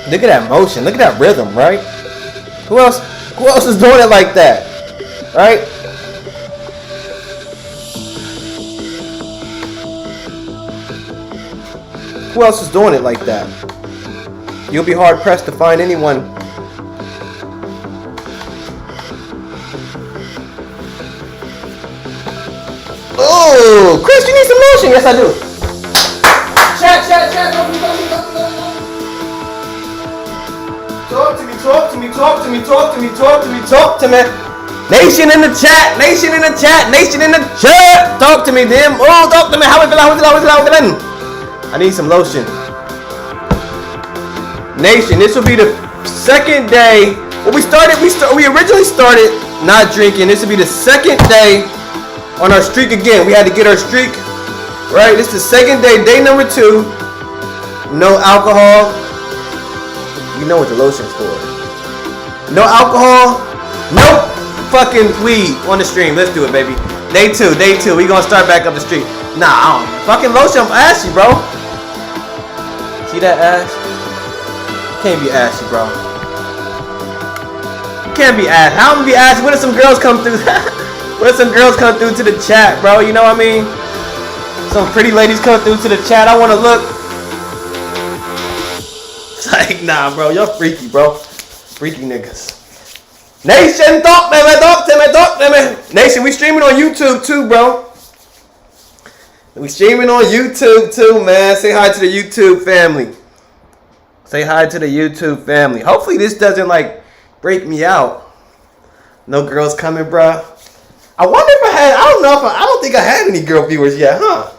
Look at that motion. Look at that rhythm, right? Who else is doing it like that? Right? Who else is doing it like that? You'll be hard pressed to find anyone. Oh, Chris, you need some lotion. Yes, I do. Chat. Talk to me. Nation in the chat. Talk to me, them. Oh, talk to me. How we feeling? I need some lotion. Nation, this will be the second day. Well, we originally started not drinking. This will be the second day on our streak again. We had to get our streak right. This is the second day, day number 2. No alcohol. You know what the lotion's for. No alcohol. No fucking weed on the stream. Let's do it, baby. Day 2. We gonna start back up the street. Nah, I don't. Fucking lotion. I'm ashy, bro. See that ash? Can't be ashy, bro. Can't be ashy. How am I gonna be ashy? When did some girls come through? When did some girls come through to the chat, bro? You know what I mean? Some pretty ladies come through to the chat. I want to look. It's like, nah, bro. Y'all freaky, bro. Freaky niggas. Nation, talk to me. Nation, we streaming on YouTube too, bro. We streaming on YouTube too, man. Say hi to the YouTube family. Hopefully this doesn't like break me out. No girls coming, bro. I wonder if I don't think I had any girl viewers yet, huh?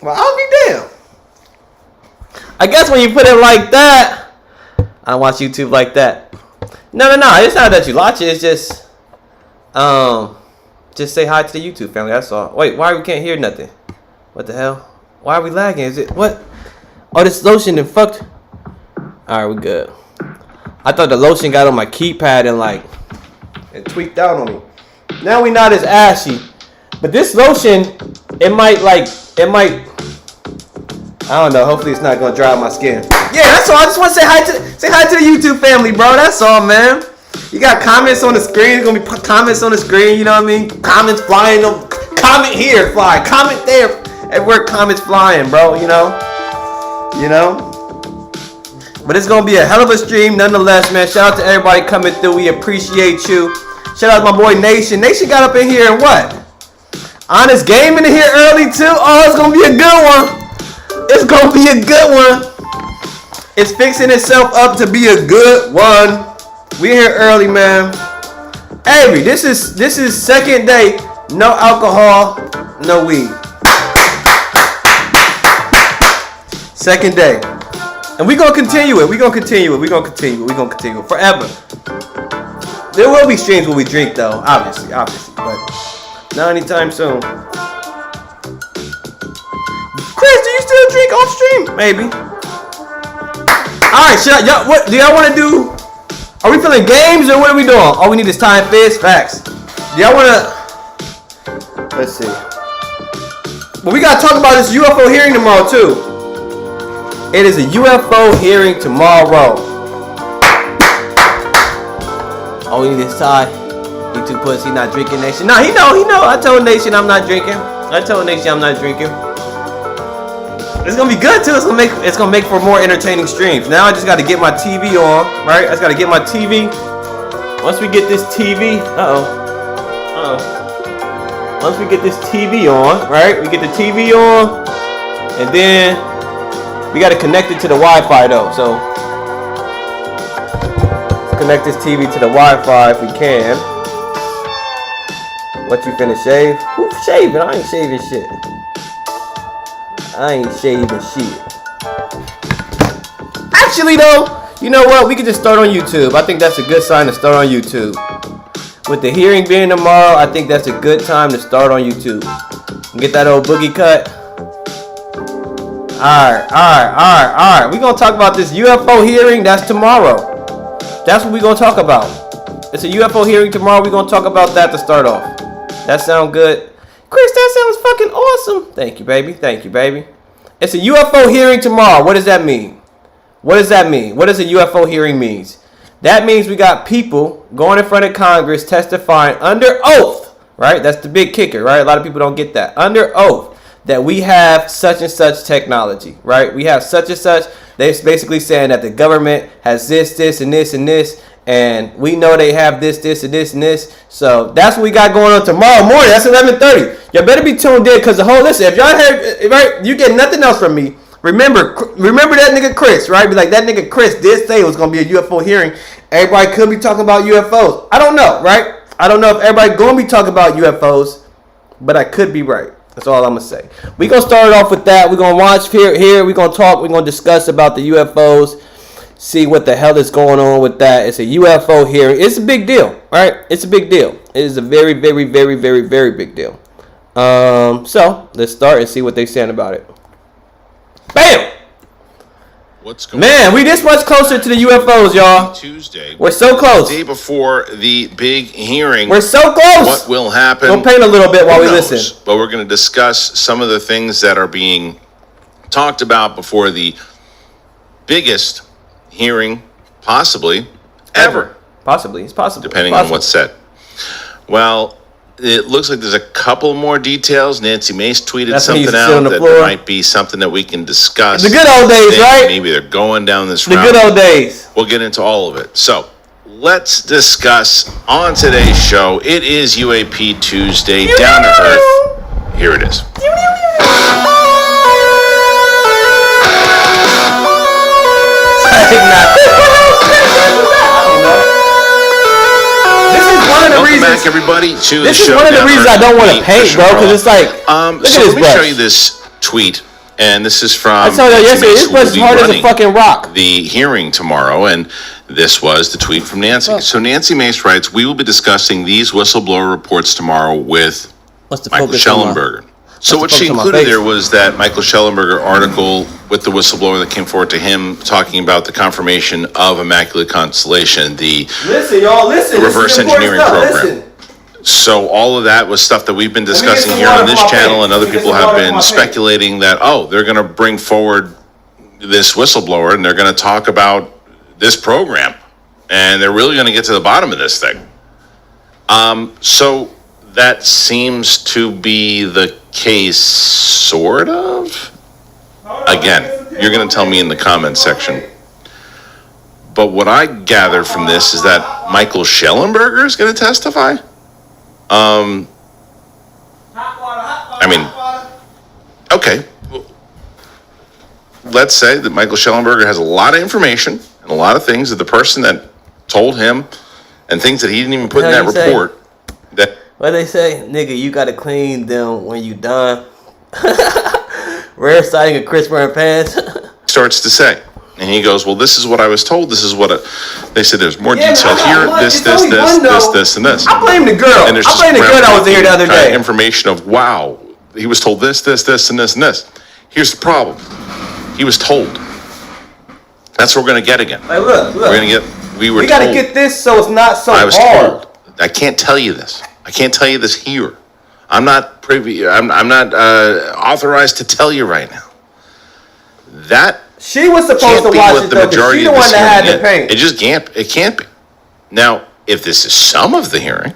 Well, I'll be damned. I guess when you put it like that, I don't watch YouTube like that. No. It's not that you watch it. It's just say hi to the YouTube family. That's all. Wait, why we can't hear nothing? What the hell? Why are we lagging? Is it what? Oh, this lotion and fucked. All right, we good. I thought the lotion got on my keypad and tweaked out on me. Now we not as ashy, but this lotion, it might. I don't know. Hopefully, it's not gonna dry out my skin. Yeah, that's all. I just want to say hi to the YouTube family, bro. That's all, man. You got comments on the screen. There's gonna be comments on the screen. You know what I mean? Comments flying. Comment here, fly. Comment there. At work, comments flying, bro. You know. But it's gonna be a hell of a stream, nonetheless, man. Shout out to everybody coming through. We appreciate you. Shout out to my boy Nation. Nation got up in here and what? Honest Game in here early too. Oh, it's gonna be a good one. It's fixing itself up to be a good one. We here early, man. Avery, this is second day. No alcohol, no weed. Second day. And we're gonna continue it. We're gonna continue it forever. There will be streams where we drink though, obviously, but not anytime soon. Chris, do you still drink off stream? Maybe. Alright, what do y'all wanna do? Are we feeling games or what are we doing? All we need is time fizz, facts. Do y'all wanna let's see. But we gotta talk about this UFO hearing tomorrow too. It is a UFO hearing tomorrow. All we need is Ty. You two pussy not drinking, Nation. No, he know. I told Nation I'm not drinking. It's gonna be good too. It's gonna make for more entertaining streams. Now I just gotta get my TV on, right? I just gotta get my TV. Once we get this TV, once we get this TV on, right? We get the TV on, and then we gotta connect it to the Wi-Fi though. So let's connect this TV to the Wi-Fi if we can. What you finna shave? Who shaving? I ain't shaving shit. Actually though, you know what? We can just start on YouTube. I think that's a good sign to start on YouTube. With the hearing being tomorrow, I think that's a good time to start on YouTube. Get that old boogie cut. Alright. We're gonna talk about this UFO hearing. That's tomorrow. That's what we're gonna talk about. It's a UFO hearing tomorrow. We're gonna talk about that to start off. That sound good? Chris, that sounds fucking awesome. Thank you, baby. It's a UFO hearing tomorrow. What does that mean? What does that mean? What does a UFO hearing means? That means we got people going in front of Congress testifying under oath, right? That's the big kicker, right? A lot of people don't get that. Under oath that we have such and such technology, right? We have such and such. They're basically saying that the government has this, and this, and this, and we know they have this, and this, and this. So that's what we got going on tomorrow morning. That's 11:30. Y'all better be tuned in because the whole listen. If y'all heard, right, you get nothing else from me. Remember that nigga Chris, right? Be like, that nigga Chris did say it was gonna be a UFO hearing. Everybody could be talking about UFOs. I don't know, right? I don't know if everybody gonna be talking about UFOs, but I could be right. That's all I'm gonna say. We gonna start it off with that. We're gonna watch here. We're gonna talk. We're gonna discuss about the UFOs. See what the hell is going on with that. It's a UFO hearing. It's a big deal, right? It's a big deal. It is a very, very, very, very, very big deal. So let's start and see what they're saying about it. Bam! What's going Man, we this much closer to the UFOs, y'all. Tuesday. We're so close. The day before the big hearing. We're so close. What will happen? We'll paint a little bit while we listen. But we're going to discuss some of the things that are being talked about before the biggest hearing, possibly, ever. Possibly. It's possible. Depending on what's said. Well, it looks like there's a couple more details. Nancy Mace tweeted something out that there might be something that we can discuss. The good old days, right? Maybe they're going down this route. The good old days. We'll get into all of it. So let's discuss on today's show. It is UAP Tuesday, Down to Earth. Here it is. Welcome back, everybody, to the show. This is one of the reasons I don't want to paint, bro, because it's like, look at let me brush. show you this tweet, and this is from. I told you yesterday, this brush is hard as a fucking rock. The hearing tomorrow, and this was the tweet from Nancy. So Nancy Mace writes, "We will be discussing these whistleblower reports tomorrow with Michael Schellenberger." So what she included there was that Michael Schellenberger article with the whistleblower that came forward to him talking about the confirmation of Immaculate Constellation, the reverse engineering program. So all of that was stuff that we've been discussing here on this channel, and other people have been speculating that, they're going to bring forward this whistleblower and they're going to talk about this program, and they're really going to get to the bottom of this thing. So that seems to be the case, sort of. Again, you're going to tell me in the comments section. But what I gather from this is that Michael Schellenberger is going to testify. I mean, okay. Let's say that Michael Schellenberger has a lot of information and a lot of things that the person that told him and things that he didn't even put in that report. What they say, nigga, you gotta clean them when you done. Rare sighting of Chris wearing pants. Starts to say, and he goes, "Well, this is what I was told. This is what they said. There's more detail here. This, and this." I blame the girl. And there's I blame the girl that was here the other day. Information of wow, he was told this, and this, and this. Here's the problem. He was told. That's what we're gonna get again. Like, look. We're gonna get. We gotta get this so it's not so hard. I was told. I can't tell you this. I can't tell you this here. I'm not privy. I'm not authorized to tell you right now. That she was supposed to watch it though, because she's the one that had the paint. It just can't. It can't be. Now, if this is some of the hearing,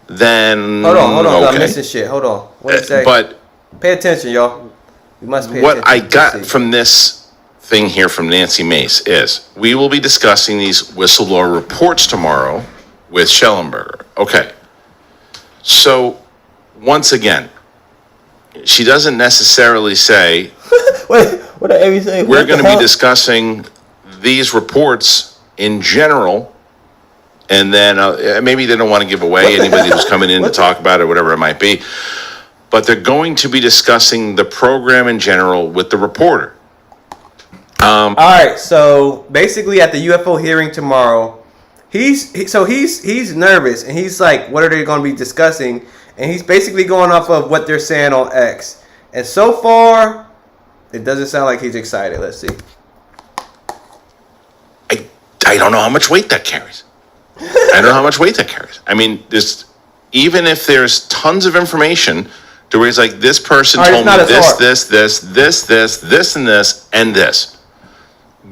then hold on. Okay. I'm missing shit. Hold on. What did it say? But pay attention, y'all. We must pay attention. What I got from this thing here from Nancy Mace is we will be discussing these whistleblower reports tomorrow with Schellenberger. Okay. So, once again, she doesn't necessarily say, Wait, what did Amy say? We're going to be discussing these reports in general, and then maybe they don't want to give away anybody who's coming in to talk about it, whatever it might be, but they're going to be discussing the program in general with the reporter. All right, so basically at the UFO hearing tomorrow, he's nervous, and he's like, what are they going to be discussing? And he's basically going off of what they're saying on X. And so far, it doesn't sound like he's excited. Let's see. I don't know how much weight that carries. I mean, even if there's tons of information to where he's like, this person told me this, and this.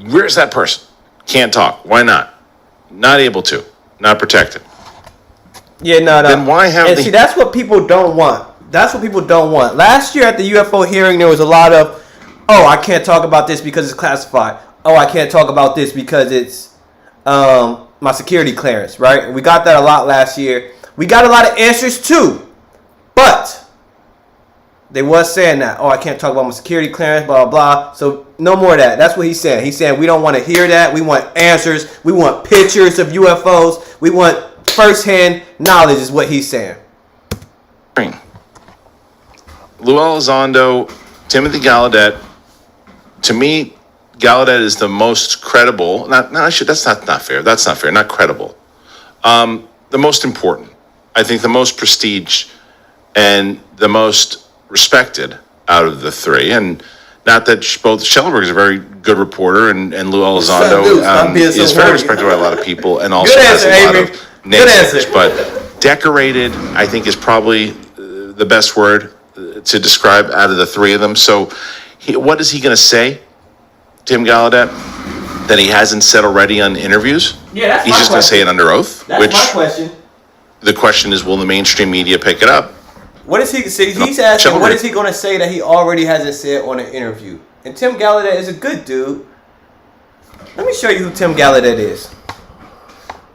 Where's that person? Can't talk. Why not? Not able to. Not protected. Yeah, no. Then why have and see, that's what people don't want. That's what people don't want. Last year at the UFO hearing, there was a lot of, oh, I can't talk about this because it's classified. Oh, I can't talk about this because it's my security clearance, right? We got that a lot last year. We got a lot of answers too. But they was saying that, oh, I can't talk about my security clearance, blah, blah, blah. So no more of that. That's what he's saying. He's saying we don't want to hear that. We want answers. We want pictures of UFOs. We want first-hand knowledge is what he's saying. Lou Elizondo, Timothy Gallaudet. To me, Gallaudet is the most credible. That's not fair. That's not fair. Not credible. The most important. I think the most prestige and the most respected out of the three. And not that both Schellenberg is a very good reporter, and Lou Elizondo is very respected by a lot of people, and also has a lot of naysayers. But decorated, I think, is probably the best word to describe out of the three of them. So what is he going to say, Tim Gallaudet, that he hasn't said already on interviews? Yeah, that's He's just going to say it under oath. That's my question. The question is, will the mainstream media pick it up? What is he say? He's asking, what is he going to say that he already hasn't said on an interview? And Tim Gallaudet is a good dude. Let me show you who Tim Gallaudet is.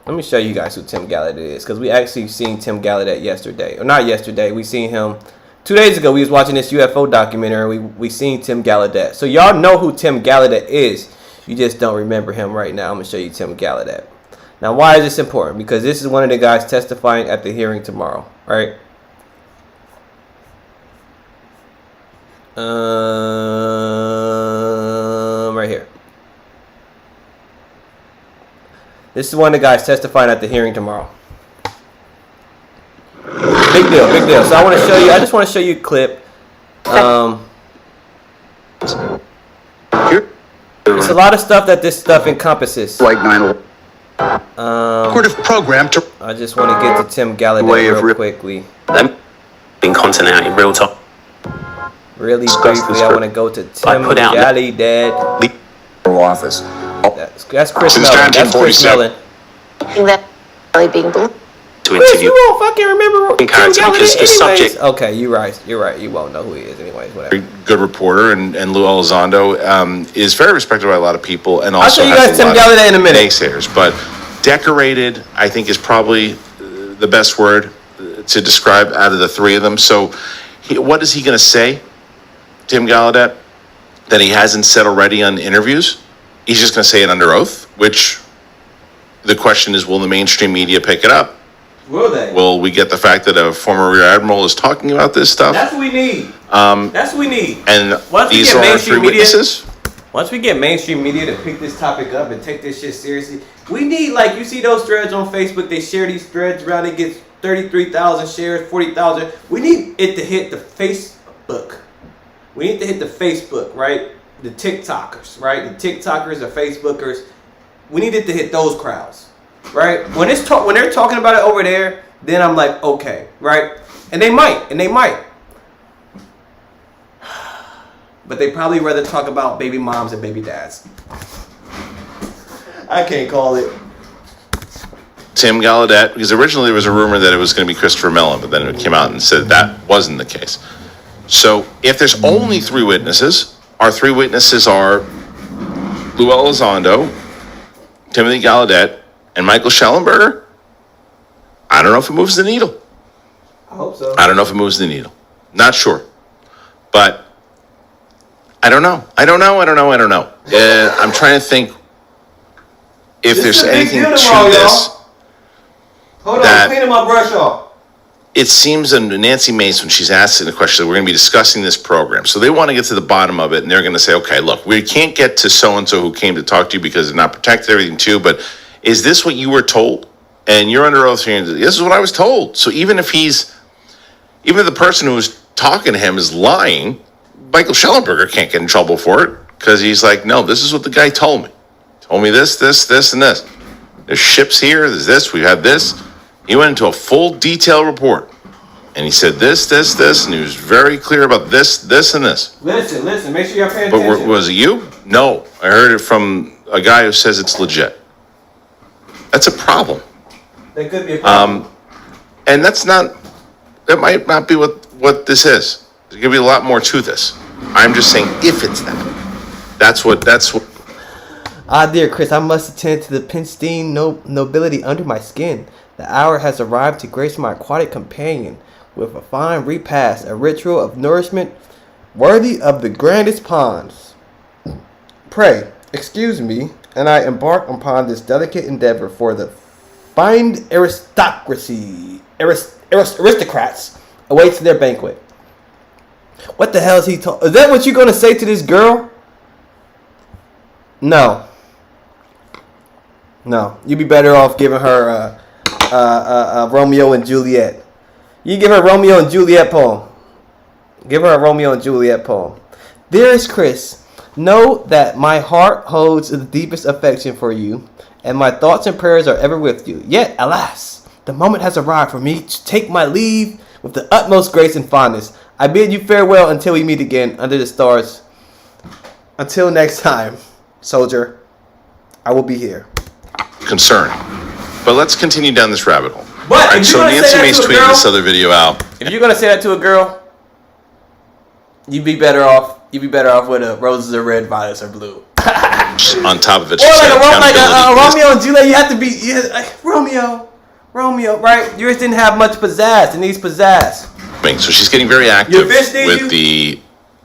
Let me show you guys who Tim Gallaudet is, because we actually seen Tim Gallaudet yesterday. Or not yesterday, we seen him 2 days ago. We was watching this UFO documentary. We seen Tim Gallaudet. So y'all know who Tim Gallaudet is. You just don't remember him right now. I'm going to show you Tim Gallaudet. Now, why is this important? Because this is one of the guys testifying at the hearing tomorrow, right? Right here. This is one of the guys testifying at the hearing tomorrow. Big deal, big deal. So I just want to show you a clip. There's a lot of stuff that this stuff encompasses. Like 9/11. Program to. I just want to get to Tim Gallaudet real quickly. Them being content out in real time. Really briefly, I want to go to Tim Gallaudet. Office. That's Chris Mellon. That's Chris Mellon. That really being believed. To Chris, interview you won't fucking remember Tim Gallaudet because the subject. Okay, you're right. You won't know who he is anyways. Whatever. Very good reporter, and Lou Elizondo is very respected by a lot of people, and also I'll show you guys Tim Gallaudet in a minute. Naysayers, but decorated, I think, is probably the best word to describe out of the three of them. So, what is he going to say, Tim Gallaudet, that he hasn't said already on interviews? He's just going to say it under oath, which the question is, will the mainstream media pick it up? Will they? Will we get the fact that a former rear admiral is talking about this stuff? That's what we need. That's what we need. And once these are our three witnesses? Once we get mainstream media to pick this topic up and take this shit seriously, we need, like, you see those threads on Facebook, they share these threads around, it gets 33,000 shares, 40,000. We need it to hit the Facebook. We need to hit the Facebook, right? The TikTokers, right? The TikTokers, the Facebookers. We need it to hit those crowds, right? When they're talking about it over there, then I'm like, okay, right? And they might. But they probably rather talk about baby moms and baby dads. I can't call it. Tim Gallaudet, because originally there was a rumor that it was going to be Christopher Mellon, but then it came out and said that wasn't the case. So if there's only three witnesses, our three witnesses are Lou Elizondo, Timothy Gallaudet, and Michael Schellenberger. I don't know if it moves the needle. I hope so. I don't know if it moves the needle. Not sure. But I don't know. I'm trying to think if there's anything to this. Hold on, cleaning my brush off. It seems, and Nancy Mace, when she's asking the question, we're going to be discussing this program. So they want to get to the bottom of it, and they're going to say, okay, look, we can't get to so-and-so who came to talk to you because they're not protected, everything too, but is this what you were told? And you're under oath here, this is what I was told. So even if the person who's talking to him is lying, Michael Schellenberger can't get in trouble for it because he's like, no, this is what the guy told me. Told me this, and this. There's ships here, there's this, we have this. He went into a full detailed report. And he said this, and he was very clear about this, and this. Listen. Make sure you're paying But attention. was it you? No, I heard it from a guy who says it's legit. That's a problem. That could be a problem. And that might not be what this is. There's going to be a lot more to this. I'm just saying if it's that. That's what. Ah, dear Chris, I must attend to the pristine nobility under my skin. The hour has arrived to grace my aquatic companion with a fine repast, a ritual of nourishment worthy of the grandest ponds. Pray, excuse me, and I embark upon this delicate endeavor for the fine aristocrats awaits their banquet. What the hell is he talking? Is that what you're gonna say to this girl? No, you'd be better off giving her Romeo and Juliet. You give her a Romeo and Juliet poem. Give her a Romeo and Juliet poem. Dearest Chris, know that my heart holds the deepest affection for you, and my thoughts and prayers are ever with you. Yet, alas, the moment has arrived for me to take my leave with the utmost grace and fondness. I bid you farewell until we meet again under the stars. Until next time, soldier, I will be here. Concerning. But let's continue down this rabbit hole. But all right, so Nancy Mace tweeted this other video out. If you're gonna say that to a girl, you'd be better off. You'd be better off with a roses are red, violets are blue. On top of it, or like a accountability Romeo and Juliet. You have to be Romeo, right? Yours didn't have much pizzazz. It needs pizzazz. So she's getting very active with the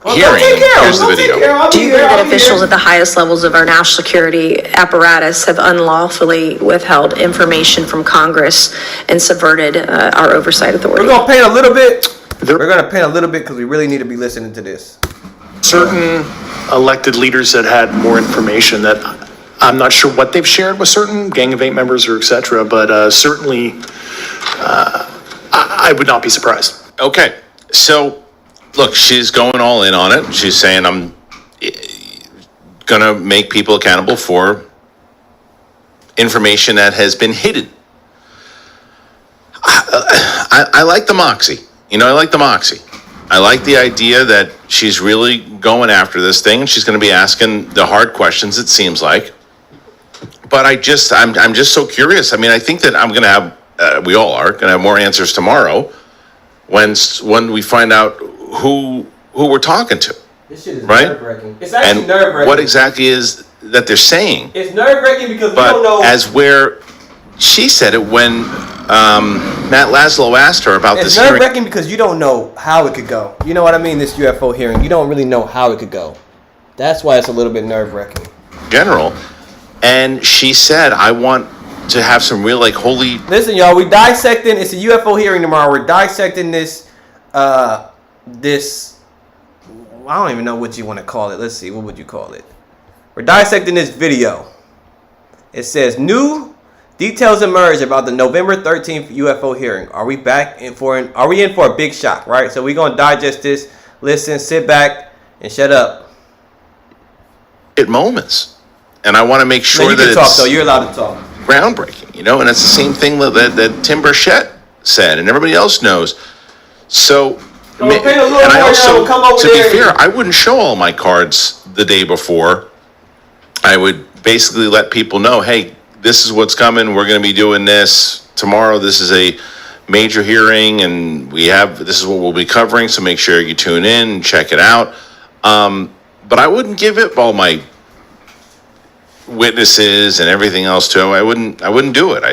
hearing. Here's the video. Do you agree that officials at the highest levels of our national security apparatus have unlawfully withheld information from Congress and subverted our oversight authority? We're gonna paint a little bit. We're gonna paint a little bit because we really need to be listening to this. Certain elected leaders that had more information that I'm not sure what they've shared with certain Gang of Eight members or et cetera, but certainly I would not be surprised. Okay, so look, she's going all in on it. She's saying I'm gonna make people accountable for information that has been hidden. I like the moxie. I like the moxie. I like the idea that she's really going after this thing. She's going to be asking the hard questions, it seems like. But I'm just so curious. I mean, I think that I'm going to have, we all are going to have more answers tomorrow when we find out who we're talking to. This shit is right? nerve-wracking. It's actually And nerve-wracking. what exactly is that they're saying? It's nerve-wracking because we But don't know. as where she said it when Matt Laszlo asked her about It's this hearing. nerve-wracking because you don't know how it could go. You know what I mean? This UFO hearing, you don't really know how it could go. That's why it's a little bit nerve-wracking. General, and she said, "I want to have some real holy." Listen, y'all, we dissecting. It's a UFO hearing tomorrow. We're dissecting this. This. I don't even know what you want to call it. Let's see. What would you call it? We're dissecting this video. It says new details emerge about the November 13th UFO hearing. Are we in for a big shock? Right. So we're gonna digest this. Listen, sit back, and shut up. At moments, and I want to make sure you that can talk, it's though. You're allowed to talk. groundbreaking, and it's the same thing that Tim Burchett said, and everybody else knows. So, and I also, to be fair, I wouldn't show all my cards the day before. I would basically let people know, hey, this is what's coming. We're going to be doing this tomorrow. This is a major hearing, and this is what we'll be covering. So make sure you tune in and check it out. But I wouldn't give it all my witnesses and everything else to him. I wouldn't do it.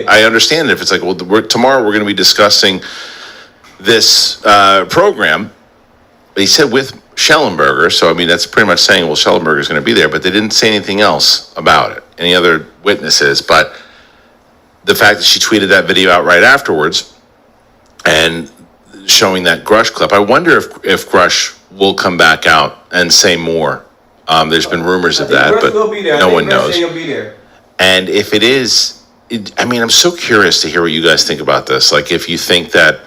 I understand if it's like, well, tomorrow we're going to be discussing this program. He said with Schellenberger, so I mean that's pretty much saying, well, Schellenberger is going to be there, but they didn't say anything else about it, any other witnesses. But the fact that she tweeted that video out right afterwards and showing that Grush clip, I wonder if Grush will come back out and say more. There's been rumors of that, but no one knows. And if it is, I'm so curious to hear what you guys think about this. Like, if you think that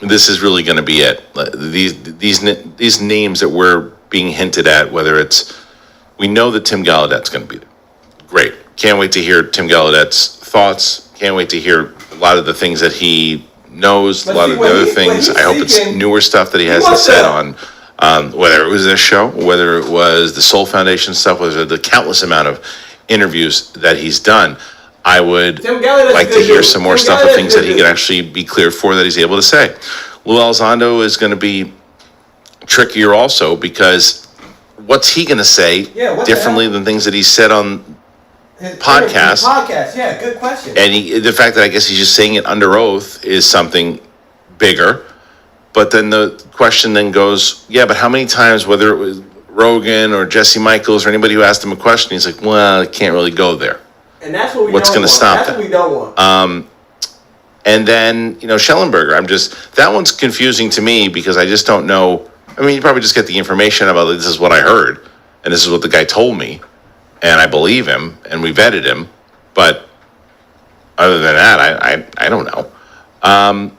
this is really going to be it, these names that we're being hinted at, whether it's, we know that Tim Gallaudet's going to be there. Great. Can't wait to hear Tim Gallaudet's thoughts. Can't wait to hear a lot of the things that he knows a But lot see, of what the other he- what things. he's I hope it's seeking- newer stuff that he hasn't wants said to- on whether it was this show, whether it was the Soul Foundation stuff, whether the countless amount of interviews that he's done. I would Tim Galley does like a to good hear dude. some more Tim stuff Galley of does things a that good he dude. can actually be cleared for that he's able to say. Lou Elizondo is going to be trickier also because what's he going to say Yeah, what the differently hell? than things that he said on His podcast. Podcast, yeah, good question. and the fact that I guess he's just saying it under oath is something bigger. But then the question then goes, yeah, but how many times, whether it was Rogan or Jesse Michaels or anybody who asked him a question, he's like, well, I can't really go there. And that's what we What's don't gonna want. stop That's that? what we don't want. And then, Schellenberger, that one's confusing to me because I just don't know. I mean, you probably just get the information about this is what I heard and this is what the guy told me and I believe him and we vetted him. But other than that, I don't know.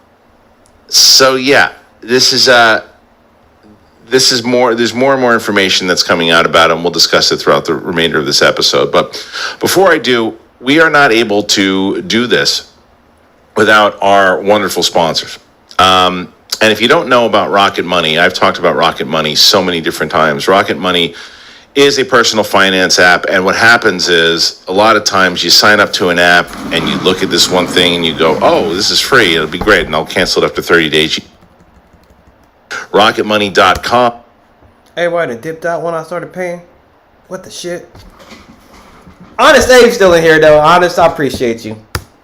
So yeah, this is more, there's more and more information that's coming out about him. We'll discuss it throughout the remainder of this episode. But before I do, we are not able to do this without our wonderful sponsors. And if you don't know about Rocket Money, I've talked about Rocket Money so many different times. Rocket Money is a personal finance app, and what happens is a lot of times you sign up to an app and you look at this one thing and you go, oh, this is free, it'll be great, and I'll cancel it after 30 days. Rocketmoney.com. Hey, why did dipped out when I started paying? What the shit? Honest Abe's still in here though. Honest, I appreciate you.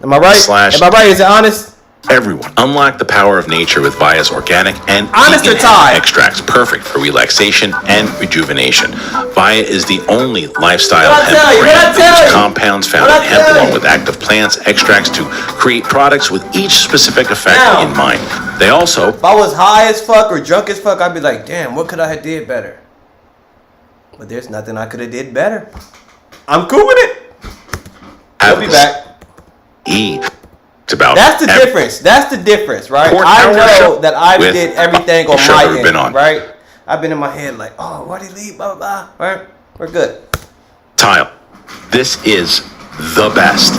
Am I right? Slash- Am I right? Is it honest? Everyone, unlock the power of nature with Via's organic and Honest or vegan Ty? extracts, perfect for relaxation and rejuvenation. Via is the only lifestyle What'd I hemp tell you? brand What'd I that tell uses you? compounds found What'd in I hemp tell along you? with active plants extracts to create products with each specific effect Now. in mind. They also If I was high as fuck or drunk as fuck, I'd be like, damn, what could I have did better? But there's nothing I could have did better. I'm cool with it. I'll be back. It's about That's the difference. That's the difference, right? Port I Hour know Show that I with did everything on show my that we've end, been on. right? I've been in my head like, oh, why'd he leave? Blah, blah, blah. Right? We're good. Tile. This is the best.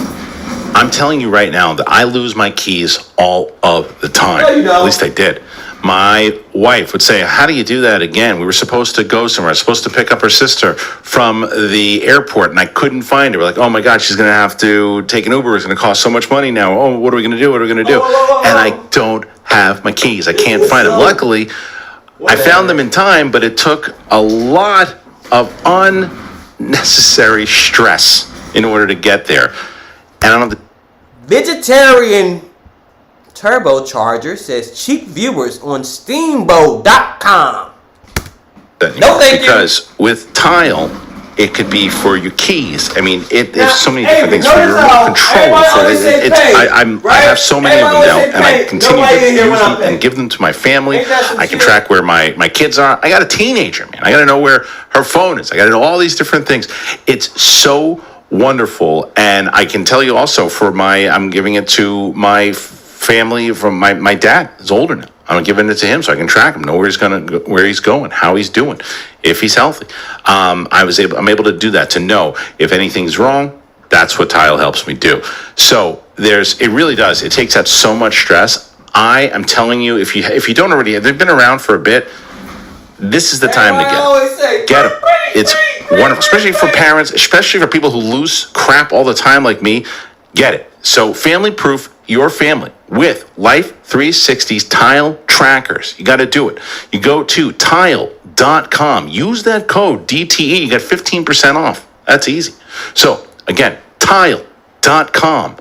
I'm telling you right now that I lose my keys all of the time. No, you don't. At least I did. My wife would say, how do you do that again? We were supposed to go somewhere. I was supposed to pick up her sister from the airport and I couldn't find her. We're like, oh my God, she's going to have to take an Uber. It's going to cost so much money now. Oh, what are we going to do? What are we going to do? And I don't have my keys. I can't find them. Luckily, I found them in time, but it took a lot of unnecessary stress in order to get there. And I don't have the Vegetarian Turbocharger says cheap viewers on steamboat.com. No, thank you. because with Tile, it could be for your keys. I mean, Now, there's so many hey, different things but for your notice remote how control. everybody For always say pay, I have so many of them Everybody now, always say and I pay. continue Nobody to in here use when I them pay. and give them to my family. Ain't that some I can shit? track where my kids are. I got a teenager, man. I got to know where her phone is. I got to know all these different things. It's so wonderful, and I can tell you also I'm giving it to my family from my dad is older now. I'm giving it to him so I can track him, know where he's going, how he's doing, if he's healthy. I'm able to do that, to know if anything's wrong. That's what Tile helps me do. So it really does. It takes out so much stress. I am telling you, if you don't already, they've been around for a bit. This is the time to get them. It's wonderful, especially for parents, especially for people who lose crap all the time like me. Get it. So family proof your family with Life 360's Tile trackers. You got to do it. You go to tile.com. Use that code DTE. You got 15% off. That's easy. So again, tile.com.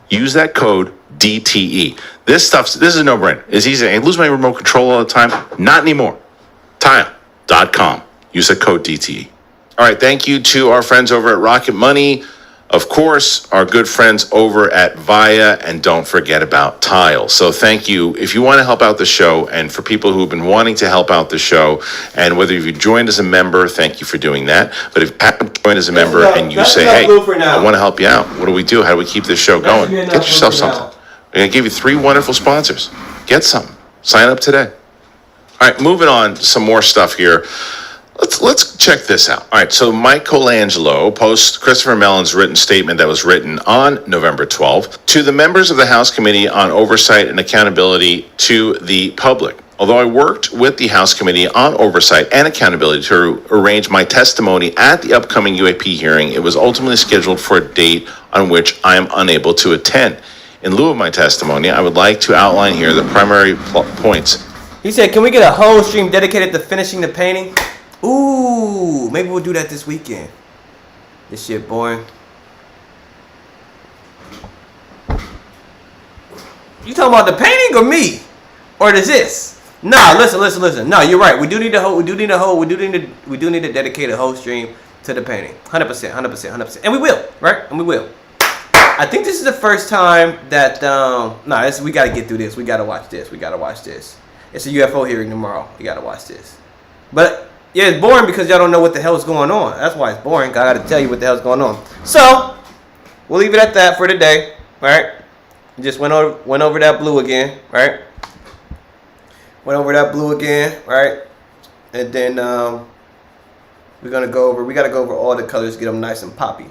Use that code DTE. This is a no-brainer. It's easy. I lose my remote control all the time. Not anymore. Tile.com. Use that code DTE. All right. Thank you to our friends over at Rocket Money. Of course, our good friends over at Via, and don't forget about Tile. So thank you. If you want to help out the show, and for people who have been wanting to help out the show, and whether you've joined as a member, thank you for doing that. But if you haven't joined as a member and you say, hey, I want to help you out, what do we do? How do we keep this show going? Get yourself something. We're going to give you 3 wonderful sponsors. Get something. Sign up today. All right, moving on to some more stuff here. Let's check this out. All right, so Mike Colangelo posts Christopher Mellon's written statement that was written on November 12th to the members of the House Committee on Oversight and Accountability to the public. Although I worked with the House Committee on Oversight and Accountability to arrange my testimony at the upcoming UAP hearing, it was ultimately scheduled for a date on which I am unable to attend. In lieu of my testimony, I would like to outline here the primary points. He said, can we get a whole stream dedicated to finishing the painting? Ooh, maybe we'll do that this weekend. This shit boring. You talking about the painting or me? Or is this? Nah, listen. No, you're right. We do need to dedicate a whole stream to the painting. 100%. And we will, right? And we will. I think this is the first time that we gotta get through this. We gotta watch this. It's a UFO hearing tomorrow. We gotta watch this. But yeah, it's boring because y'all don't know what the hell's going on. That's why it's boring. I gotta tell you what the hell's going on. So we'll leave it at that for today. Right? Just went over that blue again. Right? Went over that blue again. Right? And then we gotta go over all the colors, get them nice and poppy.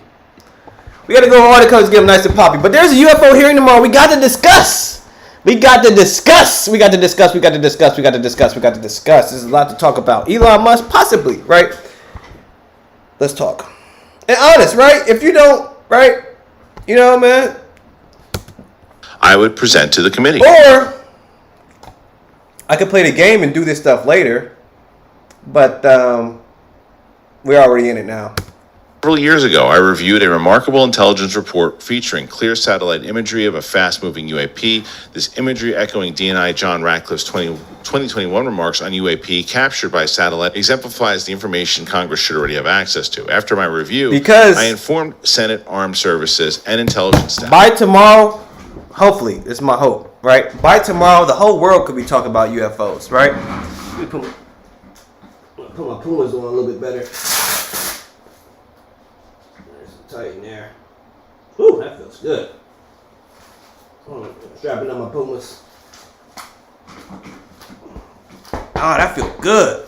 We gotta go over all the colors, get them nice and poppy. But there's a UFO hearing tomorrow. We got to discuss. There's a lot to talk about. Elon Musk, possibly, right? Let's talk. And honest, right? If you don't, right? You know, man. I would present to the committee. Or I could play the game and do this stuff later. But we're already in it now. Several years ago, I reviewed a remarkable intelligence report featuring clear satellite imagery of a fast-moving UAP. This imagery, echoing DNI John Ratcliffe's 2021 remarks on UAP captured by satellite, exemplifies the information Congress should already have access to. After my review, I informed Senate Armed Services and intelligence staff. By tomorrow, hopefully, this is my hope, right? By tomorrow, the whole world could be talking about UFOs, right? Let me put my Pumas on a little bit better. Tight in there. Ooh, that feels good. Strapping on my Pumas. Oh, that feels good.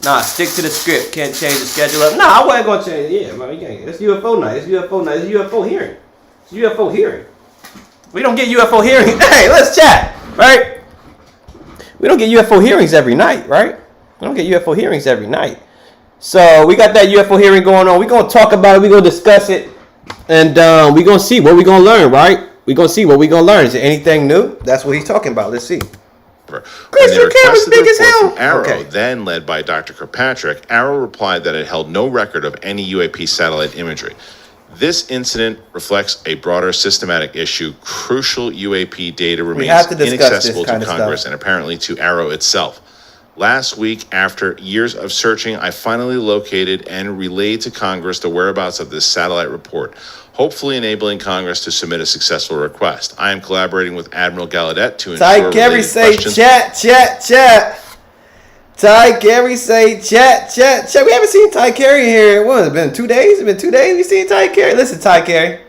Nah, stick to the script. Can't change the schedule up. Nah, I wasn't gonna change it. Yeah, man, you can't. It's UFO night. It's UFO hearing. It's UFO hearing. We don't get UFO hearing. Hey, let's chat, right? We don't get UFO hearings every night, right? We don't get UFO hearings every night. So we got that UFO hearing going on. We're going to talk about it. We're going to discuss it. And we're going to see what we're going to learn, right? We're going to see what we're going to learn. Is there anything new? That's what he's talking about. Let's see. Chris, your camera's big as hell. Arrow, then led by Dr. Kirkpatrick, Arrow replied that it held no record of any UAP satellite imagery. This incident reflects a broader systematic issue. Crucial UAP data remains inaccessible to Congress and apparently to Arrow itself. Last week, after years of searching, I finally located and relayed to Congress the whereabouts of this satellite report, hopefully enabling Congress to submit a successful request. I am collaborating with Admiral Gallaudet to ensure Ty Kerry say chat. Ty Kerry say chat. We haven't seen Ty Kerry here. What has it been? 2 days? It's been 2 days we seen Ty Kerry. Listen, Ty Kerry.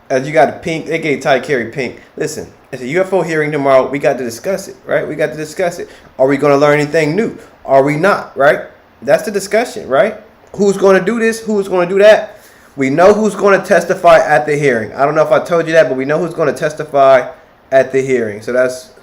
You got a pink. They gave Ty Kerry pink. Listen. It's a UFO hearing tomorrow. We got to discuss it, right? We got to discuss it. Are we going to learn anything new? Are we not, right? That's the discussion, right? Who's going to do this? Who's going to do that? We know who's going to testify at the hearing. I don't know if I told you that, but we know who's going to testify at the hearing. So that's,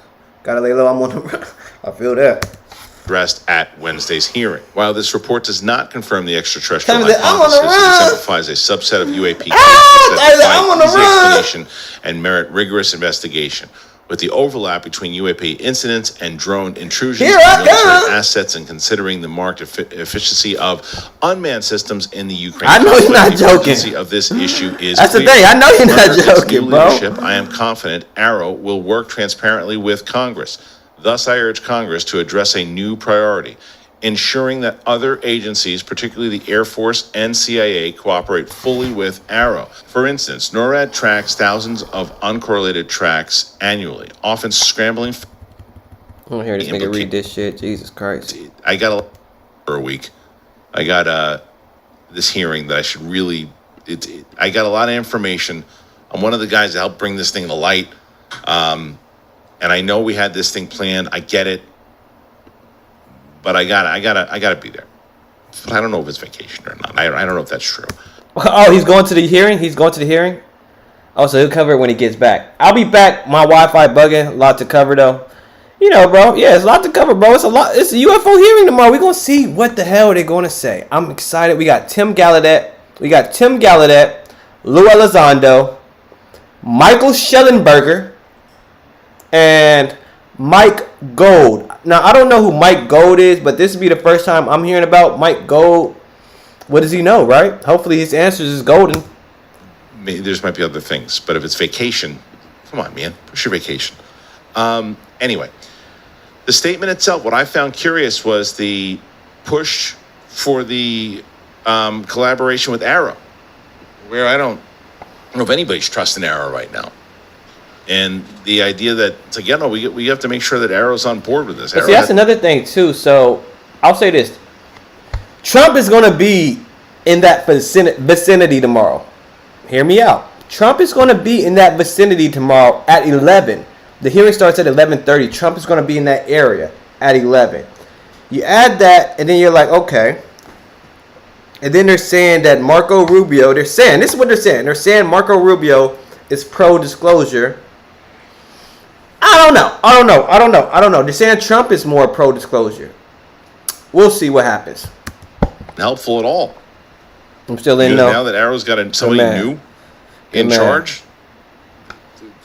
got to lay low. I'm on the, I feel that. Addressed at Wednesday's hearing. While this report does not confirm the extraterrestrial hypothesis, it exemplifies a subset of UAP cases that defy easy explanation and merit rigorous investigation. With the overlap between UAP incidents and drone intrusions on military assets, and considering the marked efficiency of unmanned systems in the Ukraine, I know you're not joking. The of this issue is that's clear. The thing. I know you're not joking, bro. I am confident Arrow will work transparently with Congress. Thus, I urge Congress to address a new priority, ensuring that other agencies, particularly the Air Force and CIA, cooperate fully with Arrow. For instance, NORAD tracks thousands of uncorrelated tracks annually, often scrambling. I don't hear this nigga read this shit. Jesus Christ. I got for a week. I got this hearing that I should really. I got a lot of information. I'm one of the guys that helped bring this thing to light. And I know we had this thing planned. I get it. but I gotta be there. But I don't know if it's vacation or not. I don't know if that's true. Oh, he's going to the hearing? He's going to the hearing? Oh, so he'll cover it when he gets back. I'll be back. My Wi-Fi bugging. A lot to cover, though. You know, bro. Yeah, it's a lot to cover, bro. It's a lot. It's a UFO hearing tomorrow. We're going to see what the hell they're going to say. I'm excited. We got Tim Gallaudet. Lou Elizondo, Michael Schellenberger, and Mike Gold. Now, I don't know who Mike Gold is, but this will be the first time I'm hearing about Mike Gold. What does he know, right? Hopefully his answers is golden. There's might be other things, but if it's vacation, come on, man, push your vacation. Anyway, the statement itself, what I found curious was the push for the collaboration with Arrow, where I don't know if anybody's trusting Arrow right now. And the idea that it's like, we have to make sure that Arrow's on board with this. See, that's another thing too. So I'll say this: Trump is going to be in that vicinity tomorrow. Hear me out. Trump is going to be in that vicinity tomorrow at 11. The hearing starts at 11:30. Trump is going to be in that area at 11. You add that, and then you're like, okay. And then they're saying that Marco Rubio, this is what they're saying. They're saying Marco Rubio is pro-disclosure. I don't know. They're saying Trump is more pro-disclosure. We'll see what happens. Helpful at all. I'm still in though. Now that Arrow's got somebody new in charge.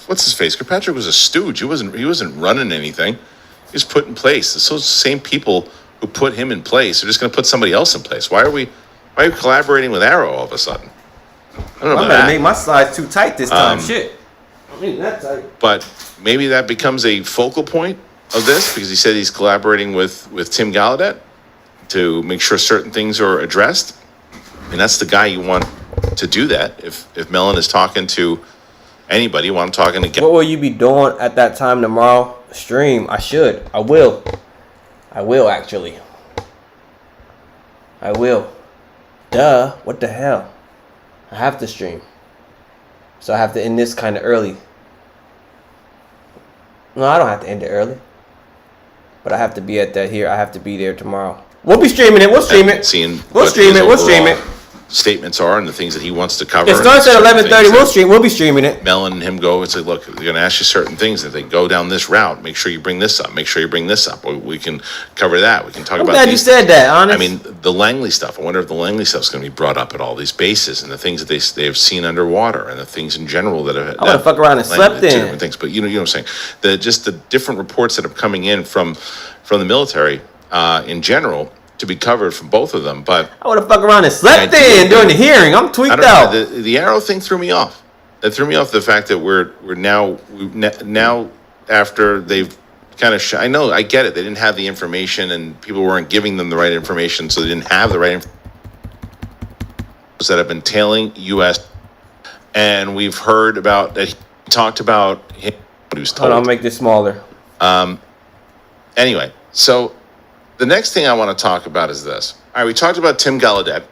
What's his face? Kirkpatrick was a stooge. He wasn't running anything. He was put in place. Those same people who put him in place are just going to put somebody else in place. Why are you collaborating with Arrow all of a sudden? I don't know about that. I'm going to make my slides too tight this time. Shit. I mean, that tight. But maybe that becomes a focal point of this because he said he's collaborating with Tim Gallaudet to make sure certain things are addressed. And that's the guy you want to do that. If Mellon is talking to anybody, I'm talking to. What will you be doing at that time tomorrow? Stream. I will actually. I will. Duh. What the hell? I have to stream. So I have to end this kind of early. No, I don't have to end it early. But I have to be at that here. I have to be there tomorrow. We'll be streaming it. We'll stream it. We'll stream it. Statements are and the things that he wants to cover. It starts at 11:30. We'll be streaming it. Mellon and him go and say, look, we're going to ask you certain things. If they go down this route, make sure you bring this up. Make sure you bring this up. We can cover that. We can talk about. I'm glad you said that, honest. I mean, the Langley stuff. I wonder if the Langley stuff is going to be brought up at all these bases and the things that they have seen underwater and the things in general that have. I want to fuck around and slept in. Different things, but you know what I'm saying. Just the different reports that are coming in from the military in general. To be covered from both of them, but I would have fucked around and slept in during the hearing. I'm tweaked out. The Arrow thing threw me off. It threw me off the fact that we're now after they've kind of. I know, I get it. They didn't have the information, and people weren't giving them the right information, so they didn't have the right information that have been tailing U.S. And we've heard about that. He talked about him. What he was told. Hold on, I'll make this smaller. Anyway, so. The next thing I want to talk about is this. All right, we talked about Tim Gallaudet.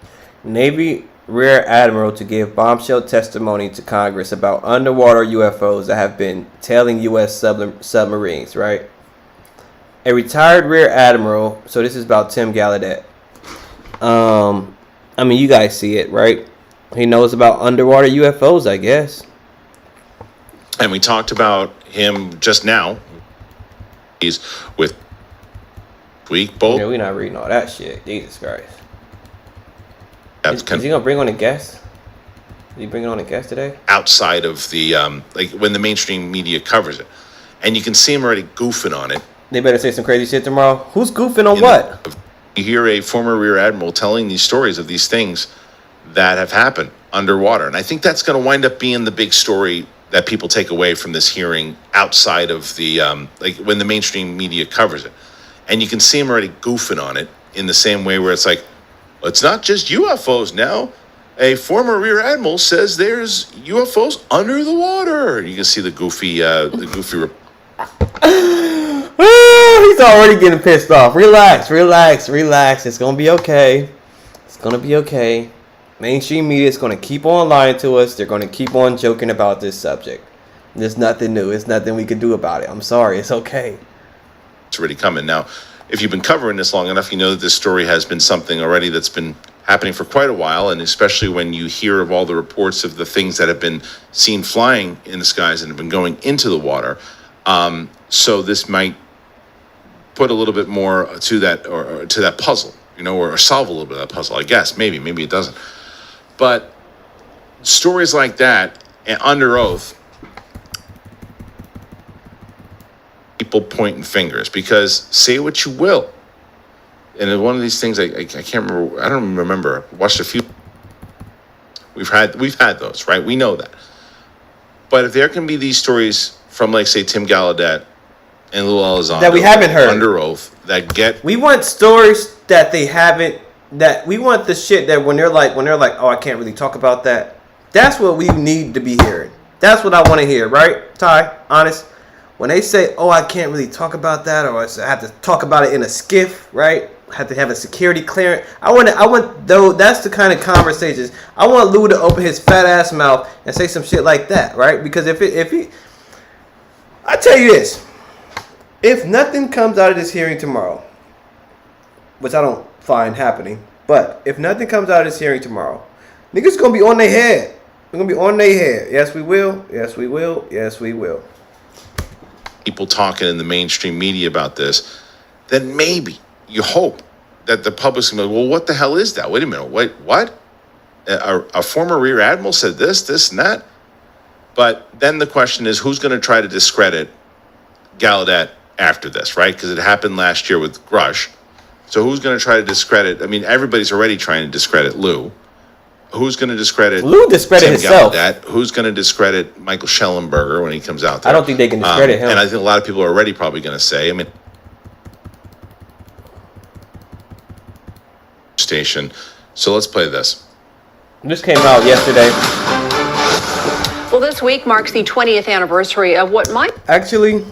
Navy Rear Admiral to give bombshell testimony to Congress about underwater UFOs that have been tailing U.S. submarines, right? A retired Rear Admiral, so this is about Tim Gallaudet. I mean, you guys see it, right? He knows about underwater UFOs, I guess. And we talked about him just now. He's with week both. Yeah, we're not reading all that shit. Jesus Christ. Is he gonna bring on a guest? Is he bringing on a guest today? Outside of the like when the mainstream media covers it, and you can see him already goofing on it. They better say some crazy shit tomorrow. Who's goofing on what? You hear a former Rear Admiral telling these stories of these things that have happened underwater, and I think that's going to wind up being the big story that people take away from this hearing. Outside of the like when the mainstream media covers it. And you can see him already goofing on it in the same way where it's like, well, it's not just UFOs now. A former Rear Admiral says there's UFOs under the water. You can see the goofy. He's already getting pissed off. Relax. It's gonna be okay. Mainstream media is gonna keep on lying to us. They're gonna keep on joking about this subject. There's nothing new. It's nothing we can do about it. I'm sorry. It's okay. It's already coming now. if you've been covering this long enough, you know that this story has been something already that's been happening for quite a while, and especially when you hear of all the reports of the things that have been seen flying in the skies and have been going into the water. So this might put a little bit more to that, or to that puzzle, or solve a little bit of that puzzle, I guess. Maybe it doesn't. But stories like that, and under oath, people pointing fingers, because say what you will. And one of these things, I can't remember, I don't remember, I watched a few. We've had those, right? We know that. But if there can be these stories from, like, say, Tim Gallaudet and Lou Elizondo that we haven't heard under oath, we want stories that they haven't, that we want the shit that when they're like, oh, I can't really talk about that. That's what we need to be hearing. That's what I want to hear, right, Ty? Honest. When they say, oh, I can't really talk about that, or I have to talk about it in a skiff, right? I have to have a security clearance. I want though. That's the kind of conversations I want Lou to open his fat ass mouth and say some shit like that, right? Because if he, I tell you this, if nothing comes out of this hearing tomorrow, which I don't find happening, but if nothing comes out of this hearing tomorrow, niggas gonna be on their head. We're gonna be on their head. Yes, we will. Yes, we will. Yes, we will. People talking in the mainstream media about this, then maybe you hope that the public's going to go, well, what the hell is that? Wait a minute. Wait, what? A former rear admiral said this, and that? But then the question is, who's going to try to discredit Gallaudet after this, right? Because it happened last year with Grush. So who's going to try to discredit? I mean, everybody's already trying to discredit Lou. Who's going to discredit Lou? Discredit himself. Gallaudet? Who's going to discredit Michael Schellenberger when he comes out there? I don't think they can discredit him. And I think a lot of people are already probably going to say, I mean, station. So let's play this. This came out yesterday. Well, this week marks the 20th anniversary of what might actually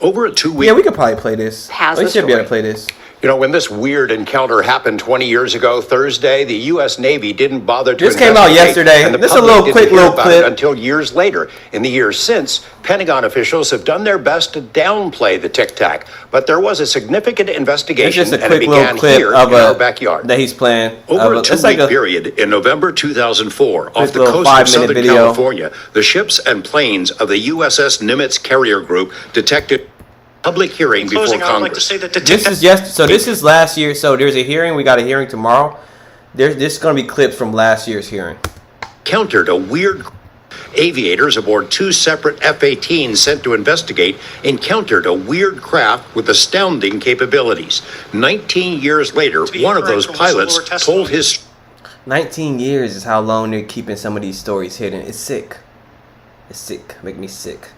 over a 2 week. Yeah, we could probably play this. We should be able to play this. You know, when this weird encounter happened 20 years ago Thursday, the U.S. Navy didn't bother to This came out yesterday. And this is a little quick little clip. Until years later. In the years since, Pentagon officials have done their best to downplay the tic-tac. But there was a significant investigation, it's just a and it quick began clip here of in our backyard. That he's playing. Over a two-week period in November 2004, off the coast of Southern California, the ships and planes of the USS Nimitz Carrier Group detected public hearing before Congress. This is last year. So there's a hearing. We got a hearing tomorrow. This is going to be clips from last year's hearing. Countered a weird. Aviators aboard two separate F-18s sent to investigate encountered a weird craft with astounding capabilities. 19 years later, one of those pilots told his. 19 years is how long they're keeping some of these stories hidden. It's sick. It's sick. Make me sick.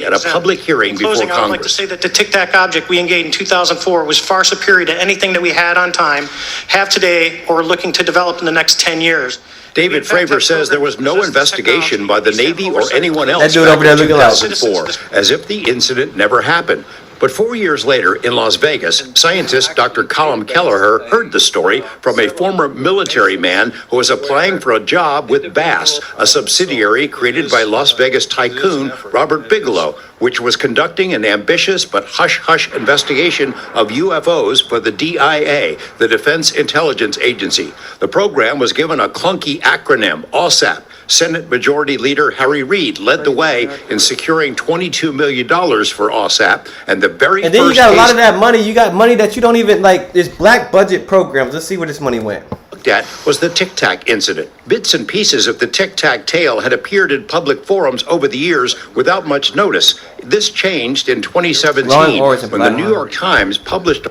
At a public hearing before Congress. I would like to say that the tic-tac object we engaged in 2004 was far superior to anything that we had on time, have today, or looking to develop in the next 10 years. David Fravor says there was no investigation by the Navy or anyone else back in 2004, as if the incident never happened. But 4 years later, in Las Vegas, scientist Dr. Colin Kelleher heard the story from a former military man who was applying for a job with Bass, a subsidiary created by Las Vegas tycoon Robert Bigelow, which was conducting an ambitious but hush-hush investigation of UFOs for the DIA, the Defense Intelligence Agency. The program was given a clunky acronym, OSAP. Senate Majority Leader Harry Reid led the way in securing $22 million for OSAP, and the very and then you got a lot of that money. You got money that you don't even like. There's black budget programs. Let's see where this money went. Looked at was the Tic Tac incident. Bits and pieces of the Tic Tac tale had appeared in public forums over the years without much notice. This changed in 2017 when the New York Times published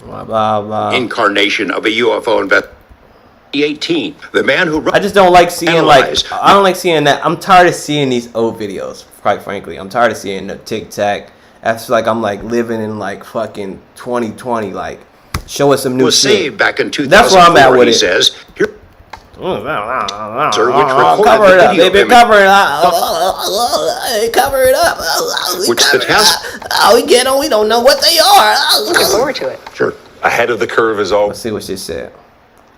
incarnation of a UFO investigation. 18. The man who I just don't like seeing I don't like seeing that. I'm tired of seeing these old videos. Quite frankly, I'm tired of seeing the Tic Tac. That's like I'm like living in like fucking 2020. Like, show us some new was shit. Saved back in 2004. That's where I'm at with he it. Says here. Cover it up, baby. Cover it up. Cover it up. Which the task. We get them. We don't know what they are. Looking forward to it. Sure. Ahead of the curve is all. Let's see what she said.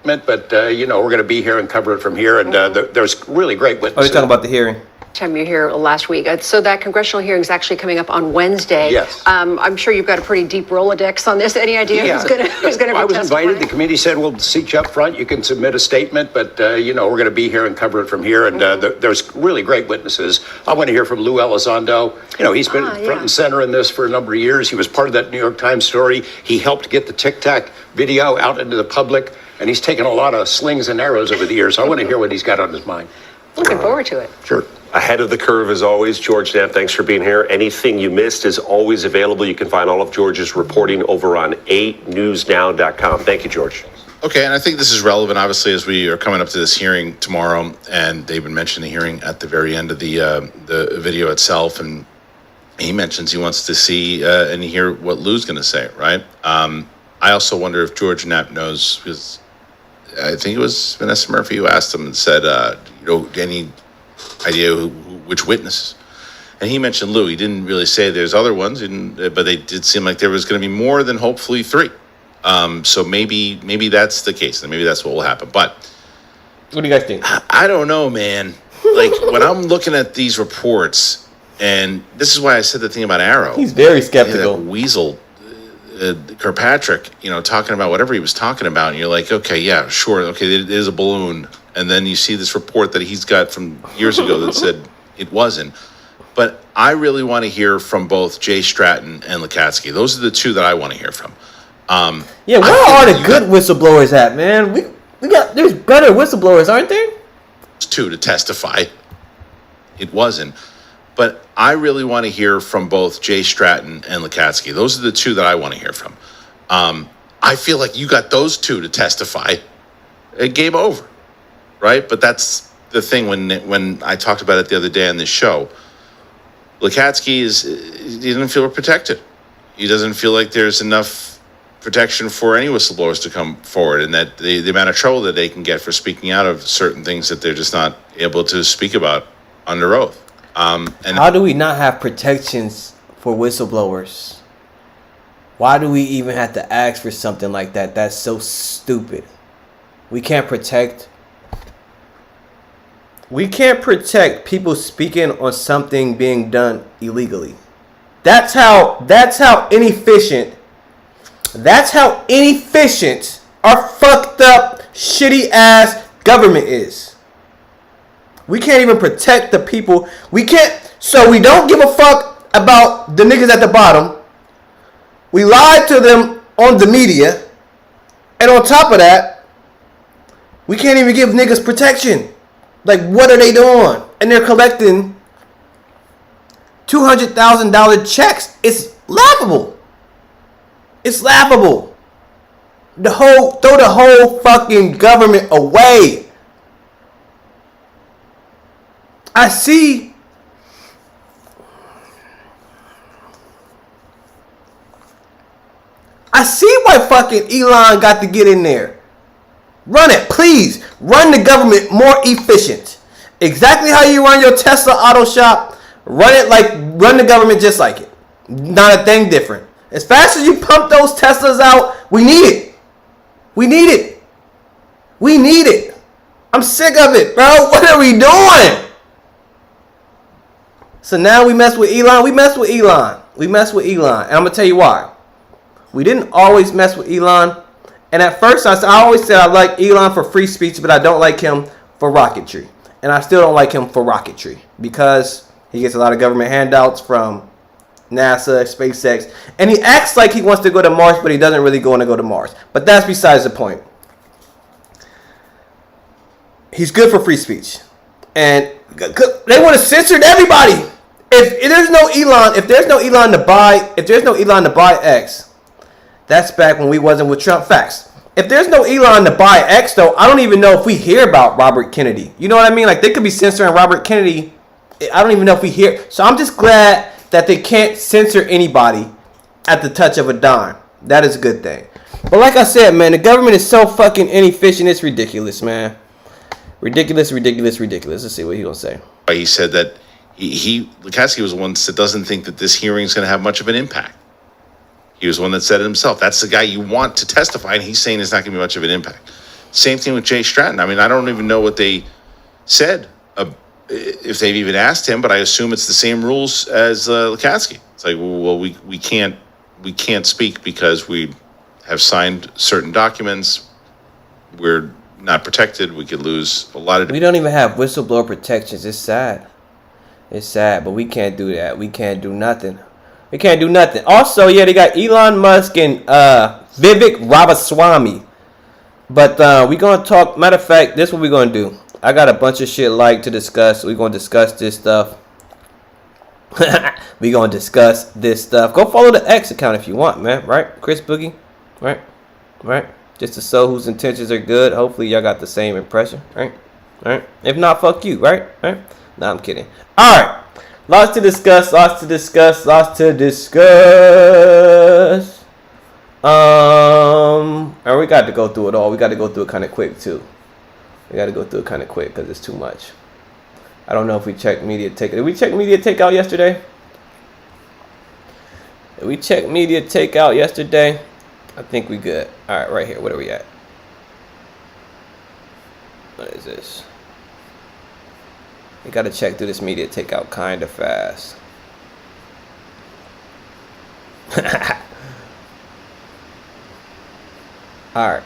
But, we're going to be here and cover it from here. And there's really great Oh, witnesses. you're talking about the hearing. Time you're here last week. So that congressional hearing is actually coming up on Wednesday. Yes. I'm sure you've got a pretty deep Rolodex on this. Any idea who's going to be I was testifying? invited. The committee said, we'll seat you up front. You can submit a statement, but, we're going to be here and cover it from here. And there's really great witnesses. I want to hear from Lou Elizondo. He's been front and center in this for a number of years. He was part of that New York Times story. He helped get the Tic Tac video out into the public, and he's taken a lot of slings and arrows over the years. I want to hear what he's got on his mind. Looking forward to it. Sure. Ahead of the curve as always. George Knapp, thanks for being here. Anything you missed is always available. You can find all of George's reporting over on 8newsnow.com. Thank you, George. Okay, and I think this is relevant, obviously, as we are coming up to this hearing tomorrow, and David mentioned the hearing at the very end of the video itself, and he mentions he wants to see and hear what Lou's going to say, right? I also wonder if George Knapp knows, because I think it was Vanessa Murphy who asked him and said, any idea which witnesses? And he mentioned Lou. He didn't really say there's other ones, but they did seem like there was going to be more than hopefully 3. So maybe that's the case, and maybe that's what will happen. But What do you guys think? I don't know, man. Like, when I'm looking at these reports, and this is why I said the thing about Arrow. He's very skeptical. That weasel, Kirkpatrick, talking about whatever he was talking about, and you're like, okay, yeah, sure, okay, it is a balloon. And then you see this report that he's got from years ago that said it wasn't. But I really want to hear from both Jay Stratton and Lukatsky. Those are the two that I want to hear from. Yeah, where are the good whistleblowers at, man? There's better whistleblowers, aren't there? Two to testify. It wasn't. But I really want to hear from both Jay Stratton and Lukatsky. Those are the two that I want to hear from. I feel like you got those two to testify. Game over. Right? But that's the thing when I talked about it the other day on this show. Lukatsky he doesn't feel protected. He doesn't feel like there's enough protection for any whistleblowers to come forward, and that the amount of trouble that they can get for speaking out of certain things that they're just not able to speak about under oath. And how do we not have protections for whistleblowers? Why do we even have to ask for something like that? That's so stupid. We can't protect people speaking on something being done illegally. That's how inefficient our fucked up, shitty ass government is. We can't even protect the people. So we don't give a fuck about the niggas at the bottom. We lied to them on the media. And on top of that, we can't even give niggas protection. Like, what are they doing? And they're collecting $200,000 checks. It's laughable. It's laughable. Throw the whole fucking government away. I see why fucking Elon got to get in there. Run it, please. Run the government more efficient. Exactly how you run your Tesla auto shop. Run the government just like it. Not a thing different. As fast as you pump those Teslas out, we need it. We need it. We need it. I'm sick of it, bro. What are we doing? So now we mess with Elon. And I'm going to tell you why. We didn't always mess with Elon. And at first, I always said I like Elon for free speech, but I don't like him for rocketry. And I still don't like him for rocketry because he gets a lot of government handouts from NASA, SpaceX. And he acts like he wants to go to Mars, but he doesn't really want to go to Mars. But that's besides the point. He's good for free speech. And they want to censor everybody. If there's no Elon to buy X, that's back when we wasn't with Trump. Facts. If there's no Elon to buy X, though, I don't even know if we hear about Robert Kennedy. You know what I mean? Like, they could be censoring Robert Kennedy. I don't even know if we hear. So I'm just glad that they can't censor anybody at the touch of a dime. That is a good thing. But like I said, man, the government is so fucking inefficient. It's ridiculous, man. Ridiculous. Let's see what he's going to say. He said that Lukatsky was the one that doesn't think that this hearing is going to have much of an impact. He was the one that said it himself. That's the guy you want to testify, and he's saying it's not going to be much of an impact. Same thing with Jay Stratton. I mean, I don't even know what they said, if they've even asked him, but I assume it's the same rules as Lukatsky. It's like, well, we can't speak because we have signed certain documents. We're not protected. We could lose a lot of. We don't even have whistleblower protections. It's sad. It's sad, but we can't do that. We can't do nothing. We can't do nothing. Also, yeah, they got Elon Musk and Vivek Ramaswamy. But we're going to talk. Matter of fact, this is what we're going to do. I got a bunch of shit to discuss. We're going to discuss this stuff. We're going to discuss this stuff. Go follow the X account if you want, man. Right? Chris Boogie. Right? Right? Just to show whose intentions are good. Hopefully, y'all got the same impression. Right? Right? If not, fuck you. Right? Right? No, I'm kidding. All right. Lots to discuss. Lots to discuss. Lots to discuss. And we got to go through it all. We got to go through it kind of quick too. We got to go through it kind of quick because it's too much. I don't know if we checked media takeout. Did we check media takeout yesterday? Did we check media takeout yesterday? I think we good. All right, right here. What are we at? What is this? We got to check through this media takeout kind of fast. Alright.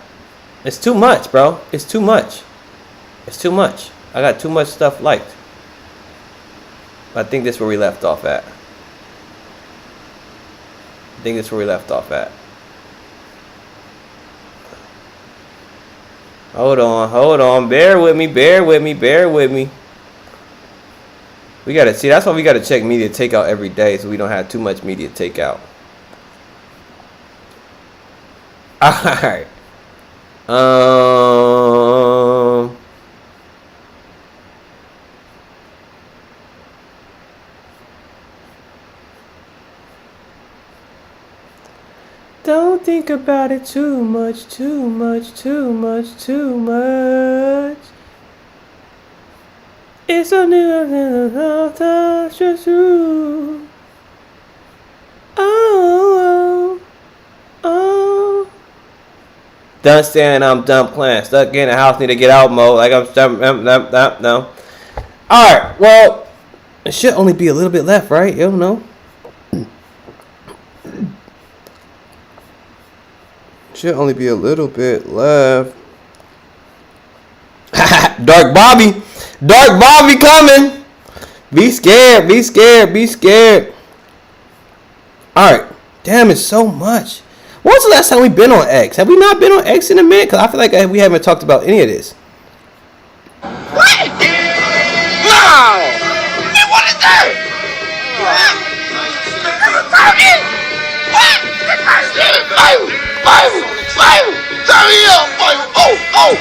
It's too much, bro. It's too much. It's too much. I got too much stuff liked. I think this is where we left off at. Hold on. Bear with me. We gotta see, that's why we gotta check media takeout every day so we don't have too much media takeout. Alright. Don't think about it too much. It's a new just you. Oh. Done saying I'm done playing. Stuck in the house, need to get out mode. Like I'm stuck. No. Alright, well, it should only be a little bit left, right? You don't know. Should only be a little bit left. Dark Bobby coming. Be scared. Alright. Damn, it's so much. When was the last time we been on X? Have we not been on X in a minute? Because I feel like we haven't talked about any of this. What? No! What is that? Bible! Turn me up, Bible! Oh,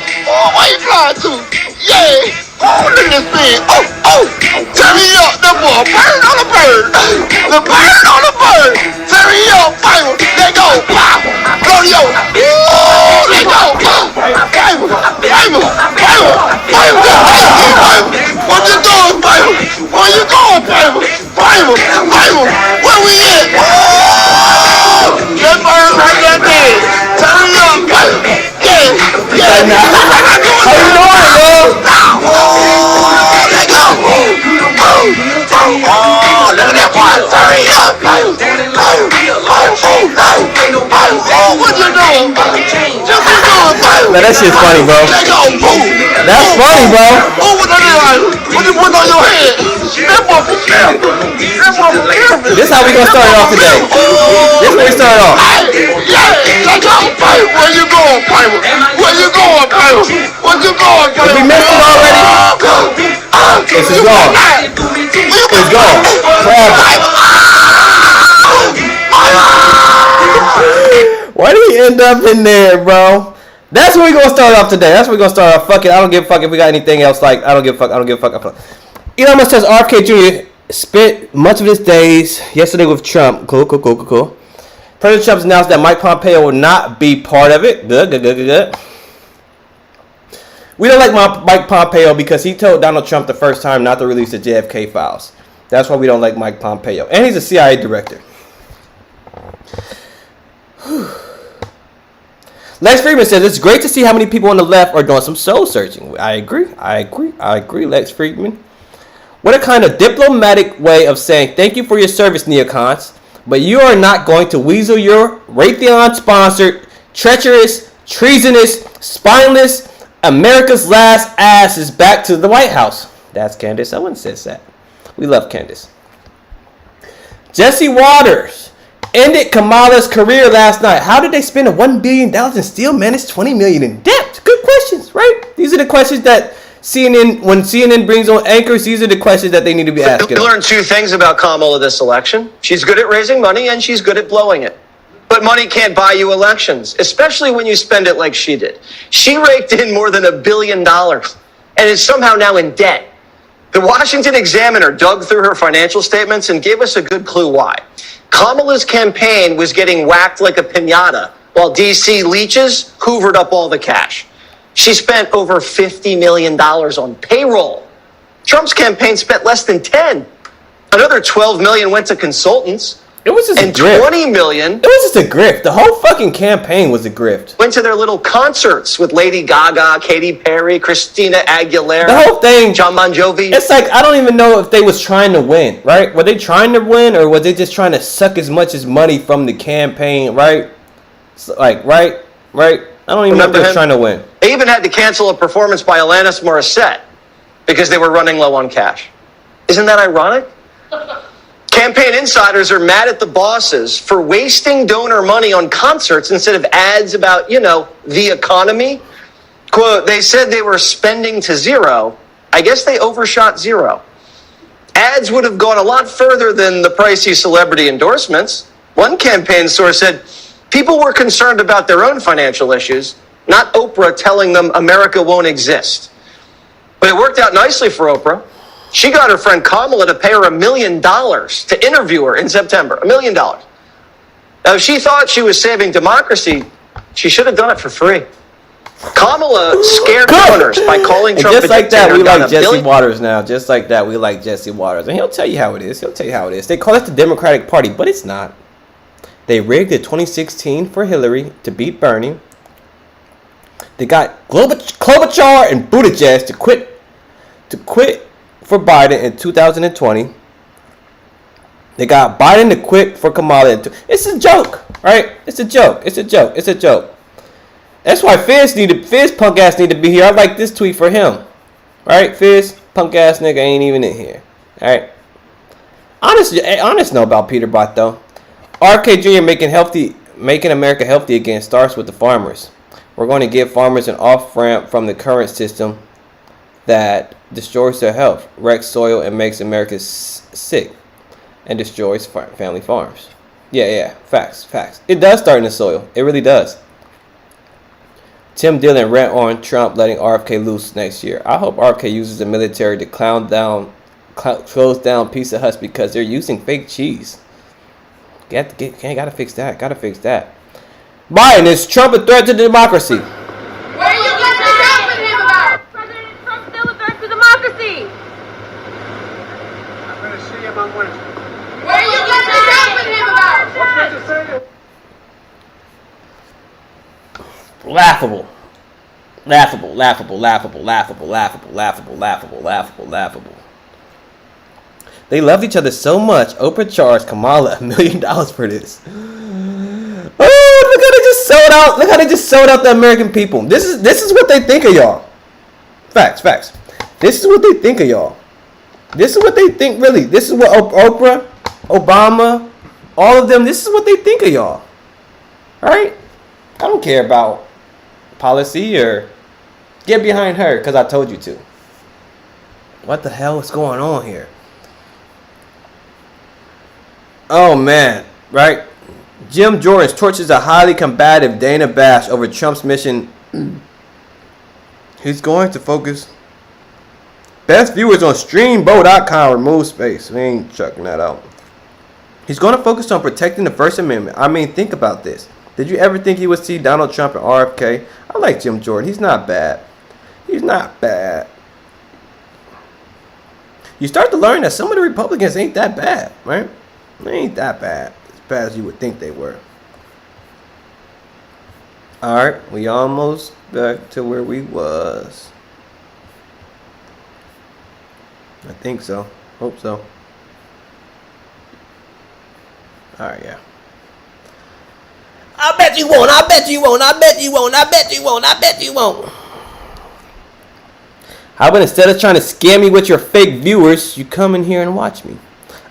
where you flying to? Yeah! Oh, look at this thing! Oh! Turn me up, that boy! Bird on the bird! The bird on the bird! Turn me up, Bible! Let go! Pop! Blow yo! Ooh! Let go! Bible! What you doing, Bible? Where you going, Bible? Where we at? Oh! That bird right there! Turn me up, Bible! Yeah! How you doing, bro? Oh, let go! Oh, look at that boy! Turn me up, Bible! Oh, what you doing, Bible? Man, that shit's funny, bro. That's funny, bro. Oh, what you put on your head? This how we gonna start it off today. This where we start off. Yeah, let go, Bible. Where you going, Bible? What you going, Bible? We missed it already. This is gone. It's gone. Why did he end up in there, bro? That's where we gonna start off today. Fuck it. I don't give a fuck if we got anything else. Like, I don't give a fuck. Elon Musk says RFK Jr. spent much of his days yesterday with Trump. Cool. President Trump announced that Mike Pompeo will not be part of it. Good. We don't like Mike Pompeo because he told Donald Trump the first time not to release the JFK files. That's why we don't like Mike Pompeo. And he's a CIA director. Lex Friedman says, it's great to see how many people on the left are doing some soul searching. I agree, Lex Friedman. What a kind of diplomatic way of saying thank you for your service, neocons, but you are not going to weasel your Raytheon-sponsored, treacherous, treasonous, spineless, America's last asses back to the White House. That's Candace Owens says that. We love Candace. Jesse Waters ended Kamala's career last night. How did they spend $1 billion and still manage $20 million in debt? Good questions, right? These are the questions that when CNN brings on anchors, these are the questions that they need to be asking. We learned two things about Kamala this election. She's good at raising money and she's good at blowing it. But money can't buy you elections, especially when you spend it like she did. She raked in more than $1 billion and is somehow now in debt. The Washington Examiner dug through her financial statements and gave us a good clue why. Kamala's campaign was getting whacked like a piñata while DC leeches hoovered up all the cash. She spent over $50 million on payroll. Trump's campaign spent less than 10. Another $12 million went to consultants. It was just and a grift. $20 million. It was just a grift. The whole fucking campaign was a grift. Went to their little concerts with Lady Gaga, Katy Perry, Christina Aguilera. The whole thing. John Bon Jovi. It's like, I don't even know if they was trying to win, right? Were they trying to win or was they just trying to suck as much as money from the campaign, right? So, like, right? I don't even know if they're trying to win. They even had to cancel a performance by Alanis Morissette because they were running low on cash. Isn't that ironic? Campaign insiders are mad at the bosses for wasting donor money on concerts instead of ads about, the economy. Quote, they said they were spending to zero. I guess they overshot zero. Ads would have gone a lot further than the pricey celebrity endorsements. One campaign source said people were concerned about their own financial issues, not Oprah telling them America won't exist. But it worked out nicely for Oprah. She got her friend Kamala to pay her $1 million to interview her in September. $1 million. Now, if she thought she was saving democracy, she should have done it for free. Kamala scared donors by calling and Trump just like that, we like Jesse billion. Waters now. Just like that, we like Jesse Waters. And he'll tell you how it is. They call it the Democratic Party, but it's not. They rigged the 2016 for Hillary to beat Bernie. They got Klobuchar and Buttigieg to quit for Biden in 2020. They got Biden to quit for Kamala. It's a joke, right? It's a joke. That's why Fizz punk ass need to be here. I like this tweet for him. Right? Fizz, punk ass nigga ain't even in here. Alright. Honest know about Peter Bott though. RK Jr. making America healthy again starts with the farmers. We're going to give farmers an off-ramp from the current system that destroys their health, wrecks soil, and makes America sick, and destroys family farms. Yeah, facts. It does start in the soil. It really does. Tim Dillon rant on Trump letting RFK loose next year. I hope RFK uses the military to close down Pizza Huts because they're using fake cheese. Gotta fix that. Biden, is Trump a threat to democracy? Where are you getting the job with him about? President Trump's still a threat to democracy. I'm going to see him on Wednesday. Where are you getting the job with him about? What's to say? Laughable. They loved each other so much, Oprah charged Kamala $1 million for this. Oh, look how they just sold out the American people. This is what they think of y'all. Facts. This is what they think of y'all. This is what they think, really. This is what Oprah, Obama, all of them, this is what they think of y'all. Alright? I don't care about policy or get behind her because I told you to. What the hell is going on here? Oh man, right? Jim Jordan torches a highly combative Dana Bash over Trump's mission. He's going to focus. Best viewers on streambo.com remove space. We ain't checking that out. He's going to focus on protecting the First Amendment. I mean, think about this. Did you ever think he would see Donald Trump and RFK? I like Jim Jordan. He's not bad. You start to learn that some of the Republicans ain't that bad, right? They ain't that bad. As bad as you would think they were. All right, we almost back to where we was. I think so. Hope so. All right, yeah. I bet you won't. I bet you won't. I bet you won't. I bet you won't. I bet you won't. How about instead of trying to scam me with your fake viewers, you come in here and watch me?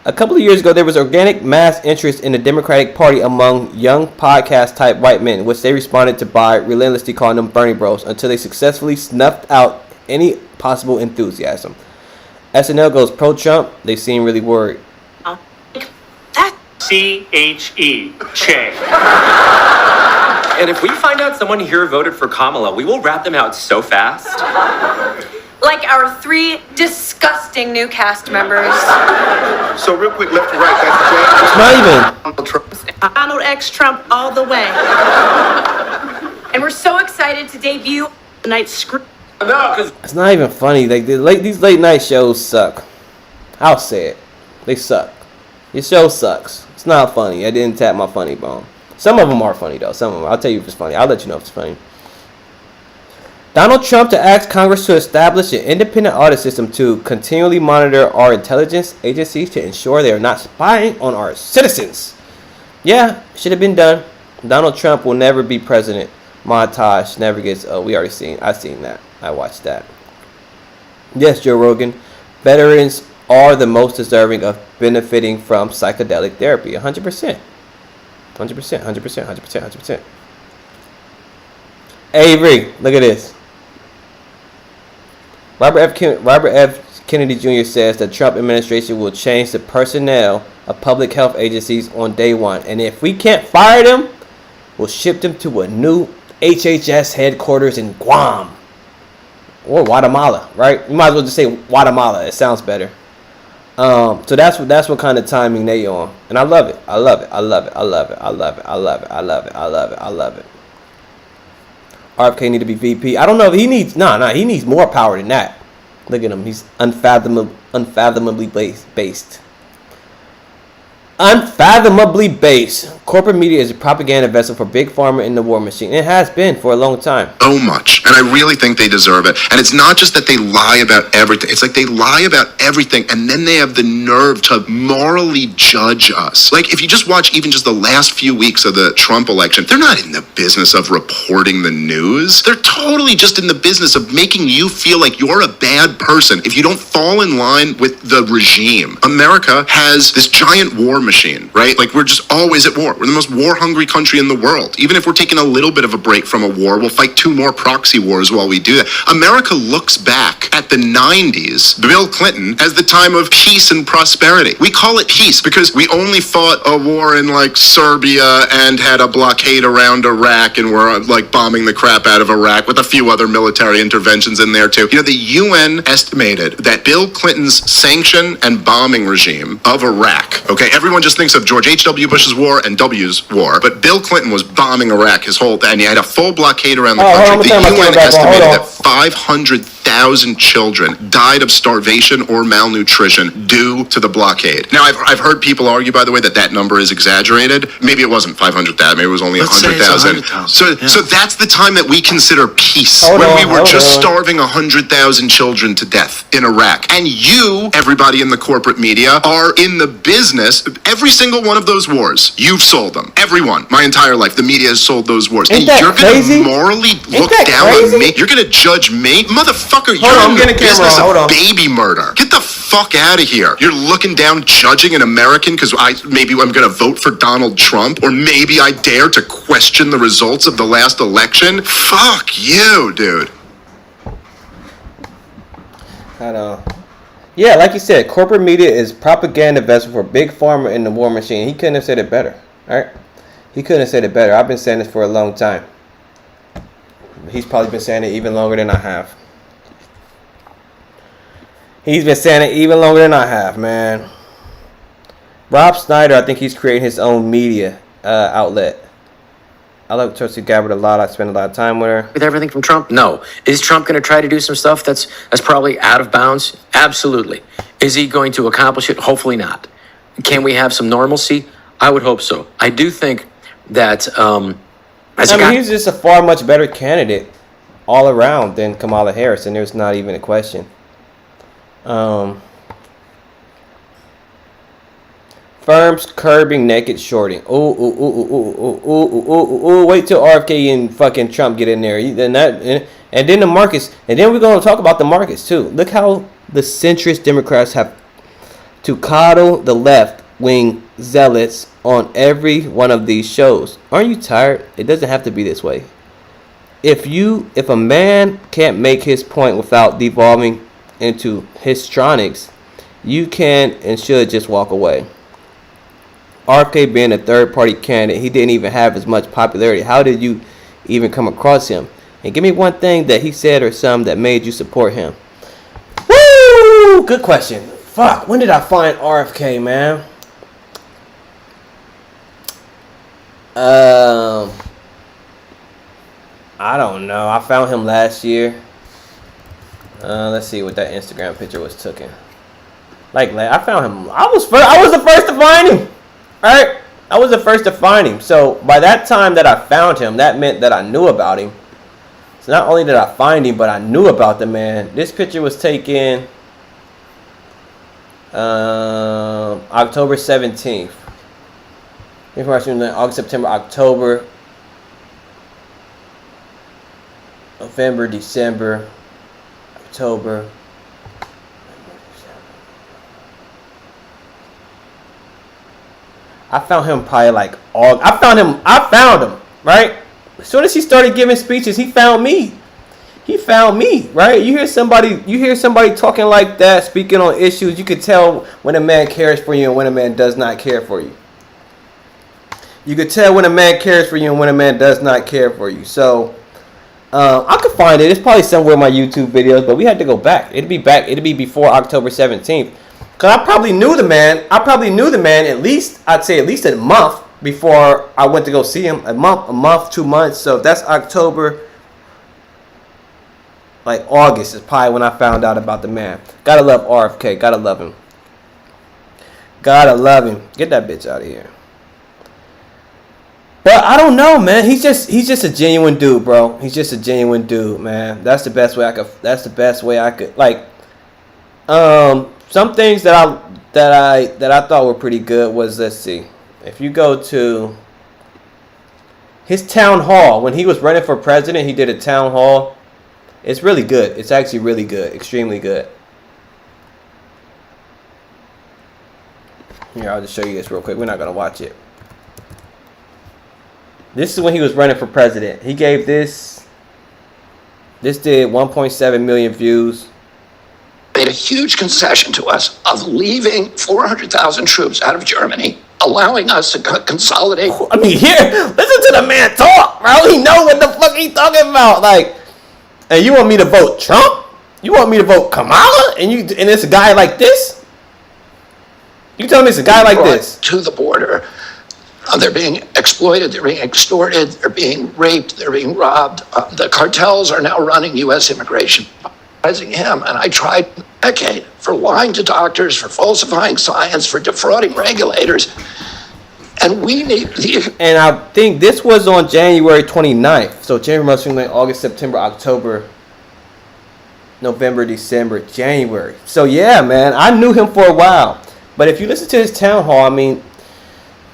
A couple of years ago, there was organic mass interest in the Democratic Party among young podcast-type white men, which they responded to by relentlessly calling them Bernie Bros until they successfully snuffed out any possible enthusiasm. SNL goes pro-Trump. They seem really worried. C-H-E. Che. And if we find out someone here voted for Kamala, we will rat them out so fast. Like our 3 disgusting new cast members. So real quick, left to right, that's Jay. It's not even. Donald X Trump all the way. And we're so excited to debut tonight's script. No, because It's not even funny. Like these late night shows suck. I'll say it. They suck. Your show sucks. It's not funny. I didn't tap my funny bone. Some of them are funny though. Some of them. I'll tell you if it's funny. I'll let you know if it's funny. Donald Trump to ask Congress to establish an independent audit system to continually monitor our intelligence agencies to ensure they are not spying on our citizens. Yeah, should have been done. Donald Trump will never be president. Montage never gets. Oh, we already seen. I've seen that. I watched that. Yes, Joe Rogan. Veterans are the most deserving of benefiting from psychedelic therapy. 100%. 100%. 100%. 100%. Avery, look at this. Robert F. Kennedy Jr. says the Trump administration will change the personnel of public health agencies on day one. And if we can't fire them, we'll ship them to a new HHS headquarters in Guam. Or Guatemala, right? You might as well just say Guatemala. It sounds better. So that's what kind of timing they on. And I love it. I love it. I love it. I love it. I love it. I love it. I love it. I love it. I love it. RFK need to be VP. I don't know if he needs he needs more power than that. Look at him. He's unfathomably based. Unfathomably based. Corporate media is a propaganda vessel for Big Pharma and the war machine. It has been for a long time. So much. And I really think they deserve it. And it's not just that they lie about everything. It's like they lie about everything and then they have the nerve to morally judge us. Like if you just watch even just the last few weeks of the Trump election, they're not in the business of reporting the news. They're totally just in the business of making you feel like you're a bad person if you don't fall in line with the regime. America has this giant war machine, right? Like we're just always at war. We're the most war-hungry country in the world. Even if we're taking a little bit of a break from a war, we'll fight 2 more proxy wars while we do that. America looks back at the 90s, Bill Clinton, as the time of peace and prosperity. We call it peace because we only fought a war in like Serbia and had a blockade around Iraq and were like bombing the crap out of Iraq with a few other military interventions in there too. You know, the UN estimated that Bill Clinton's sanction and bombing regime of Iraq, okay, everyone just thinks of George H.W. Bush's war and W's war, but Bill Clinton was bombing Iraq his whole time, and he had a full blockade around the country. The UN estimated that 500,000 children died of starvation or malnutrition due to the blockade. Now, I've heard people argue, by the way, that number is exaggerated. Maybe it wasn't 500,000, maybe it was only 100,000. So that's the time that we consider peace, when we were just starving 100,000 children to death in Iraq. And you, everybody in the corporate media, are in the business. Every single one of those wars, you've sold them. Everyone, my entire life, the media has sold those wars. And you're going to morally look down on me? You're going to judge me? Motherfucker, you're in the business of baby murder. Get the fuck out of here. You're looking down, judging an American because maybe I'm going to vote for Donald Trump, or maybe I dare to question the results of the last election. Fuck you, dude. I know. Yeah, like you said, corporate media is propaganda vessel for Big Pharma and the war machine. He couldn't have said it better, all right? He couldn't have said it better. I've been saying this for a long time. He's probably been saying it even longer than I have. He's been saying it even longer than I have, man. Rob Snyder, I think he's creating his own media outlet. I like Tulsi Gabbard a lot. I spend a lot of time with her. with everything from Trump? No. Is Trump going to try to do some stuff that's probably out of bounds? Absolutely. Is he going to accomplish it? Hopefully not. Can we have some normalcy? I would hope so. I do think that He's just a far much better candidate all around than Kamala Harris, and there's not even a question. Firms curbing naked shorting. Wait till RFK and fucking Trump get in there. And then the markets. And then we're going to talk about the markets too. Look how the centrist Democrats have to coddle the left-wing zealots on every one of these shows. Aren't you tired? It doesn't have to be this way. If a man can't make his point without devolving into histrionics, you can and should just walk away. RFK being a third-party candidate, he didn't even have as much popularity. How did you even come across him? And give me one thing that he said or some that made you support him. Woo! Good question. Fuck, when did I find RFK, man? I don't know. I found him last year. Let's see what that Instagram picture was taken. I found him. I was the first to find him. Right? I was the first to find him. So by that time that I found him, that meant that I knew about him. So not only did I find him, but I knew about the man. This picture was taken October 17th. Information August, September, October, November, December, October. I found him probably I found him, right? As soon as he started giving speeches, he found me. He found me, right? You hear somebody talking like that, speaking on issues, you could tell when a man cares for you and when a man does not care for you. You could tell when a man cares for you and when a man does not care for you. So, I could find it. It's probably somewhere in my YouTube videos, but we had to go back. It'd be before October 17th. Because I probably knew the man at least a month before I went to go see him. A month, 2 months. So if that's October, August is probably when I found out about the man. Gotta love RFK. Gotta love him. Gotta love him. Get that bitch out of here. But I don't know, man. He's just a genuine dude, bro. He's just a genuine dude, man. That's the best way I could. Some things that I thought were pretty good was, let's see, if you go to his town hall when he was running for president, he did a town hall. It's really good. It's actually really good, extremely good. Here, I'll just show you this real quick. We're not gonna watch it. This is when he was running for president. He gave this. This did 1.7 million views. Made a huge concession to us of leaving 400,000 troops out of Germany, allowing us to consolidate. I mean, here, listen to the man talk, bro. He know what the fuck he talking about. And you want me to vote Trump? You want me to vote Kamala? And it's a guy like this? You telling me it's a guy like this? To the border. They're being exploited, they're being extorted, they're being raped, they're being robbed. The cartels are now running U.S. immigration. Him, and I tried a decade for lying to doctors, for falsifying science, for defrauding regulators. And we need And I think this was on January 29th. So January, August, September, October, November, December, January. So yeah, man, I knew him for a while. But if you listen to his town hall, I mean,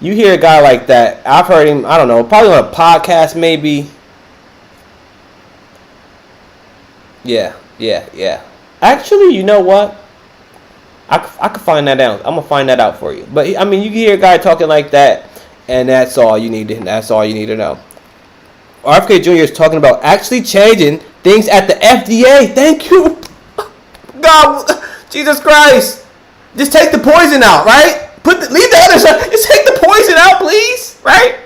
you hear a guy like that. I've heard him, I don't know, probably on a podcast maybe. Yeah. Actually, you know what? I could find that out. I'm gonna find that out for you. But I mean, you hear a guy talking like that, and that's all you need to know. RFK Jr. is talking about actually changing things at the FDA. Thank you, God, Jesus Christ. Just take the poison out, right? Leave the other side. Just take the poison out, please, right?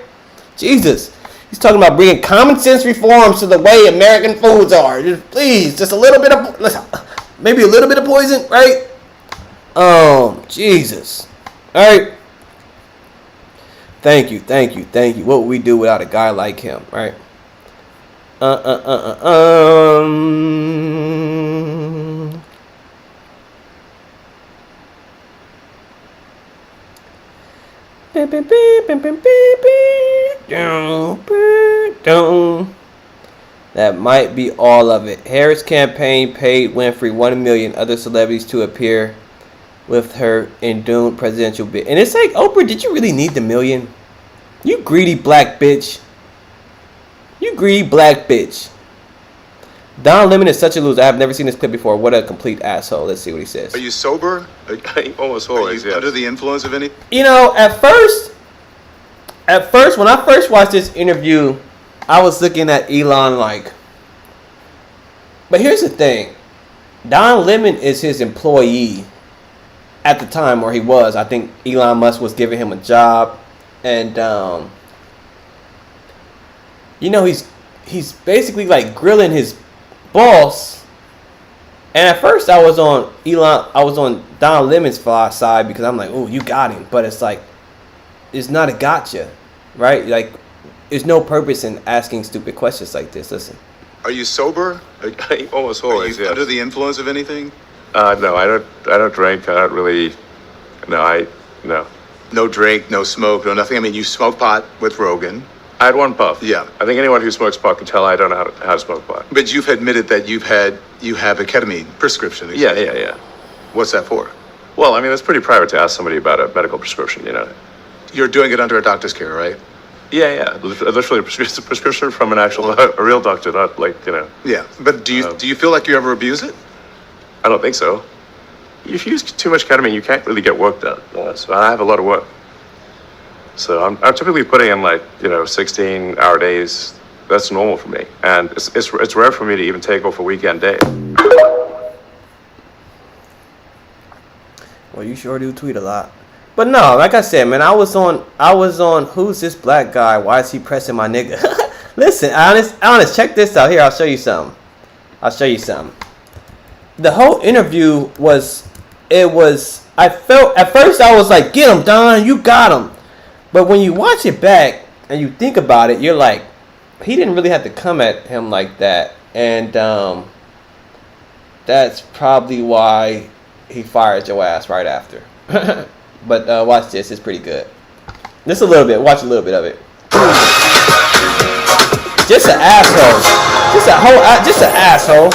Jesus. He's talking about bringing common sense reforms to the way American foods are. Just a little bit of, maybe a little bit of poison, right? Jesus. All right. Thank you. What would we do without a guy like him, right? That might be all of it. Harris campaign paid Winfrey $1 million, other celebrities to appear with her in doomed presidential bid. And it's like, Oprah, did you really need the million? You greedy black bitch. You greedy black bitch. Don Lemon is such a loser. I have never seen this clip before. What a complete asshole. Let's see what he says. Are you sober? Almost always, Are you under the influence of any? You know, at first, when I first watched this interview, I was looking at Elon like, but here's the thing. Don Lemon is his employee at the time, or he was. I think Elon Musk was giving him a job. And, you know, he's basically like grilling his boss. And at first I was on Don Lemon's side because I'm like, oh, you got him. But it's like, it's not a gotcha, right? Like, there's no purpose in asking stupid questions like this. Listen. Are you sober? Almost always, Are you under the influence of anything? No, I don't drink. I don't really. No. No drink, no smoke, no nothing. I mean, you smoke pot with Rogan. I had one puff. Yeah. I think anyone who smokes pot can tell I don't know how to smoke pot. But you've admitted that you have a ketamine prescription. Yeah. What's that for? Well, I mean, it's pretty private to ask somebody about a medical prescription, you know. You're doing it under a doctor's care, right? Yeah. Literally a prescription from an actual, a real doctor, not like, you know. Yeah, but do you feel like you ever abuse it? I don't think so. If you use too much ketamine, you can't really get work done. So I have a lot of work. So I'm typically putting in 16-hour days. That's normal for me. And it's rare for me to even take off a weekend day. Well, you sure do tweet a lot. But no, like I said, man, I was on who's this black guy? Why is he pressing my nigga? Listen, honest, check this out. Here, I'll show you something. The whole interview I felt, at first I was like, get him, Don, you got him. But when you watch it back and you think about it, you're like, he didn't really have to come at him like that. And that's probably why he fired your ass right after. But watch this, it's pretty good. Just a little bit, watch a little bit of it. Just an asshole. Just an asshole.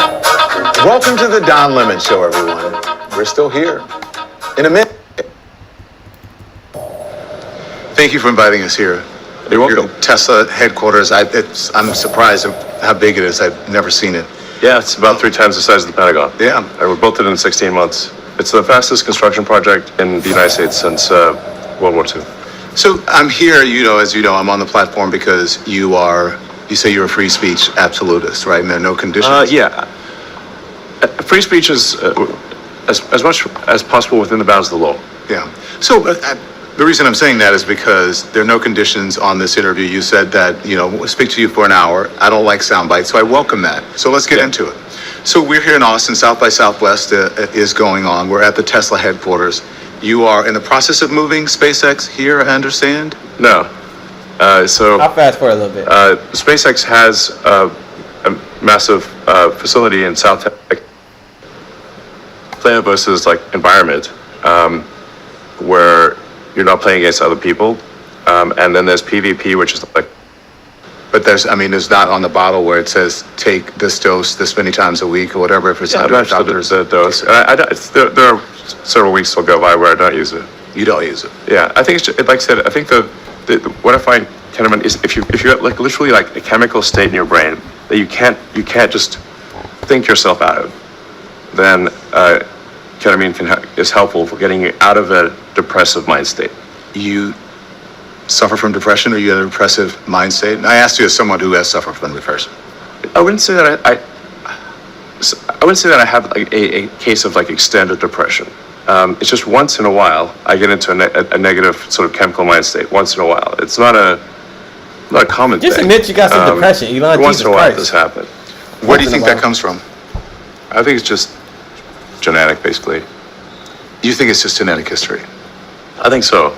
Welcome to the Don Lemon Show, everyone. We're still here. In a minute. Thank you for inviting us here. You're welcome. Tesla headquarters. I'm surprised at how big it is. I've never seen it. Yeah, it's about 3 times the size of the Pentagon. Yeah. We built it in 16 months. It's the fastest construction project in the United States since World War II. So I'm here, as you know, I'm on the platform because you say you're a free speech absolutist, right? And there are no conditions. Yeah. Free speech is as much as possible within the bounds of the law. Yeah. So the reason I'm saying that is because there are no conditions on this interview. You said that, we'll speak to you for an hour. I don't like sound bites, so I welcome that. So let's get into it. So we're here in Austin. South by Southwest is going on. We're at the Tesla headquarters. You are in the process of moving SpaceX here, I understand? No. So I'll fast forward a little bit. SpaceX has a massive facility in South Texas. Planet versus environment, where you're not playing against other people, and then there's PvP, which is But there's not on the bottle where it says take this dose this many times a week or whatever. If it's not a doctor's dose, there are several weeks will go by where I don't use it. You don't use it. Yeah, I think it's just, like I said. I think what I find ketamine is if you have literally a chemical state in your brain that you can't just think yourself out of, then ketamine is helpful for getting you out of a depressive mind state. You suffer from depression, or you in a depressive mind state? And I asked you as someone who has suffered from depression. I wouldn't say that I have a case of extended depression. It's just once in a while I get into a negative sort of chemical mind state. Once in a while, it's not a common thing. Just admit you got some depression, Elon. Once in a while, this happens. Where do you think that comes from? I think it's just genetic, basically. You think it's just genetic history? I think so.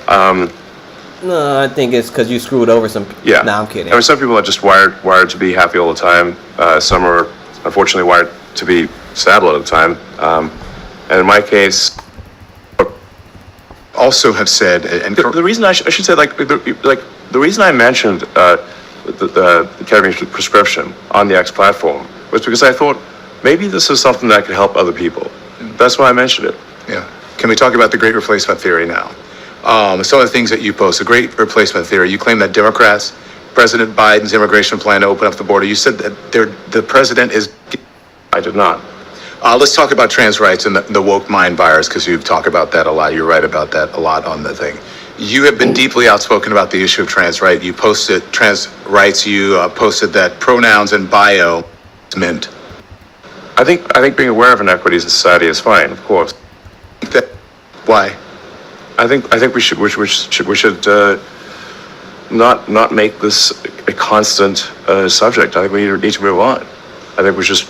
No, I think it's because you screwed over some. Yeah. No, I'm kidding. I mean, some people are just wired to be happy all the time. Some are unfortunately wired to be sad a lot of the time. And in my case, also have said, and the reason I should say the reason I mentioned the ketamine prescription on the X platform was because I thought maybe this is something that could help other people. That's why I mentioned it. Yeah. Can we talk about the great replacement theory now? Some of the things that you post, the great replacement theory, you claim that Democrats, President Biden's immigration plan to open up the border, you said that the president is... I did not. Let's talk about trans rights and the woke mind virus, because you've talked about that a lot. You're right about that a lot on the thing. You have been deeply outspoken about the issue of trans rights. You posted trans rights. You posted that pronouns and bio meant. I think being aware of inequities in society is fine, of course. Why? I think we should not make this a constant subject. I think we need to move on. I think we just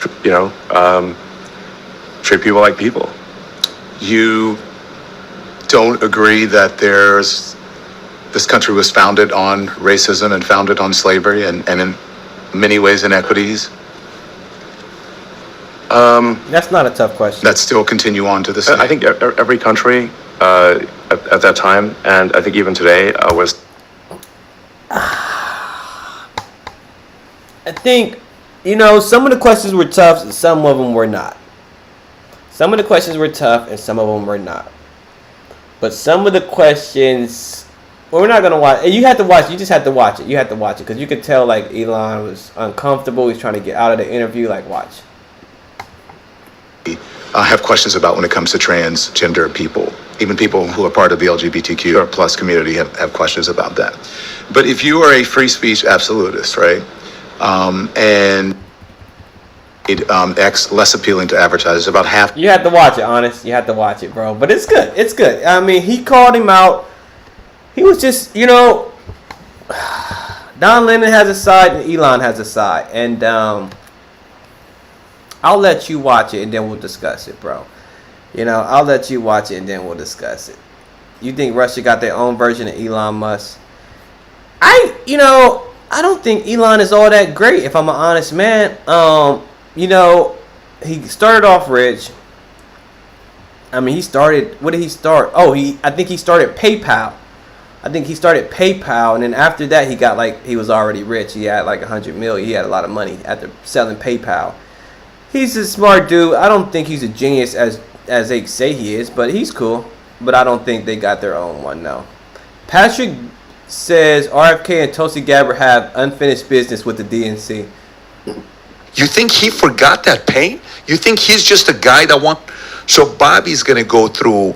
treat people like people. You don't agree that this country was founded on racism and founded on slavery and in many ways inequities? That's not a tough question. That still continue on to this day? I think every country at that time, and I think even today, was... I think, some of the questions were tough and some of them were not. Some of the questions were tough and some of them were not. But some of the questions, we're not going to watch. You have to watch. You just have to watch it. You have to watch it because you could tell like Elon was uncomfortable. He's trying to get out of the interview. Like, watch. I have questions about when it comes to transgender people. Even people who are part of the LGBTQ plus community have questions about that. But if you are a free speech absolutist, right, and X less appealing to advertisers, about half. You have to watch it, honest. You have to watch it, bro. But it's good. It's good. I mean, he called him out. He was just, Don Lemon has a side and Elon has a side. And I'll let you watch it and then we'll discuss it, bro. I'll let you watch it and then we'll discuss it. You think Russia got their own version of Elon Musk? I don't think Elon is all that great, if I'm an honest man. He started off rich. I mean, what did he start? I think he started PayPal. And then after that, he was already rich. He had like 100 million. He had a lot of money after selling PayPal. He's a smart dude. I don't think he's a genius as they say he is, but he's cool. But I don't think they got their own one, no. Patrick says RFK and Tulsi Gabbard have unfinished business with the DNC. You think he forgot that pain? You think he's just a guy that So Bobby's going to go through...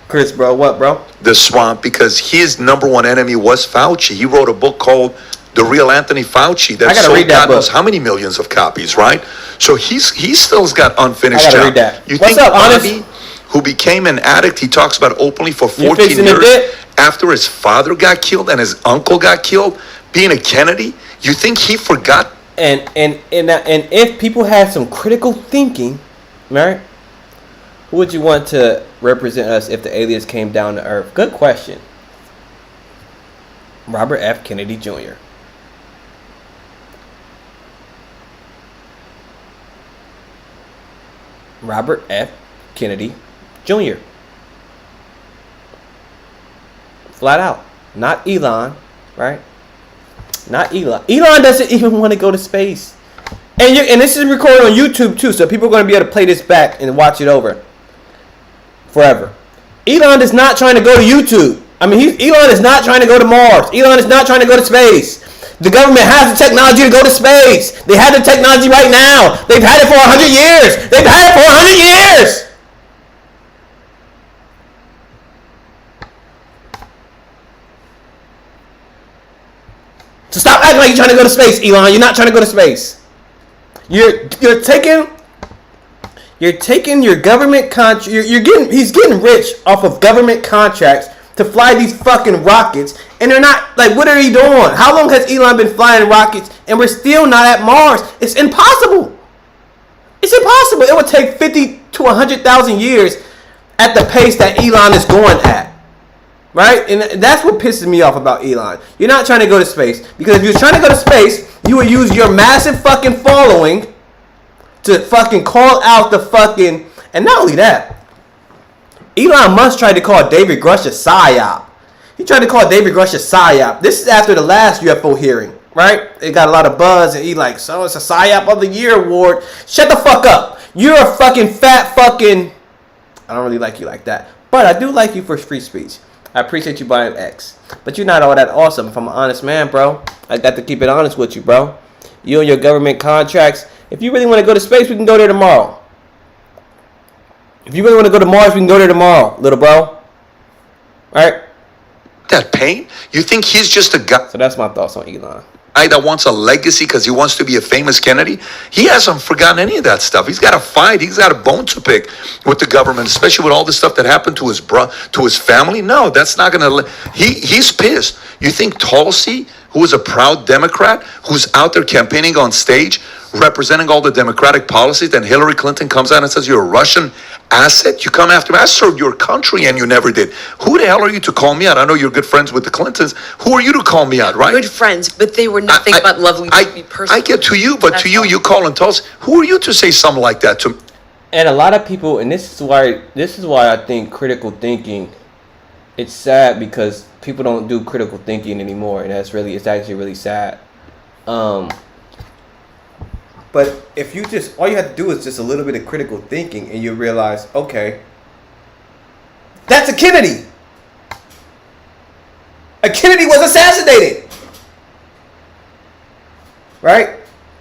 Chris, bro, what, bro? The swamp, because his number one enemy was Fauci. He wrote a book called The Real Anthony Fauci that sold God knows how many millions of copies, right? So he still's got unfinished job. Read that. You What's think up, Bobby, who became an addict, he talks about openly for 14 years after his father got killed and his uncle got killed, being a Kennedy? You think he forgot? And if people had some critical thinking, right? Who would you want to represent us if the aliens came down to Earth? Good question. Robert F. Kennedy Jr. Robert F. Kennedy Jr. Flat out. Not Elon, right? Not Elon. Elon doesn't even want to go to space. And this is recorded on YouTube too, so people are going to be able to play this back and watch it over forever. Elon is not trying to go to YouTube. Elon is not trying to go to Mars. Elon is not trying to go to space. The government has the technology to go to space. They have the technology right now. They've had it for 100 years. They've had it for 100 years. So stop acting like you're trying to go to space, Elon. You're not trying to go to space. You're taking your government contract. He's getting rich off of government contracts to fly these fucking rockets, and they're not like. What are you doing? How long has Elon been flying rockets, and we're still not at Mars? It's impossible. It's impossible. It would take 50 to 100,000 years at the pace that Elon is going at. Right? And that's what pisses me off about Elon. You're not trying to go to space. Because if you're trying to go to space, you would use your massive fucking following to fucking call out the fucking... And not only that, Elon Musk tried to call David Grush a psyop. He tried to call David Grush a psyop. This is after the last UFO hearing. right? It got a lot of buzz, and he like, so it's a PSYOP of the Year award. Shut the fuck up. You're a fucking fat fucking... I don't really like you like that. But I do like you for free speech. I appreciate you buying X. But you're not all that awesome. If I'm an honest man, bro, I got to keep it honest with you, bro. You and your government contracts. If you really want to go to space, we can go there tomorrow. If you really want to go to Mars, we can go there tomorrow, little bro. Right? That pain? You think he's just a guy? So that's my thoughts on Elon. That wants a legacy because he wants to be a famous Kennedy? He hasn't forgotten any of that stuff. He's got to fight. He's got a bone to pick with the government, especially with all the stuff that happened to his family. No, that's not going to... He's pissed. You think Tulsi, who is a proud Democrat, who's out there campaigning on stage, representing all the Democratic policies, then Hillary Clinton comes out and says, you're a Russian asset? You come after me. I served your country and you never did. Who the hell are you to call me out? I know you're good friends with the Clintons. Who are you to call me out, right? Good friends, but they were nothing but lovely to me personally. I get to you, but to you call and tell us. Who are you to say something like that to me? And a lot of people, and this is why I think critical thinking, it's sad because people don't do critical thinking anymore, and it's actually really sad. But if you just, all you have to do is just a little bit of critical thinking, and you realize, okay, that's a Kennedy. A Kennedy was assassinated. Right?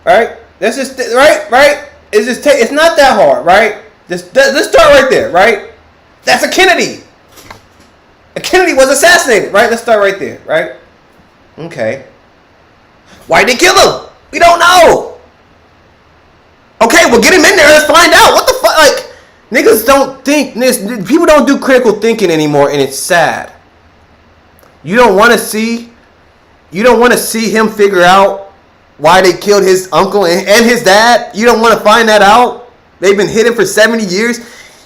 That's just right. It's not that hard, right? Let's start right there, right? That's a Kennedy. A Kennedy was assassinated, right? Let's start right there, right? Okay. Why'd they kill him? We don't know. Okay, well, get him in there. Let's find out. What the fuck? Like, niggas don't think this. People don't do critical thinking anymore, and it's sad. You don't want to see him figure out why they killed his uncle and his dad. You don't want to find that out. They've been hidden for 70 years.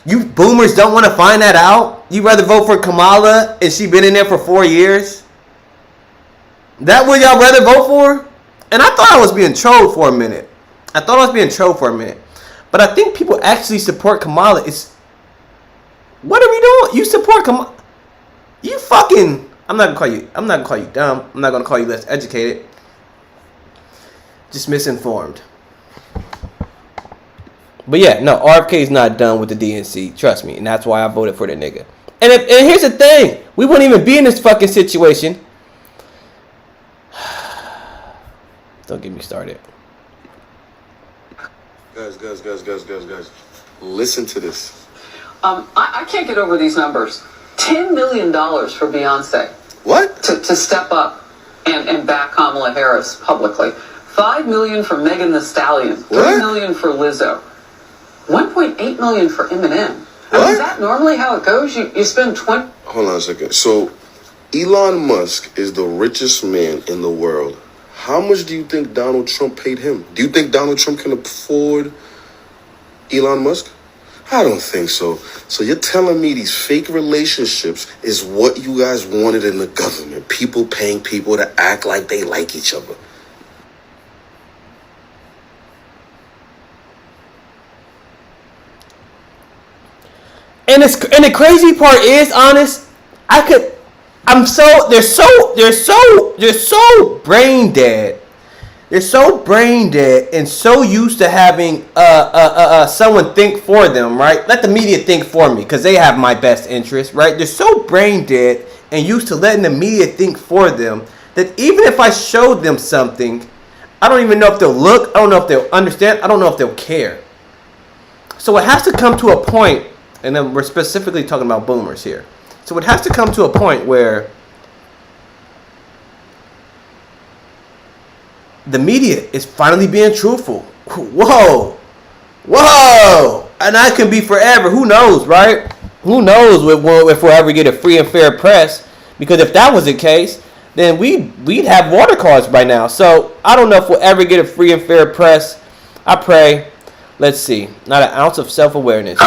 You boomers don't want to find that out. You rather vote for Kamala and she been in there for 4 years. That what y'all rather vote for? And I thought I was being trolled for a minute. But I think people actually support Kamala. What are we doing? You support Kamala? You fucking... I'm not gonna call you dumb. I'm not gonna call you less educated. Just misinformed. But yeah, no, RFK is not done with the DNC. Trust me, and that's why I voted for the nigga. And here's the thing: we wouldn't even be in this fucking situation. Don't get me started. Guys. Listen to this. I can't get over these numbers. $10 million for Beyonce. What? To step up and back Kamala Harris publicly. $5 million for Megan Thee Stallion. $3 million for Lizzo. $1.8 million for Eminem. I mean, is that normally how it goes? You spend 20... Hold on a second. So, Elon Musk is the richest man in the world. How much do you think Donald Trump paid him? Do you think Donald Trump can afford Elon Musk? I don't think so. So you're telling me these fake relationships is what you guys wanted in the government? People paying people to act like they like each other. And the crazy part is, honest, they're so brain dead. They're so brain dead and so used to having someone think for them, right? Let the media think for me because they have my best interest, right? They're so brain dead and used to letting the media think for them that even if I showed them something, I don't even know if they'll look. I don't know if they'll understand. I don't know if they'll care. So it has to come to a point, and then we're specifically talking about boomers here. So it has to come to a point where the media is finally being truthful. Whoa. And that can be forever. Who knows, right? Who knows if we'll ever get a free and fair press. Because if that was the case, then we'd have water cards by now. So I don't know if we'll ever get a free and fair press. I pray. Let's see. Not an ounce of self-awareness.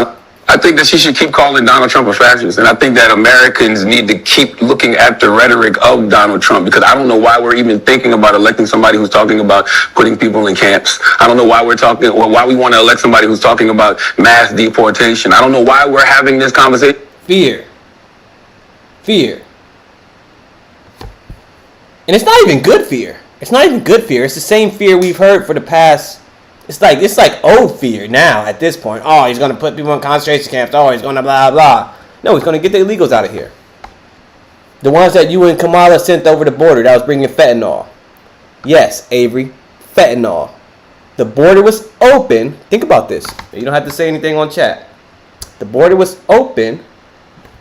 I think that she should keep calling Donald Trump a fascist. And I think that Americans need to keep looking at the rhetoric of Donald Trump, because I don't know why we're even thinking about electing somebody who's talking about putting people in camps. I don't know why why we want to elect somebody who's talking about mass deportation. I don't know why we're having this conversation. Fear. And it's not even good fear. It's not even good fear. It's the same fear we've heard for the past. It's like old fear now at this point. Oh, he's gonna put people in concentration camps. Oh, he's gonna blah blah. No, he's gonna get the illegals out of here. The ones that you and Kamala sent over the border that was bringing fentanyl. Yes, Avery, fentanyl. The border was open. Think about this. You don't have to say anything on chat. The border was open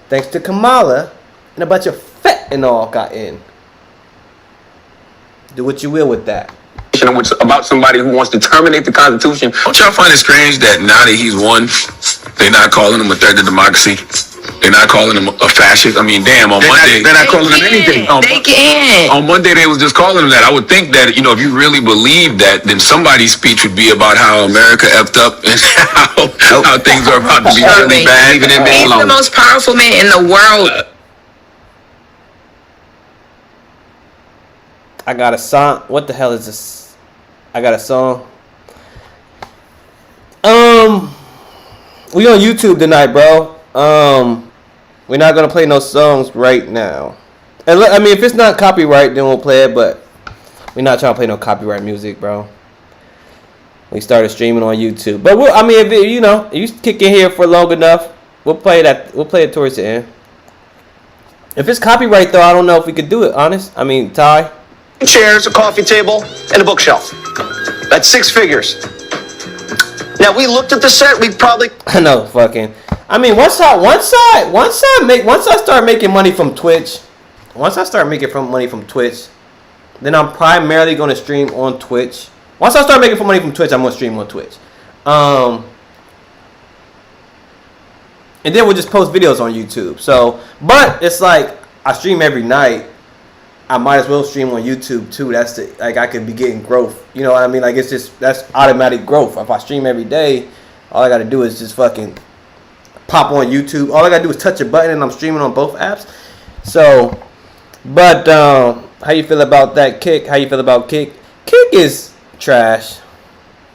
thanks to Kamala, and a bunch of fentanyl got in. Do what you will with that. About somebody who wants to terminate the Constitution. Don't y'all find it strange that now that he's won, they're not calling him a threat to democracy? They're not calling him a fascist? I mean, damn, on Monday... They're not calling him anything. They can't. On Monday, they was just calling him that. I would think that, if you really believe that, then somebody's speech would be about how America effed up and how things are about to be really bad. Even in He's the most powerful man in the world. I got a song. What the hell is this? I got a song. We on YouTube tonight, bro. We're not gonna play no songs right now. And I mean, if it's not copyright, then we'll play it. But we're not trying to play no copyright music, bro. We started streaming on YouTube, but if you kick in here for long enough, we'll play that. We'll play it towards the end. If it's copyright, though, I don't know if we could do it. Honest, I mean, Ty. Chairs, a coffee table, and a bookshelf. That's 6 figures. Now we looked at the set. We probably. I know, fucking. I mean, once I start making money from Twitch, then I'm primarily gonna stream on Twitch. Once I start making money from Twitch, I'm gonna stream on Twitch. And then we'll just post videos on YouTube. So, but it's like I stream every night. I might as well stream on YouTube too. That's I could be getting growth. You know what I mean? Like that's automatic growth. If I stream every day, all I gotta do is just fucking pop on YouTube. All I gotta do is touch a button and I'm streaming on both apps. So, but how you feel about that, Kick? How you feel about Kick? Kick is trash.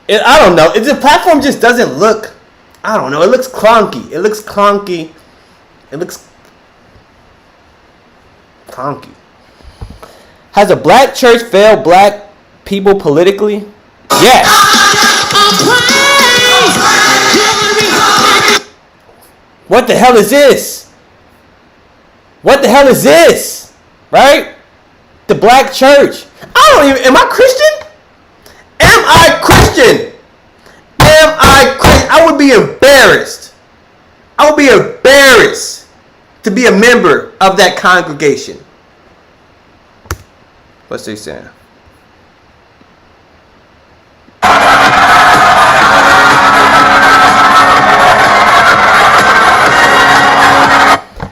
I don't know. The platform just doesn't look. I don't know. It looks clunky. It looks clunky. Has a black church failed black people politically? Yes. What the hell is this? What the hell is this? Right? The black church. Am I Christian? Am I Christian? I would be embarrassed. I would be embarrassed to be a member of that congregation. What's they saying?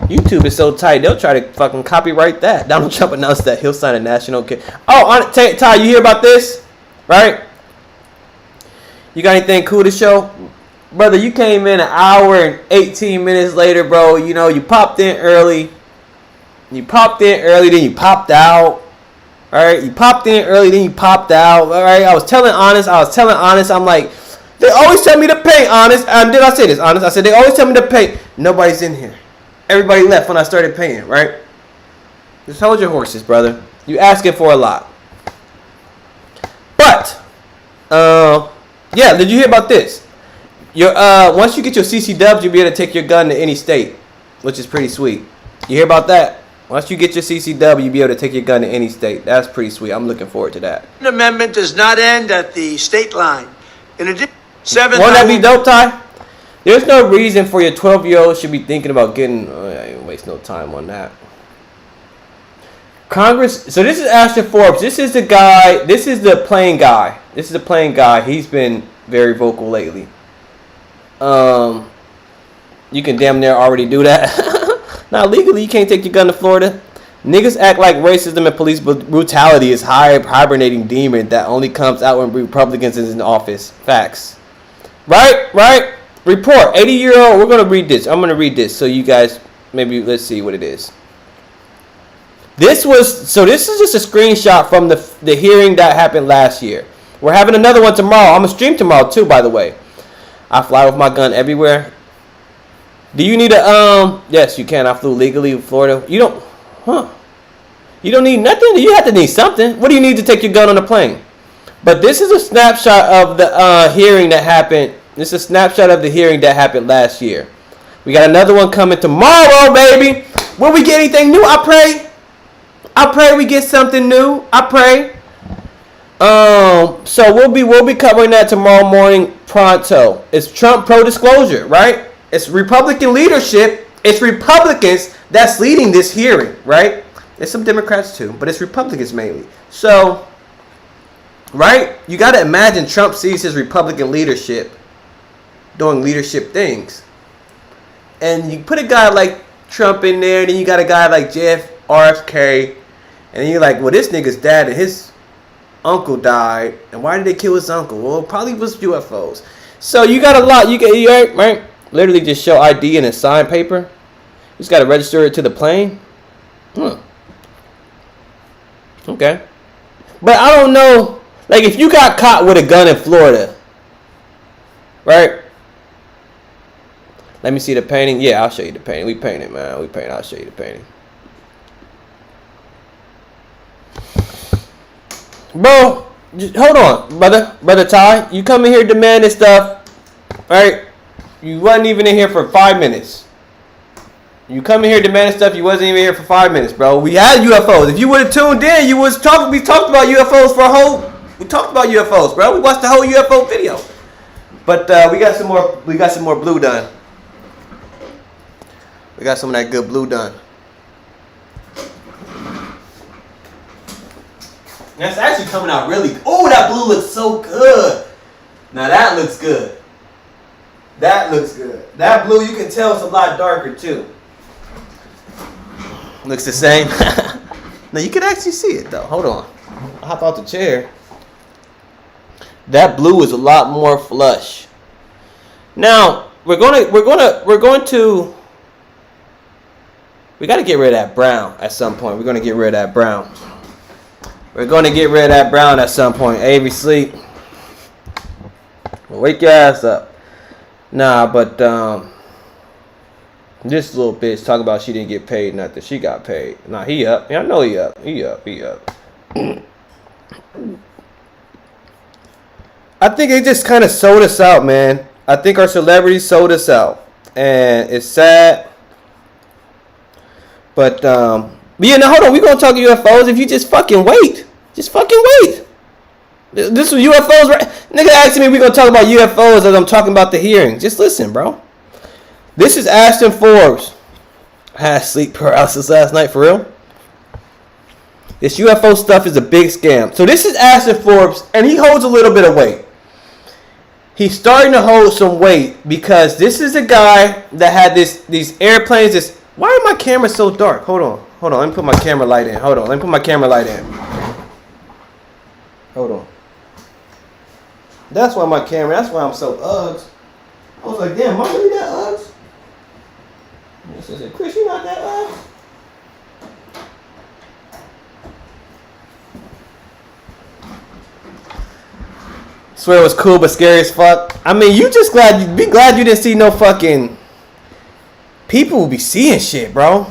YouTube is so tight, they'll try to fucking copyright that. Donald Trump announced that he'll sign a national... Ty, you hear about this? Right? You got anything cool to show? Brother, you came in an hour and 18 minutes later, bro. You popped in early. Then you popped out. Alright, you popped in early, then you popped out. Alright, I was telling Honest. I'm like, they always tell me to pay, Honest. Did I say this, Honest? I said, they always tell me to pay. Nobody's in here. Everybody left when I started paying, right? Just hold your horses, brother. You asking for a lot. But, yeah, did you hear about this? Once you get your CC dubs, you'll be able to take your gun to any state, which is pretty sweet. You hear about that? Once you get your CCW, you'll be able to take your gun to any state. That's pretty sweet. I'm looking forward to that. The amendment does not end at the state line. In addition, won't that be dope, Ty? There's no reason for your 12-year-old should be thinking about getting... I ain't waste no time on that. Congress... So this is Ashton Forbes. This is the guy... This is the plain guy. He's been very vocal lately. You can damn near already do that. Now, legally, you can't take your gun to Florida. Niggas act like racism and police brutality is hibernating demon that only comes out when Republicans is in office. Facts. Right? Report. 80-year-old. We're going to read this. I'm going to read this so you guys, maybe let's see what it is. This is just a screenshot from the hearing that happened last year. We're having another one tomorrow. I'm going to stream tomorrow too, by the way. I fly with my gun everywhere. Do you need a, yes, you can. I flew legally in Florida. You You don't need nothing. You have to need something. What do you need to take your gun on a plane? But this is a snapshot of the hearing that happened. This is a snapshot of the hearing that happened last year. We got another one coming tomorrow, baby. Will we get anything new? I pray we get something new. I pray. So we'll be covering that tomorrow morning pronto. It's Trump pro-disclosure, right? It's Republican leadership. It's Republicans that's leading this hearing, right? There's some Democrats too, but it's Republicans mainly. So, right? You got to imagine Trump sees his Republican leadership doing leadership things. And you put a guy like Trump in there, then you got a guy like RFK, and you're like, well, this nigga's dad and his uncle died, and why did they kill his uncle? Well, it probably was UFOs. So you got a lot. You right? Literally just show ID and a signed paper. You just got to register it to the plane. Okay. But I don't know. Like, if you got caught with a gun in Florida, right? Let me see the painting. Yeah, I'll show you the painting. We painted, man. We painted. I'll show you the painting. Bro, just hold on, brother Ty. You come in here demanding stuff, right? You wasn't even in here for 5 minutes. You come in here demanding stuff. You wasn't even here for 5 minutes, bro. We had UFOs. If you would have tuned in, you was talking. We talked about UFOs for a whole. We talked about UFOs, bro. We watched the whole UFO video. But we got some more. We got some more blue done. We got some of that good blue done. That's actually coming out really. Oh, that blue looks so good. Now that looks good. That looks good. That blue, you can tell it's a lot darker too. Looks the same. Now you can actually see it though. Hold on. I'll hop out the chair. That blue is a lot more flush. Now we got to get rid of that brown at some point. We're going to get rid of that brown. We're going to get rid of that brown at some point. Avery, sleep. Wake your ass up. Nah, but this little bitch talking about she didn't get paid nothing. She got paid. Nah, he up. Yeah, I know he up. He up. I think they just kind of sold us out, man. I think our celebrities sold us out. And it's sad. But, yeah, now hold on. We're going to talk UFOs if you just fucking wait. Just fucking wait. This was UFOs, right? Nigga asking me we're going to talk about UFOs as I'm talking about the hearing. Just listen, bro. This is Ashton Forbes. I had sleep paralysis last night, for real. This UFO stuff is a big scam. So this is Ashton Forbes, and he holds a little bit of weight. He's starting to hold some weight because this is a guy that had these airplanes. Why is my camera so dark? Hold on. Let me put my camera light in. Hold on. That's why I'm so Uggs. I was like, damn, am I really that Uggs? I said, Chris, you not that Uggs? Swear it was cool but scary as fuck. I mean, you just be glad you didn't see no fucking. People will be seeing shit, bro.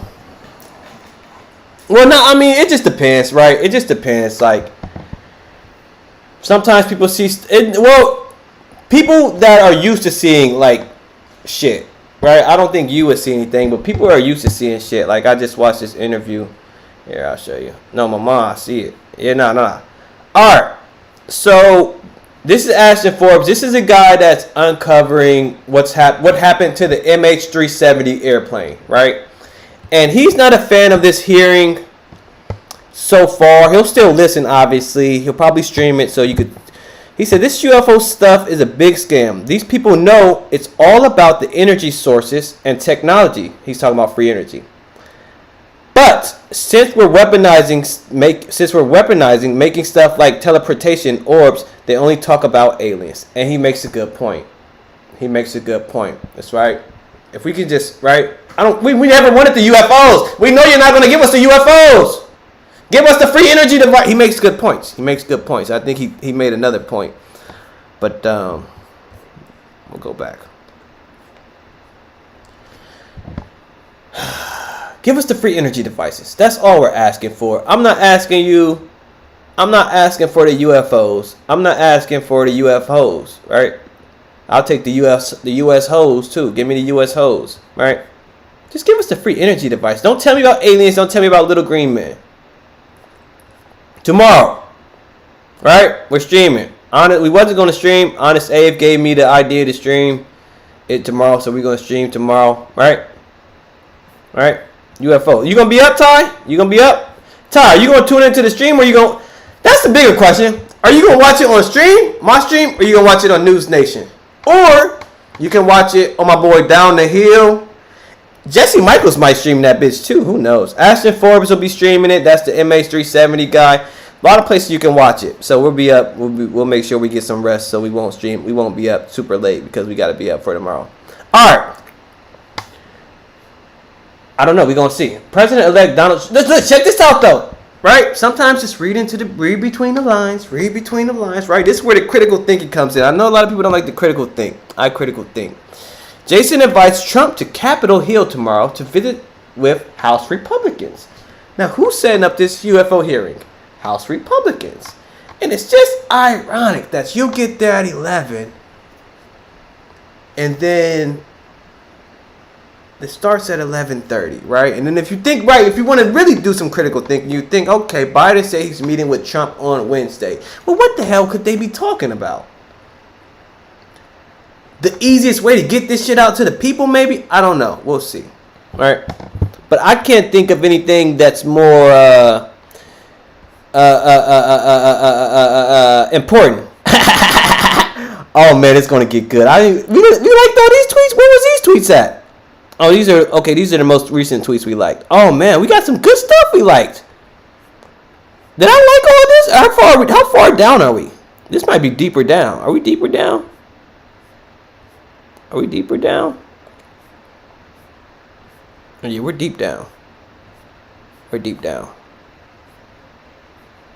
Well, no, I mean, it just depends, right? It just depends. Like, sometimes people see people that are used to seeing like shit, right? I don't think you would see anything, but people are used to seeing shit. Like, I just watched this interview. Here, I'll show you. No, mama, I see it. Yeah, no. All right. So this is Ashton Forbes. This is a guy that's uncovering what happened to the MH370 airplane, right? And he's not a fan of this hearing so far. He'll still listen, obviously. He'll probably stream it so you could. He said this UFO stuff is a big scam. These people know it's all about the energy sources and technology. He's talking about free energy. But since we're weaponizing making stuff like teleportation orbs, they only talk about aliens. And he makes a good point. That's right. If we could just, right? We never wanted the UFOs. We know you're not going to give us the UFOs. Give us the free energy device. He makes good points. I think he made another point. But we'll go back. Give us the free energy devices. That's all we're asking for. I'm not asking for the UFOs. I'm not asking for the UFOs, right? I'll take the US hose too. Give me the US hose, right? Just give us the free energy device. Don't tell me about aliens. Don't tell me about little green men. Tomorrow, right? We're streaming. We wasn't going to stream. Honest Abe gave me the idea to stream it tomorrow, so we're going to stream tomorrow, right? Right? UFO. You going to be up, Ty? You going to be up? Ty, are you going to tune into the stream or you going to... That's the bigger question. Are you going to watch it on stream, my stream, or you going to watch it on News Nation? Or you can watch it on my boy Down the Hill. Jesse Michaels might stream that bitch too. Who knows? Ashton Forbes will be streaming it. That's the MH370 guy. A lot of places you can watch it. So we'll be up. We'll make sure we get some rest so we won't stream. We won't be up super late because we got to be up for tomorrow. All right. I don't know. We're going to see. President-elect Donald... Let's check this out though. Right? Sometimes just read between the lines. Read between the lines. Right? This is where the critical thinking comes in. I know a lot of people don't like the critical think. I critical think. Jason invites Trump to Capitol Hill tomorrow to visit with House Republicans. Now, who's setting up this UFO hearing? House Republicans. And it's just ironic that you'll get there at 11 and then it starts at 11:30, right? And then if you think, right, if you want to really do some critical thinking, you think, okay, Biden said he's meeting with Trump on Wednesday. Well, what the hell could they be talking about? The easiest way to get this shit out to the people, maybe? I don't know. We'll see. All right? But I can't think of anything that's more important. Oh, man, it's going to get good. We liked all these tweets. Where was these tweets at? Oh, these are the most recent tweets we liked. Oh, man, we got some good stuff we liked. Did I like all this? How far down are we? This might be deeper down. Are we deeper down? Are we deeper down? Yeah, we're deep down. We're deep down.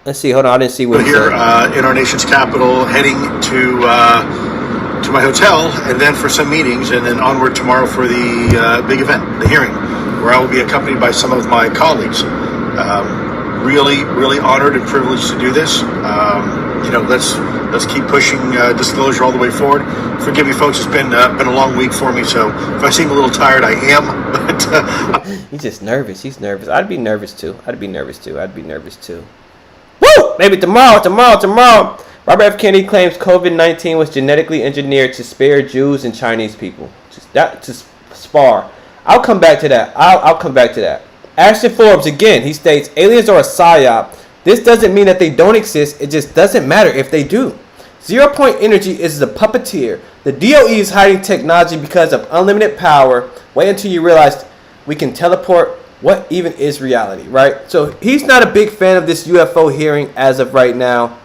Let's see. Hold on. I didn't see what here in our nation's capital, heading to my hotel, and then for some meetings, and then onward tomorrow for the big event, the hearing, where I will be accompanied by some of my colleagues. Really, really honored and privileged to do this. Let's keep pushing disclosure all the way forward. Forgive me, folks. It's been a long week for me, so if I seem a little tired, I am. But he's just nervous. He's nervous. I'd be nervous too. Woo! Maybe tomorrow. Robert F. Kennedy claims COVID-19 was genetically engineered to spare Jews and Chinese people. Just spar. I'll come back to that. I'll come back to that. Ashton Forbes, again, he states, aliens are a psyop. This doesn't mean that they don't exist. It just doesn't matter if they do. 0 Point Energy is the puppeteer. The DOE is hiding technology because of unlimited power. Wait until you realize we can teleport. What even is reality, right? So he's not a big fan of this UFO hearing as of right now.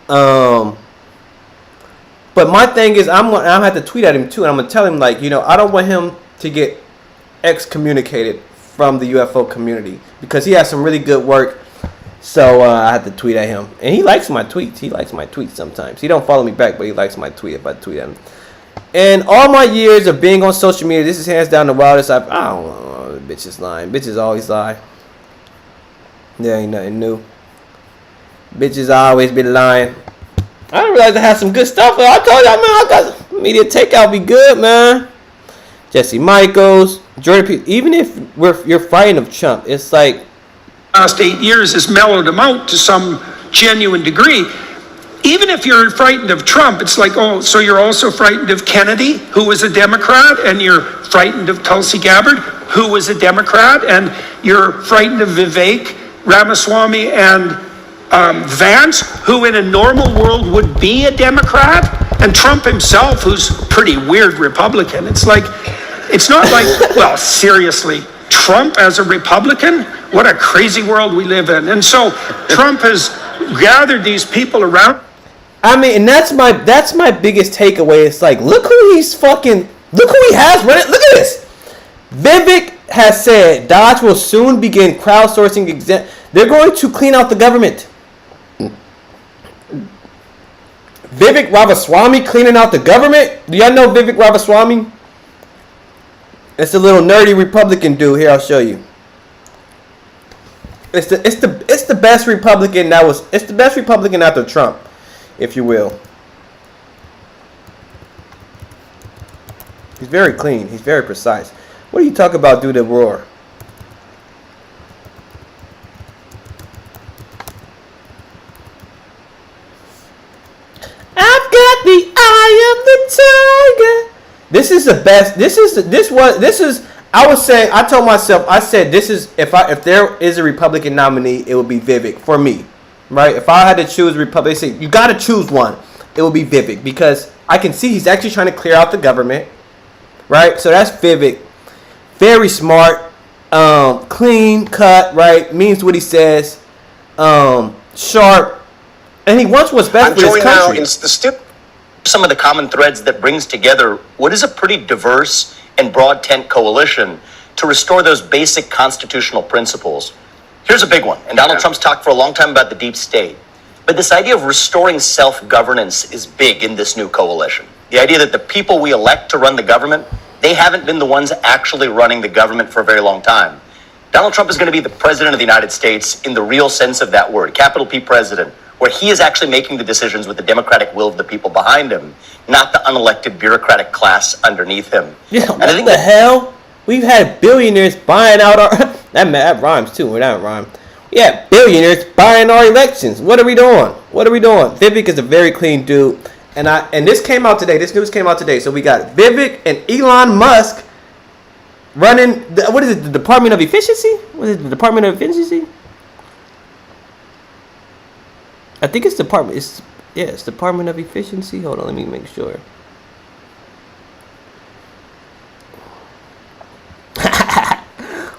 But my thing is, I'm gonna have to tweet at him too, and I'm gonna tell him, like, I don't want him to get excommunicated from the UFO community because he has some really good work. So I had to tweet at him, and he likes my tweets. He likes my tweets sometimes. He don't follow me back, but he likes my tweet if I tweet at him. And all my years of being on social media, this is hands down the wildest I don't know. Bitches lying. Bitches always lie. There ain't nothing new. Bitches always been lying. I didn't realize I had some good stuff. I told y'all, man, I got media takeout be good, man. Jesse Michaels, Jordan P. Even if you're fighting of Trump, it's like last 8 years has mellowed him out to some genuine degree. Even if you're frightened of Trump, it's like, oh, so you're also frightened of Kennedy, who was a Democrat, and you're frightened of Tulsi Gabbard, who was a Democrat, and you're frightened of Vivek Ramaswamy and Vance, who in a normal world would be a Democrat, and Trump himself, who's pretty weird Republican. It's like, it's not like, well, seriously, Trump as a Republican? What a crazy world we live in. And so Trump has gathered these people around. I mean, and that's my biggest takeaway. It's like, look who he has running. Look at this. Vivek has said Dodge will soon begin crowdsourcing. They're going to clean out the government. Vivek Ramaswamy cleaning out the government. Do y'all know Vivek Ramaswamy? It's a little nerdy Republican dude. Here, I'll show you. It's the best Republican it's the best Republican after Trump, if you will. He's very clean. He's very precise. What do you talk about through the roar? I've got the eye of the tiger. This is the best. I told myself, I said this is if there is a Republican nominee, it would be Vivek for me. Right? If I had to choose a Republican, they say you got to choose one. It would be Vivek because I can see he's actually trying to clear out the government. Right? So that's Vivek. Very smart, clean cut, right? Means what he says, sharp, and he wants what's best for his country. Some of the common threads that brings together what is a pretty diverse and broad tent coalition to restore those basic constitutional principles. Here's a big one, and Donald Trump's talked for a long time about the deep state. But this idea of restoring self-governance is big in this new coalition. The idea that the people we elect to run the government, they haven't been the ones actually running the government for a very long time. Donald Trump is going to be the president of the United States in the real sense of that word, capital P president, where he is actually making the decisions with the democratic will of the people behind him, not the unelected bureaucratic class underneath him. Yeah, and what the hell? We've had billionaires buying out our... that rhymes too, or that rhyme. Yeah, billionaires buying our elections. What are we doing? Vivek is a very clean dude. And this came out today. This news came out today. So we got Vivek and Elon Musk running, what is it, the Department of Efficiency? What is it, the Department of Efficiency? I think it's Department of Efficiency. Hold on, let me make sure.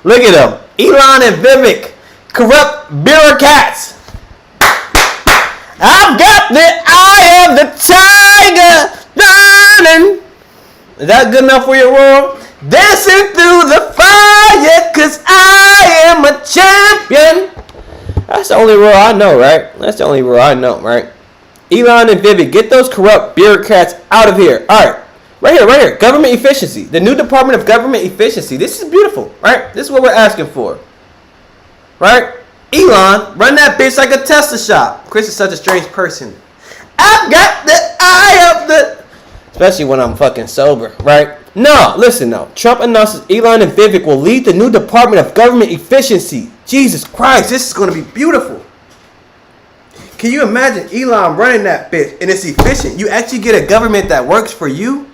Look at them. Elon and Vivek, corrupt bureaucrats. I've got the eye of the tiger running. Is that good enough for your roar? Dancing through the fire, cause I am a champion. That's the only roar I know, right? Elon and Vivek, get those corrupt bureaucrats out of here. Alright. Right here. Government efficiency. The new Department of Government Efficiency. This is beautiful, right? This is what we're asking for. Right? Elon, run that bitch like a Tesla shop. Chris is such a strange person. I've got the eye of the... Especially when I'm fucking sober, right? No, listen though. Trump announces Elon and Vivek will lead the new Department of Government Efficiency. Jesus Christ, this is going to be beautiful. Can you imagine Elon running that bitch and it's efficient? You actually get a government that works for you?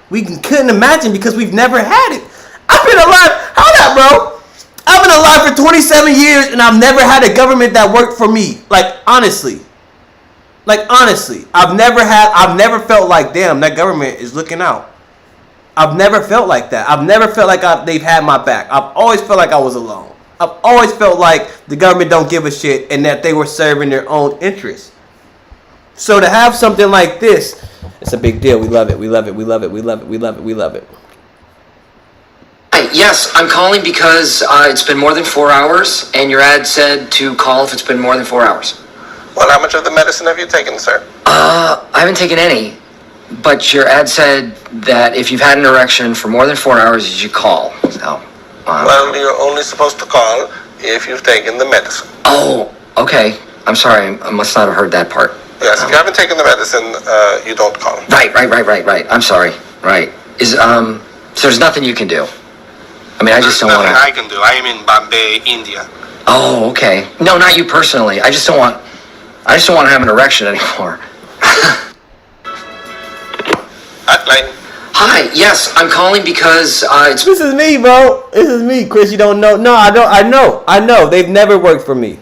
We couldn't imagine because we've never had it. I've been alive. Hold up, bro. I've been alive for 27 years and I've never had a government that worked for me. Like, honestly. I've never felt like, damn, that government is looking out. I've never felt like that. I've never felt like they've had my back. I've always felt like I was alone. I've always felt like the government don't give a shit and that they were serving their own interests. So to have something like this, it's a big deal. We love it. Hi, yes, I'm calling because it's been more than 4 hours, and your ad said to call if it's been more than 4 hours. Well, how much of the medicine have you taken, sir? I haven't taken any, but your ad said that if you've had an erection for more than 4 hours, you should call. So, well, you're only supposed to call if you've taken the medicine. Oh, okay. I'm sorry. I must not have heard that part. Yes, if you haven't taken the medicine, you don't call. Right. I'm sorry. Right. So there's nothing you can do. I mean, I just don't want to... Nothing I can do. I am in Bombay, India. Oh, okay. No, not you personally. I just don't want to have an erection anymore. Hotline. Hi, yes, I'm calling because it's... This is me, bro. This is me, Chris. You don't know. No, I don't. I know. They've never worked for me.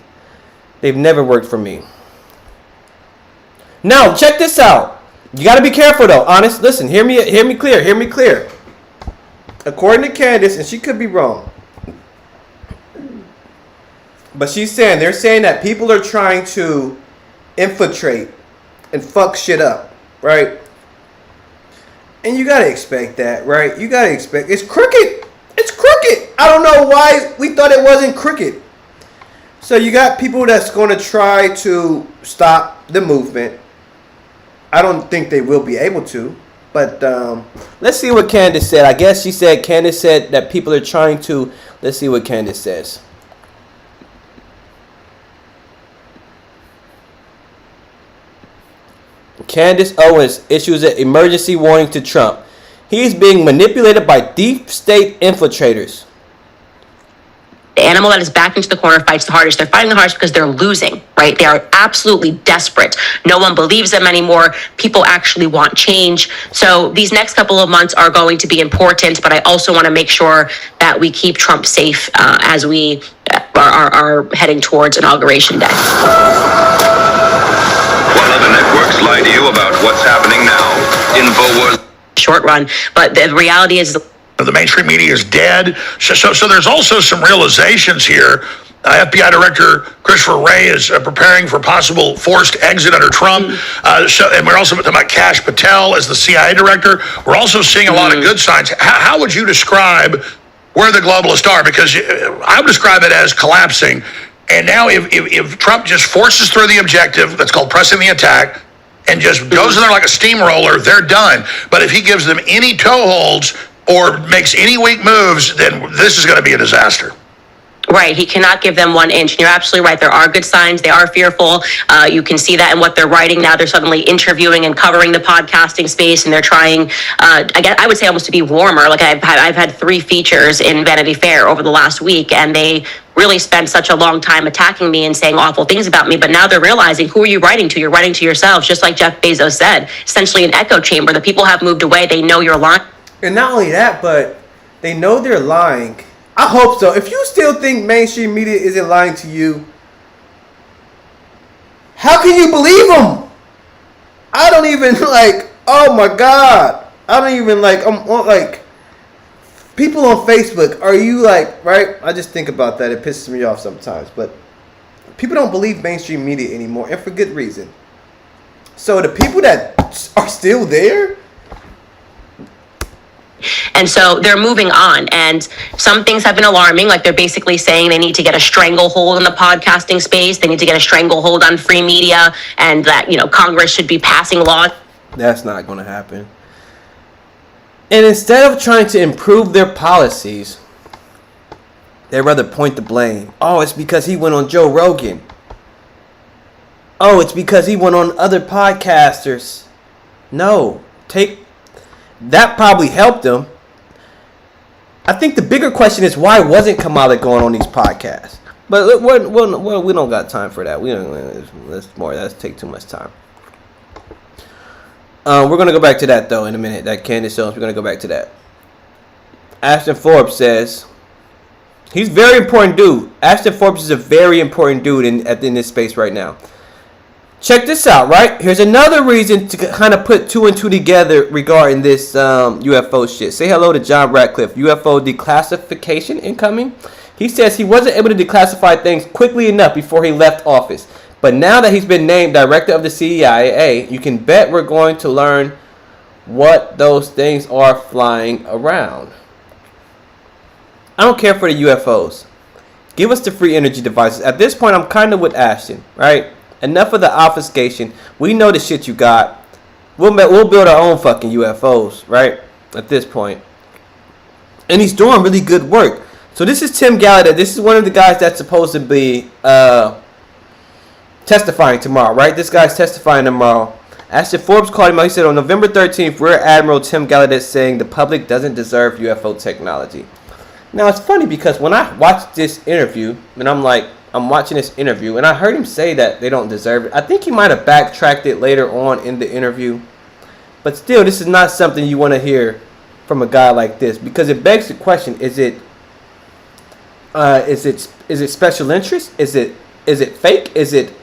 Now, check this out. You got to be careful, though. Honest, listen. Hear me clear. According to Candace, and she could be wrong, but they're saying that people are trying to infiltrate and fuck shit up, right? And you gotta expect that, right? It's crooked. I don't know why we thought it wasn't crooked. So you got people that's going to try to stop the movement. I don't think they will be able to, But let's see what Candace said. I guess Candace said that people are trying to. Let's see what Candace says. Candace Owens issues an emergency warning to Trump. He is being manipulated by deep state infiltrators. The animal that is backed into the corner fights the hardest. They're fighting the hardest because they're losing, right? They are absolutely desperate. No one believes them anymore. People actually want change. So these next couple of months are going to be important, but I also want to make sure that we keep Trump safe as we are heading towards Inauguration Day. While other networks lie to you about what's happening now, InfoWars. Short run, but the reality is The mainstream media is dead. So there's also some realizations here. FBI Director Christopher Wray is preparing for possible forced exit under Trump. And we're also talking about Kash Patel as the CIA Director. We're also seeing a lot of good signs. How would you describe where the globalists are? Because I would describe it as collapsing. And now if Trump just forces through the objective, that's called pressing the attack, and just goes in there like a steamroller, they're done. But if he gives them any toeholds or makes any weak moves, then this is going to be a disaster. Right. He cannot give them 1 inch. And you're absolutely right. There are good signs. They are fearful. You can see that in what they're writing now. They're suddenly interviewing and covering the podcasting space, and they're trying, I would say almost to be warmer. Like I've had 3 features in Vanity Fair over the last week, and they really spent such a long time attacking me and saying awful things about me. But now they're realizing, who are you writing to? You're writing to yourselves, just like Jeff Bezos said. Essentially an echo chamber. The people have moved away. They know you're lying. And not only that, but they know they're lying. I hope so. If you still think mainstream media isn't lying to you, how can you believe them? I don't even oh my God. I don't even people on Facebook, are you right? I just think about that. It pisses me off sometimes. But people don't believe mainstream media anymore, and for good reason. So the people that are still there, and so they're moving on, and some things have been alarming. Like they're basically saying they need to get a stranglehold on the podcasting space. They need to get a stranglehold on free media, and that, Congress should be passing laws. That's not going to happen. And instead of trying to improve their policies, they'd rather point the blame. Oh, it's because he went on Joe Rogan. Oh, it's because he went on other podcasters. No, that probably helped them. I think the bigger question is, why wasn't Kamala going on these podcasts? But we don't got time for that. That's take too much time. We're gonna go back to that though in a minute. That Candace Jones. We're gonna go back to that. Ashton Forbes says he's a very important dude. Ashton Forbes is a very important dude in this space right now. Check this out, right? Here's another reason to kind of put 2 and 2 together regarding this UFO shit. Say hello to John Ratcliffe. UFO declassification incoming. He says he wasn't able to declassify things quickly enough before he left office. But now that he's been named director of the CIA, you can bet we're going to learn what those things are flying around. I don't care for the UFOs. Give us the free energy devices. At this point, I'm kind of with Ashton, right? Enough of the obfuscation. We know the shit you got. We'll build our own fucking UFOs, right? At this point. And he's doing really good work. So this is Tim Gallaudet. This is one of the guys that's supposed to be testifying tomorrow, right? This guy's testifying tomorrow. Ashton Forbes called him out. He said on November 13th, Rear Admiral Tim Gallaudet saying the public doesn't deserve UFO technology. Now, it's funny because when I watched this interview, and I'm watching this interview, and I heard him say that they don't deserve it. I think he might have backtracked it later on in the interview. But still, this is not something you want to hear from a guy like this, because it begs the question: is it special interest? Is it fake? Is it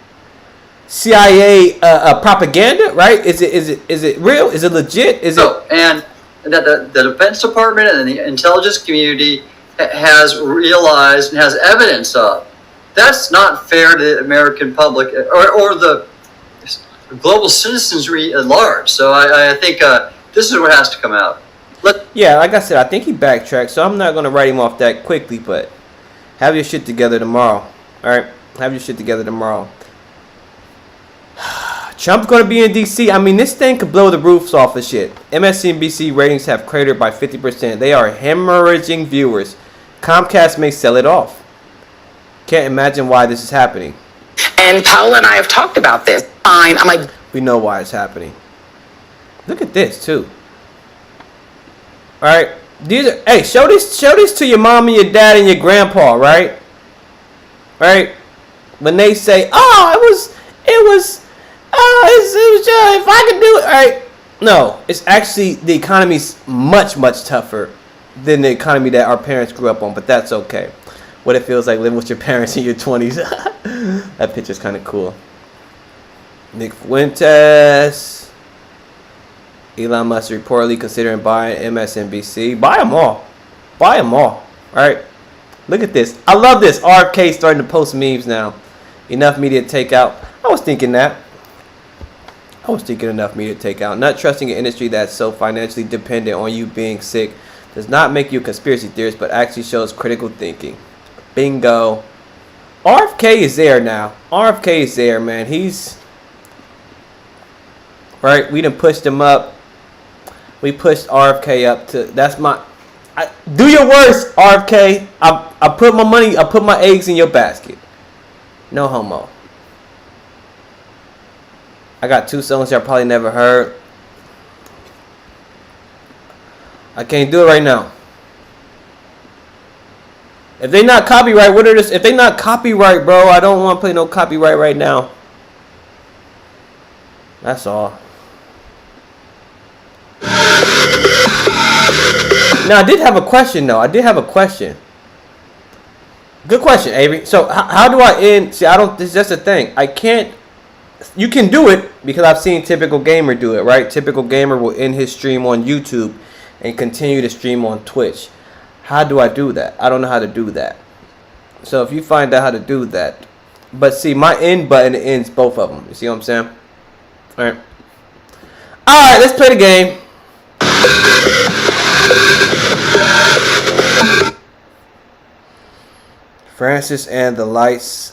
CIA propaganda? Right? Is it real? Is it legit? And that the Defense Department and the intelligence community has realized and has evidence of. That's not fair to the American public or the global citizenry at large. So I think this is what has to come out. Yeah, like I said, I think he backtracked, so I'm not going to write him off that quickly, but have your shit together tomorrow. All right? Have your shit together tomorrow. Trump's going to be in D.C. I mean, this thing could blow the roofs off of shit. MSNBC ratings have cratered by 50%. They are hemorrhaging viewers. Comcast may sell it off. Can't imagine why this is happening. And Paula and I have talked about this. Fine. I'm like, we know why it's happening. Look at this too. All right, hey, show this to your mom and your dad and your grandpa, right? Right? When they say, "Oh, it was if I could do it," right? No, it's actually the economy's much tougher than the economy that our parents grew up on, but that's okay. What it feels like living with your parents in your 20s. That picture's kind of cool. Nick Fuentes. Elon Musk reportedly considering buying MSNBC. Buy them all. Buy them all. Alright. Look at this. I love this. RFK starting to post memes now. Enough media takeout. I was thinking that. I was thinking enough media takeout. Not trusting an industry that's so financially dependent on you being sick does not make you a conspiracy theorist, but actually shows critical thinking. Bingo. RFK is there now. RFK is there, man. He's... Right? We done pushed him up. We pushed RFK up to... That's my... do your worst, RFK. I put my money... I put my eggs in your basket. No homo. I got 2 songs y'all probably never heard. I can't do it right now. If they not copyright, what are this? If they not copyright, bro, I don't want to play no copyright right now. That's all. Now, I did have a question, though. I did have a question. Good question, Avery. So, how do I end? See, I don't... This is just a thing. I can't... You can do it because I've seen Typical Gamer do it, right? Typical Gamer will end his stream on YouTube and continue to stream on Twitch. How do I do that? I don't know how to do that. So, if you find out how to do that... But see, my end button ends both of them. You see what I'm saying? Alright. Alright, let's play the game. Francis and the Lights.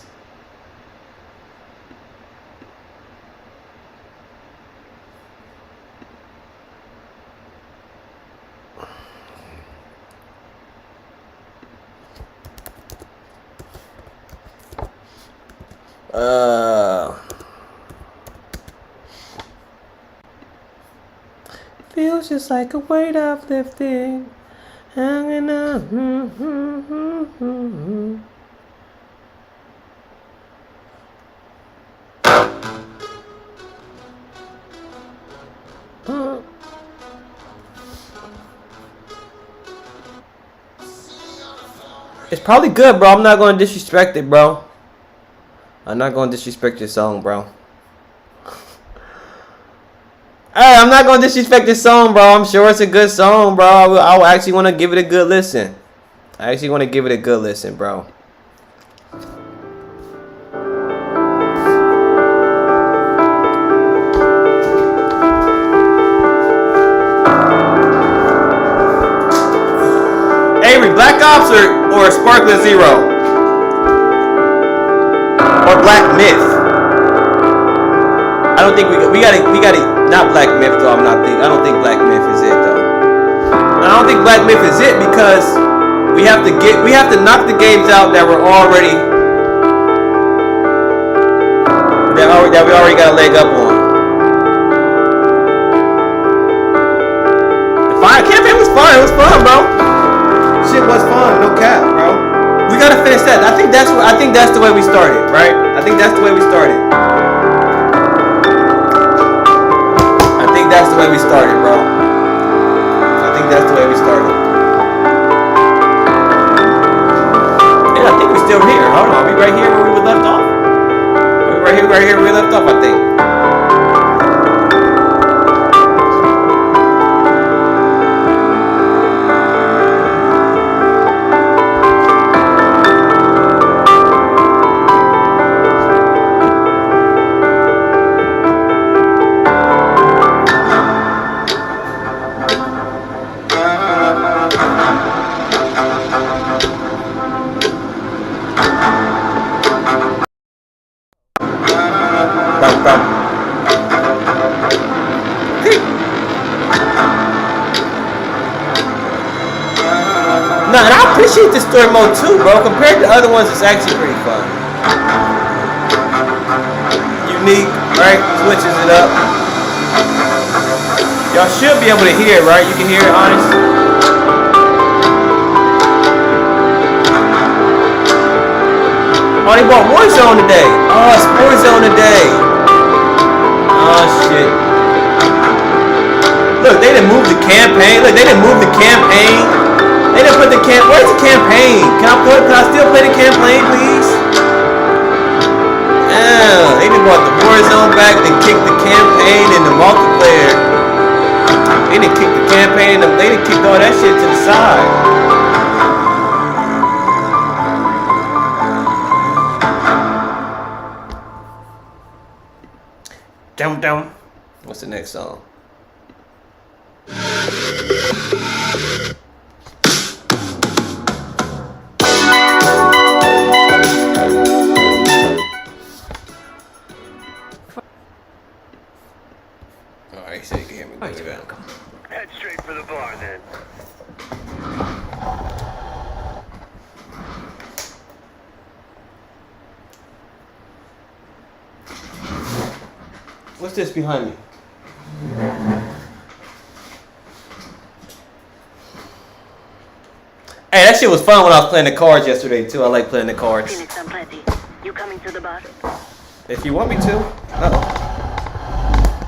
Feels just like a weight of lifting, hanging on. It's probably good, bro. I'm not going to disrespect it, bro. I'm not going to disrespect your song, bro. Hey, I'm not going to disrespect this song, bro. I'm sure it's a good song, bro. I actually want to give it a good listen. I actually want to give it a good listen, bro. Avery, Black Ops or Sparkling Zero? Or Black Myth? I don't think we gotta not Black Myth though. I don't think Black Myth is it though. I don't think Black Myth is it because we have to knock the games out that were already that we already got a leg up on. The fire campaign was fun. It was fun, bro. Shit was fun. No cap, bro. We gotta finish that. I think that's the way we started, right? I think that's the way we started. That's the way we started, bro. I think that's the way we started. And I think we're still here. Hold on, are we right here where we were left off? Are we right here where we left off, I think. appreciate this story mode too, bro. Compared to other ones, it's actually pretty fun. Unique, right? Switches it up. Y'all should be able to hear it, right? You can hear it, honest. Oh, they bought Warzone today. Oh, it's Warzone today. Oh, shit. Look, they didn't move the campaign. Look, they didn't move the campaign. They didn't put the where's the campaign? Can I still play the campaign, please? Yeah, they didn't want the Warzone back, then kick the campaign and the multiplayer. They didn't kick the campaign, they didn't kick all that shit to the side. Dum. What's the next song? Alright, so you can hear me. Head straight for the bar then. What's this behind me? Hey, that shit was fun when I was playing the cards yesterday too. I like playing the cards. Phoenix, I'm ready. You coming to the bar? If you want me to.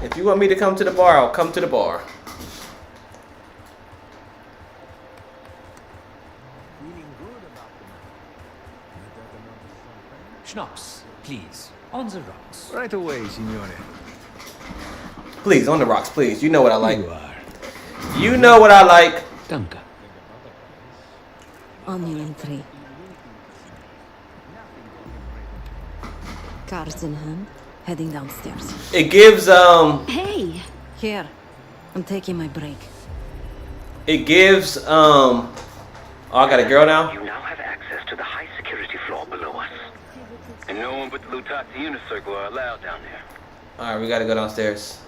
If you want me to come to the bar, I'll come to the bar. Schnapps, please. On the rocks. Right away, signore. Please, on the rocks, please. You know what I like. You are. You know what I like. Danke. On you in 3. Cards in hand, heading downstairs. It gives Hey! Here. I'm taking my break. It gives oh, I got a girl now? You now have access to the high security floor below us. And no one but the Lutati Unicircle are allowed down there. Alright, we gotta go downstairs.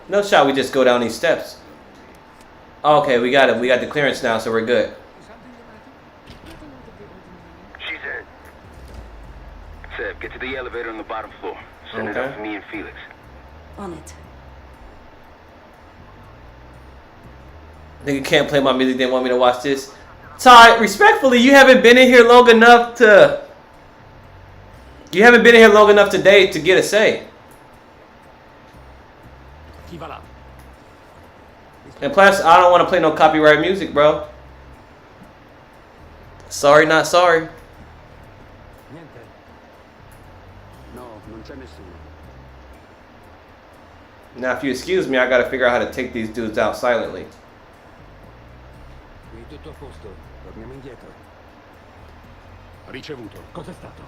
No shot, we just go down these steps. Okay, we got it. We got the clearance now, so we're good. She said, Seb, get to the elevator on the bottom floor. Send it Okay. up for me and Felix. On it. Nigga can't play my music, didn't want me to watch this. Ty, respectfully, you haven't been in here long enough to... You haven't been in here long enough today to get a say. And plus, I don't want to play no copyright music, bro. Sorry, not sorry. Now, if you excuse me, I gotta figure out how to take these dudes out silently. Tutto a posto. Torniamo indietro. Ricevuto. Cos'è stato?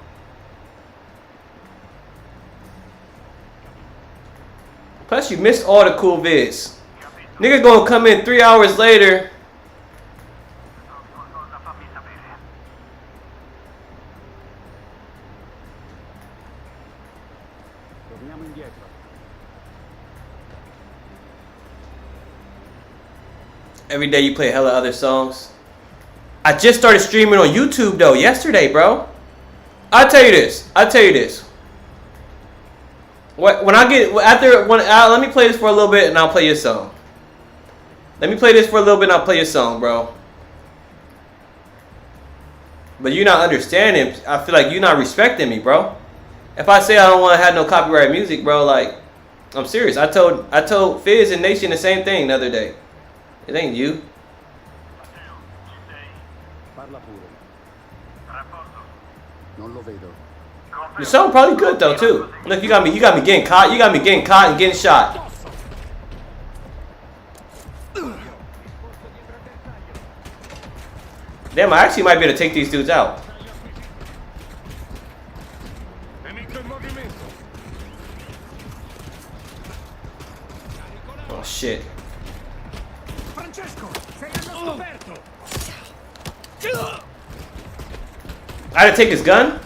Plus, you missed all the cool vids. Nigga gonna come in 3 hours later. Torniamo indietro. Every day you play hella other songs. I just started streaming on YouTube though yesterday, bro. I'll tell you this. When I get let me play this for a little bit and I'll play your song. Let me play this for a little bit and I'll play your song, bro. But you're not understanding. I feel like you're not respecting me, bro. If I say I don't want to have no copyright music, bro, like, I'm serious. I told Fizz and Nation the same thing the other day. It ain't you. Parla pure. Non lo vedo. Your song probably good though too. Look, you got me getting caught. You got me getting caught and getting shot. Damn, I actually might be able to take these dudes out. Oh shit. I had to take his gun?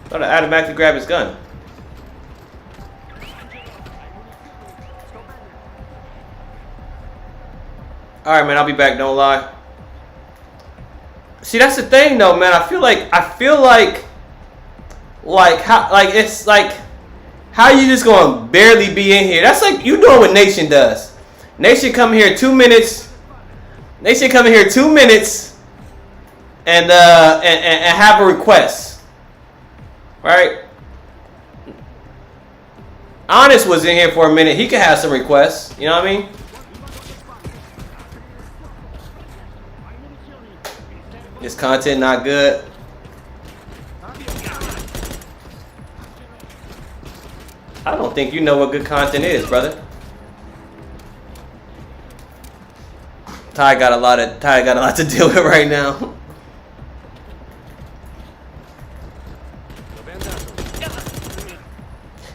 Thought I automatically grab his gun. Alright, man, I'll be back, don't lie. See, that's the thing, though, man. I feel like it's like, how you just gonna barely be in here? That's like you doing what Nation does. Nation come here 2 minutes. Nation come in here 2 minutes, and have a request, right? Honest was in here for a minute. He could have some requests. You know what I mean? This content not good. I don't think you know what good content is, brother. Ty got a lot to deal with right now.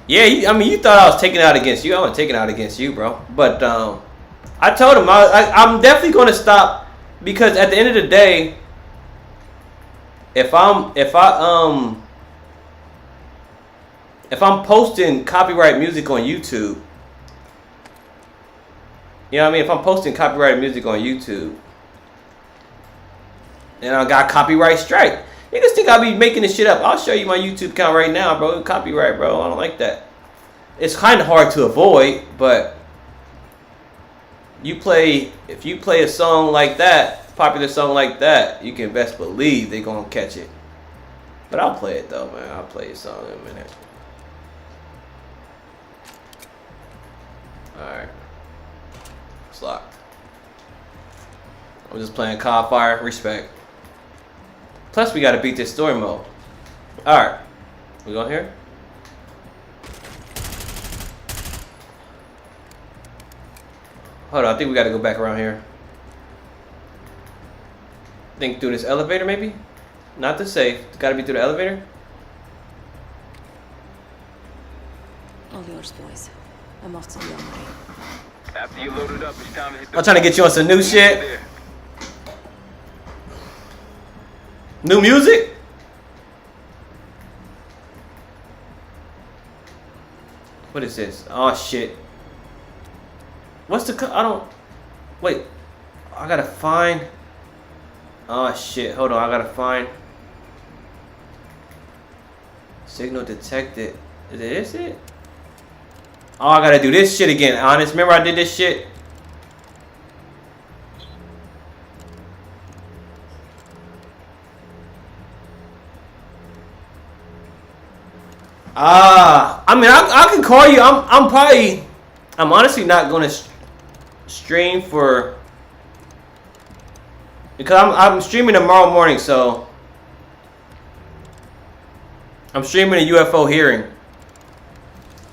Yeah, I mean, you thought I was taking out against you. I wasn't taking out against you, bro. But I told him I'm definitely going to stop, because at the end of the day, if I'm posting copyright music on YouTube, you know what I mean? If I'm posting copyrighted music on YouTube and I got copyright strike, niggas think I'll be making this shit up. I'll show you my YouTube account right now, bro. Copyright, bro. I don't like that. It's kind of hard to avoid, but if you play a song like that, popular song like that, you can best believe they're gonna catch it. But I'll play it though, man. I'll play a song in a minute. Alright. It's locked. I'm just playing COD Fire. Respect. Plus, we gotta beat this story mode. Alright. We going here? Hold on. I think we gotta go back around here. Think through this elevator, maybe? Not the safe. It's gotta be through the elevator. All yours, boys. I'm off to the armory. After you load it up, it's time to hit the I'm trying to get you on some new shit. New music? What is this? Oh shit. What's the I don't wait. I gotta find. Oh shit. Hold on. I gotta find. Signal detected. Is this it? Oh, I gotta do this shit again. Honest. Remember I did this shit? I mean, I can call you. I'm honestly not gonna stream for, because I'm streaming tomorrow morning, so I'm streaming a UFO hearing.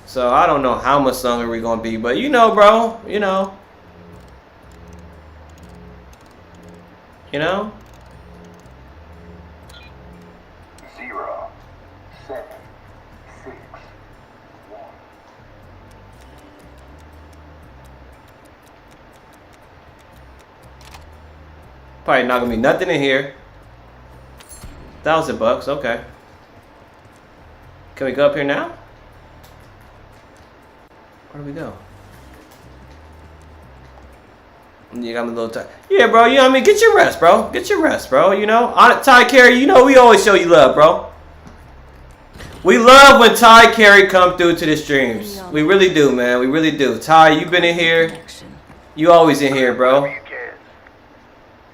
So I don't know how much longer we're gonna be, but you know, bro, you know. You know? 0, 7, 6, 1. Probably not gonna be nothing in here. $1,000, okay. Can we go up here now? Where do we go? You got me a little tired. Yeah, bro, you know what I mean? Get your rest, bro. Get your rest, bro, you know? Ty Carey, you know we always show you love, bro. We love when Ty Carey come through to the streams. We really do, man. We really do. Ty, you been in here. You always in here, bro.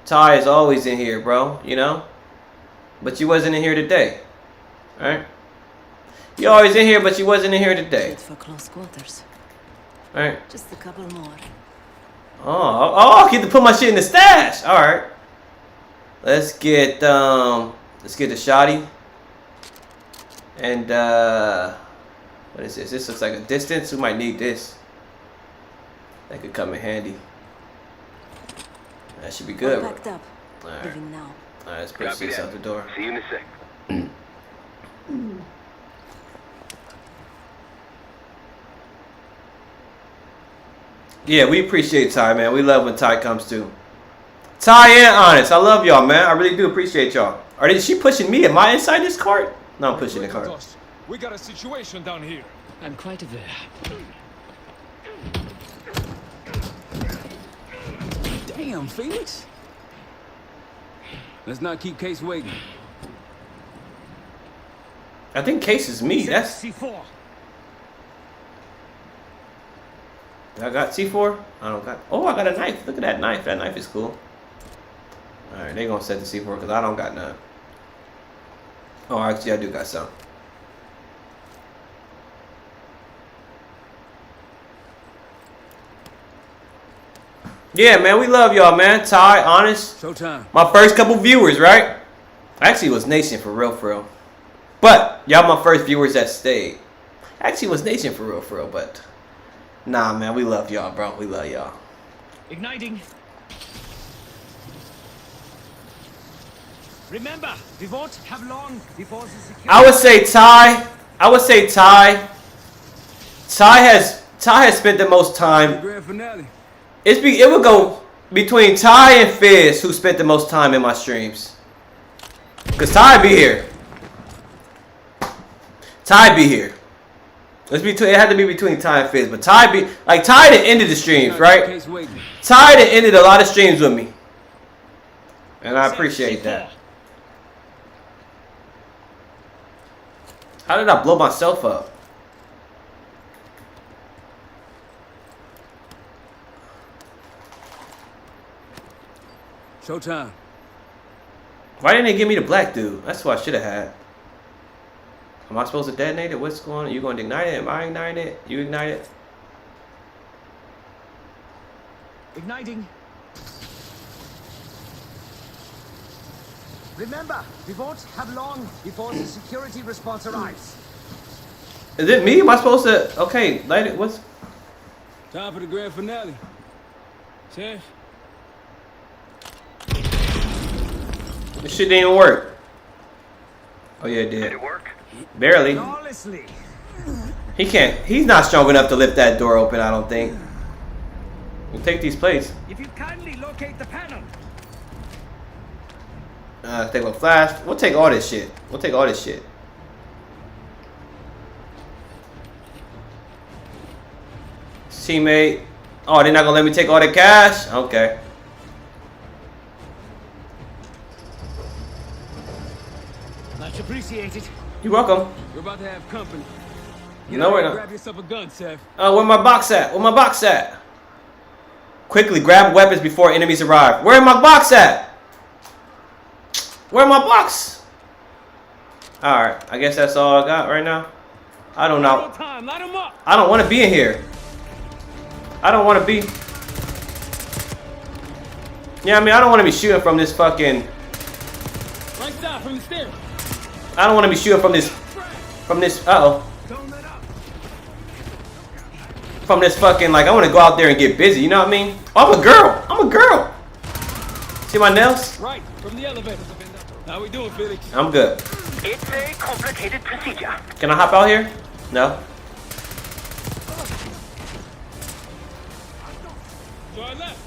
Ty is always in here, bro, you know? But you wasn't in here today. Alright? You always in here, but you wasn't in here today. For close quarters. Alright. Just a couple more. Oh, I get to put my shit in the stash. Alright. Let's get the shotty. And what is this? This looks like a distance. We might need this. That could come in handy. That should be good. Packed up. Alright. Leaving now. Alright, let's push this out the door. See you in a sec. Yeah, we appreciate Ty, man. We love when Ty comes through. Ty and Honest, I love y'all, man. I really do appreciate y'all. Is she pushing me? Am I inside this cart? No, I'm pushing the cart. We got a situation down here. I'm quite aware. Damn, Phoenix. Let's not keep Case waiting. I think Case is me. That's C4. I got C4? I don't got. Oh, I got a knife. Look at that knife. That knife is cool. Alright, they gonna set the C4 because I don't got none. Oh, actually, I do got some. Yeah, man, we love y'all, man. Ty, Honest. Showtime. My first couple viewers, right? Actually, it was Nation for real. But y'all my first viewers that stayed. Actually, it was Nation for real, but nah, man, we love y'all, bro. We love y'all. Igniting. Remember, we won't have long before the security. I would say Ty. Ty has spent the most time. Grand finale. It would go between Ty and Fizz, who spent the most time in my streams. Cause Ty be here. It had to be between Ty and Fizz, but Ty done ended the streams, right? Ty done ended a lot of streams with me, and I appreciate that. How did I blow myself up? Showtime. Why didn't they give me the black dude? That's what I should have had. Am I supposed to detonate it? What's going on? You going to ignite it? Am I igniting it? You ignite it? Igniting. Remember, we won't have long before the security response arrives. Is it me? Am I supposed to? Okay, light it. What's? Time for the grand finale. Chef. This shit didn't work. Oh yeah, it did. Did it work? Barely. Flawlessly. He can't. He's not strong enough to lift that door open. I don't think. We'll take these plates. If you kindly locate the panel. Take a flash. We'll take all this shit. Teammate. Oh, they're not gonna let me take all the cash? Okay. Much appreciated. You're welcome. We're about to have company. No, we're not. Grab yourself a gun, Seth. Where my box at? Quickly grab weapons before enemies arrive. Where my box at? Where my box? Alright, I guess that's all I got right now. I don't know. I don't want to be in here. I don't want to be. Yeah, I mean, I don't want to be shooting from this fucking. Right side from the stairs. I don't want to be shooting from this. From this fucking, like, I want to go out there and get busy, you know what I mean? Oh, I'm a girl. See my nails? Right, from the elevator. How we doing, Felix? I'm good. It's a complicated procedure. Can I hop out here? No. To our left.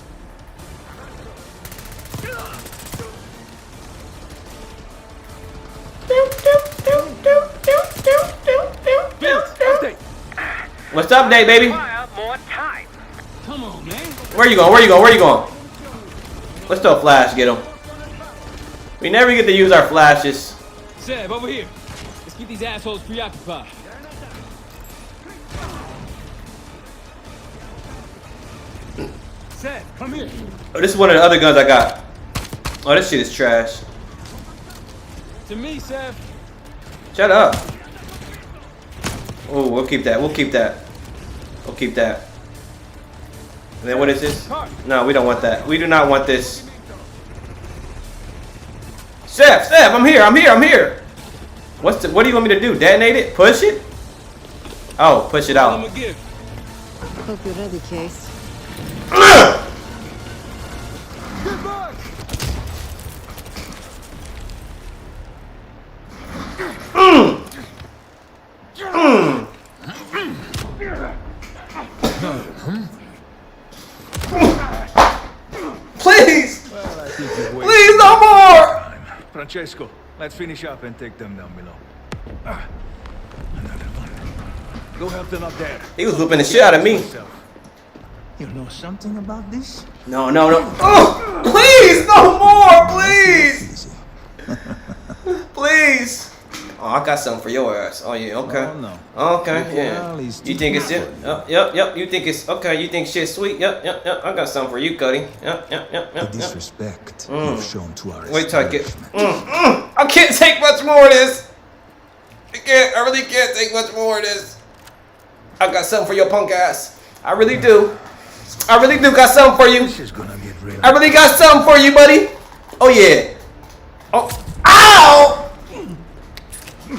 What's up, Nate, baby? More time. Come on, man. Where you going? Let's throw a flash, get him. We never get to use our flashes. Seb, over here. Let's keep these assholes preoccupied. Seb, come here. Oh, this is one of the other guns I got. Oh, this shit is trash. To me, Seb. Shut up. Oh, we'll keep that. And then what is this? No, we don't want that. We do not want this. Steph, I'm here. What do you want me to do? Detonate it? Push it? Oh, push it out. Hope you're ready, Case. Please, no more! Francesco, let's finish up and take them down below. Another one. Go help them up there. He was whooping the shit out of me. You know something about this? No. Oh, please, no more, please! Oh, I got something for your ass. Oh yeah, okay. Oh, no. Okay, yeah. You think it's it? Yep. You think it's okay? You think shit's sweet? Yep. I got something for you, Cuddy. Yep. The disrespect you've shown to our Wait till I get. establishment. I can't take much more of this. I really can't take much more of this. I got something for your punk ass. I really do. Got something for you. This is gonna get real. I really got something for you, buddy. Oh yeah. Oh. Ow!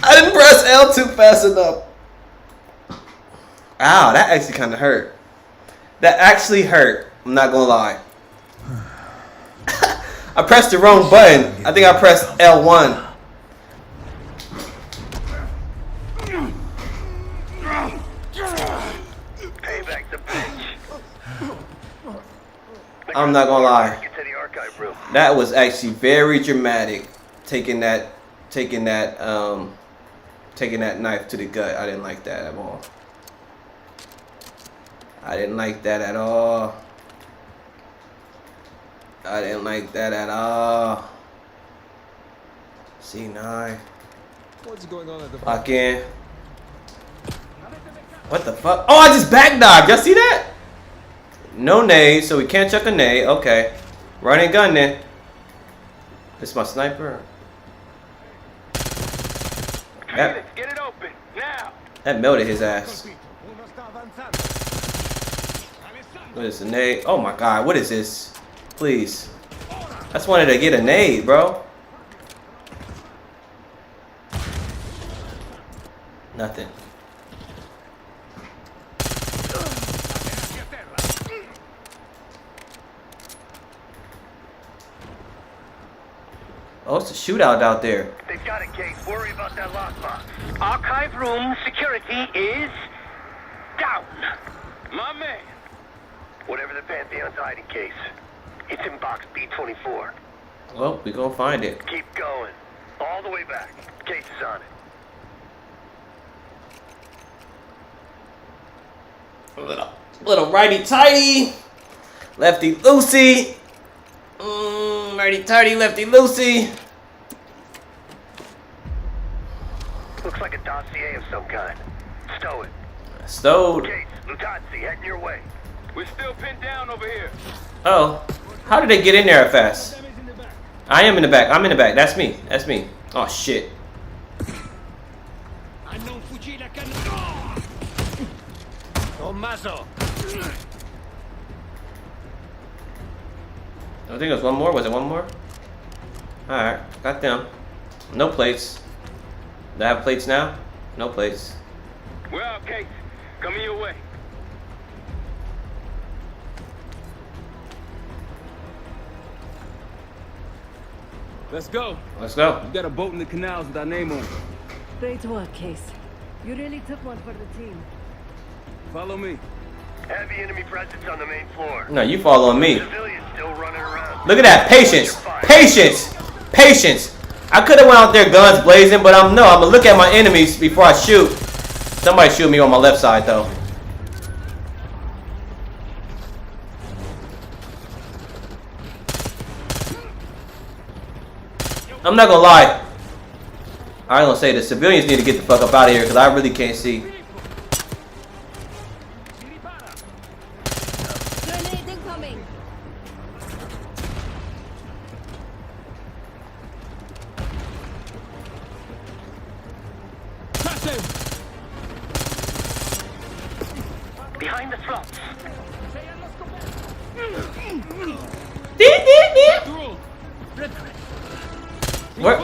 I didn't press L too fast enough. Ow, that actually kind of hurt. That actually hurt. I'm not gonna lie. I pressed the wrong button. I think I pressed L1. Payback the bitch. I'm not gonna lie. Get to the archive room. That was actually very dramatic. Taking that knife to the gut. I didn't like that at all. I didn't like that at all. C9. What's going on at the Lock in. What the fuck? Oh, I just backdived. Y'all see that? No nade, so we can't chuck a nade. Okay. Running gun then. This is my sniper. Get it open now. That melted his ass. What is a nade? Oh my god, what is this? Please. I just wanted to get a nade, bro. Nothing. Oh, it's a shootout out there. They've got a case. Worry about that lockbox. Archive room security is down. My man. Whatever the Pantheon's hiding case, it's in box B24. Well, we gonna find it. Keep going. All the way back. Case is on it. Little righty tighty, lefty loosey. Righty tighty, lefty loosey. Looks like a dossier of some kind. Stow it. Stowed. Case, Lutanzi, heading your way. We're still pinned down over here. Oh, how did they get in there fast? I am in the back. I'm in the back. That's me. Oh shit. Tommaso. I think it was one more. Was it one more? Alright, got them. No plates. Do I have plates now? No plates. We're out, Case. Coming your way. Let's go. Let's go. We got a boat in the canals with our name on it. Great work, Case. You really took one for the team. Follow me. Heavy enemy presence on the main floor. No, you following me. Civilians still running around. Look at that. Patience. I could have went out there guns blazing, but I'm gonna look at my enemies before I shoot. Somebody shoot me on my left side though. I'm not gonna lie. I ain't gonna say the civilians need to get the fuck up out of here because I really can't see. Grenade incoming. Behind the slopes. Where? I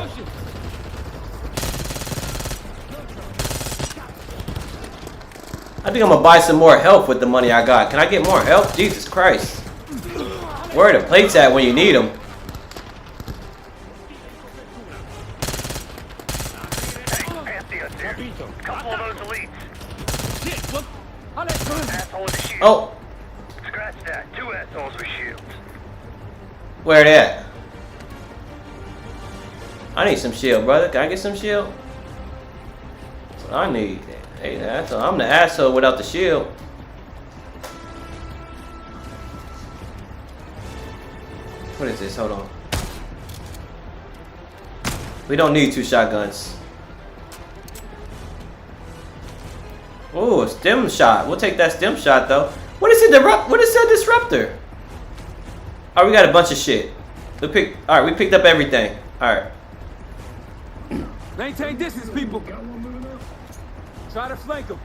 think I'm gonna buy some more health with the money I got. Can I get more health? Jesus Christ. Where are the plates at when you need them? Couple of those elites. Asshole with a shield. Oh, Scratch that. Two assholes with shields. where they at? I need some shield, brother. Can I get some shield? That's what I need. Hey, I'm the asshole without the shield. What is this? Hold on. We don't need two shotguns. Oh, a stem shot. We'll take that stem shot though. What is it? What is that disruptor? Oh, we got a bunch of shit. All right, we picked up everything. All right. Maintain distance, people. Try to flank them.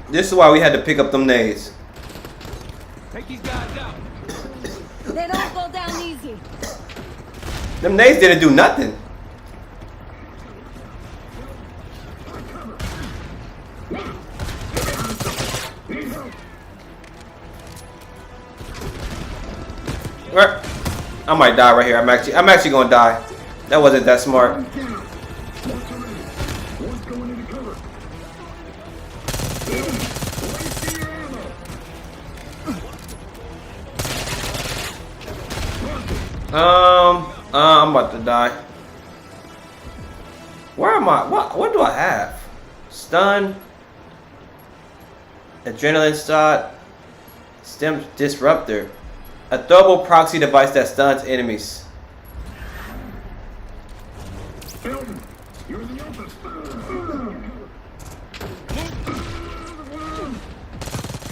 This is why we had to pick up them nades. Take these guys out. They don't go down easy. Them nades didn't do nothing. I might die right here. I'm actually gonna die. That wasn't that smart. I'm about to die. Where am I? What do I have? Stun, adrenaline shot, stem disruptor, a throwable proxy device that stuns enemies.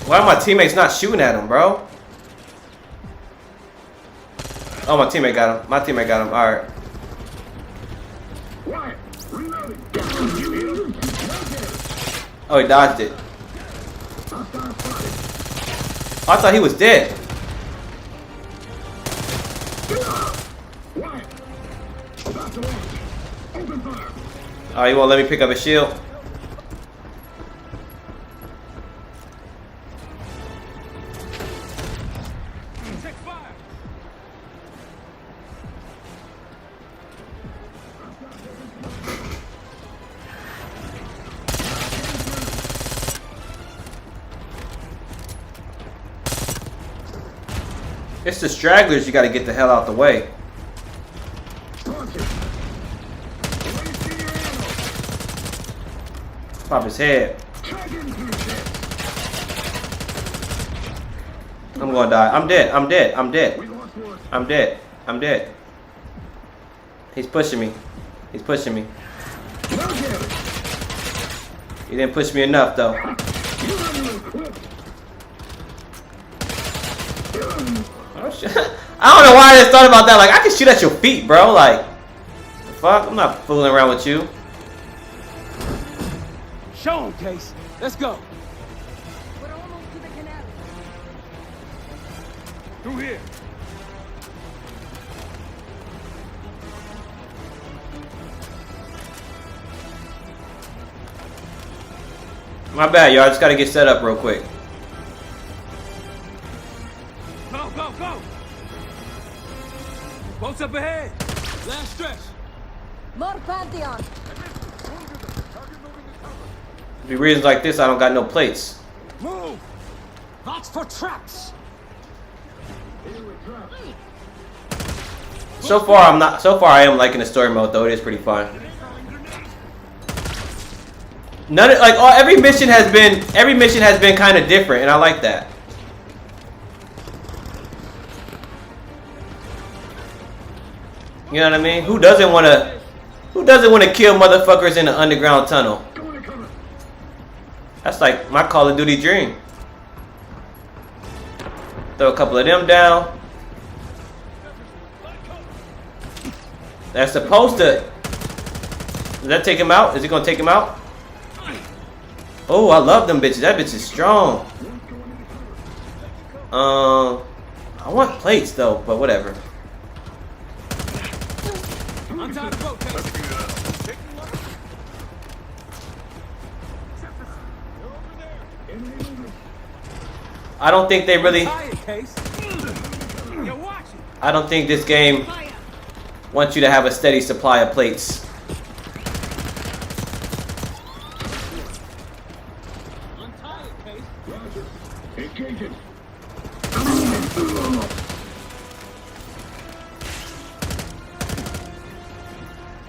Why are my teammates not shooting at him, bro? Oh, my teammate got him. My teammate got him. All right. Oh, he dodged it. Oh, I thought he was dead. Oh, you won't let me pick up a shield? It's the stragglers you gotta get the hell out the way. Pop his head. I'm gonna die. I'm dead. I'm dead. I'm dead. I'm dead. I'm dead. He's pushing me. He's pushing me. He didn't push me enough though. Oh, shit. I don't know why I just thought about that. Like, I can shoot at your feet, bro. Like, the fuck? I'm not fooling around with you. Show 'em, Case. Let's go. We're almost to the canal. Through here. My bad, y'all. I just gotta get set up real quick. Go, go, go! Boats up ahead. Last stretch. More Pantheon. For reasons like this, I don't got no plates. Move! Watch for traps. So far, I am liking the story mode though. It is pretty fun. Every mission has been kind of different, and I like that. You know what I mean? Who doesn't want to kill motherfuckers in the underground tunnel? That's like my Call of Duty dream. Throw a couple of them down. That's supposed to. Does that take him out? Is it gonna take him out? Oh, I love them bitches. That bitch is strong. I want plates though, but whatever. Untie the boat, Case. I don't think they really. I don't think this game wants you to have a steady supply of plates.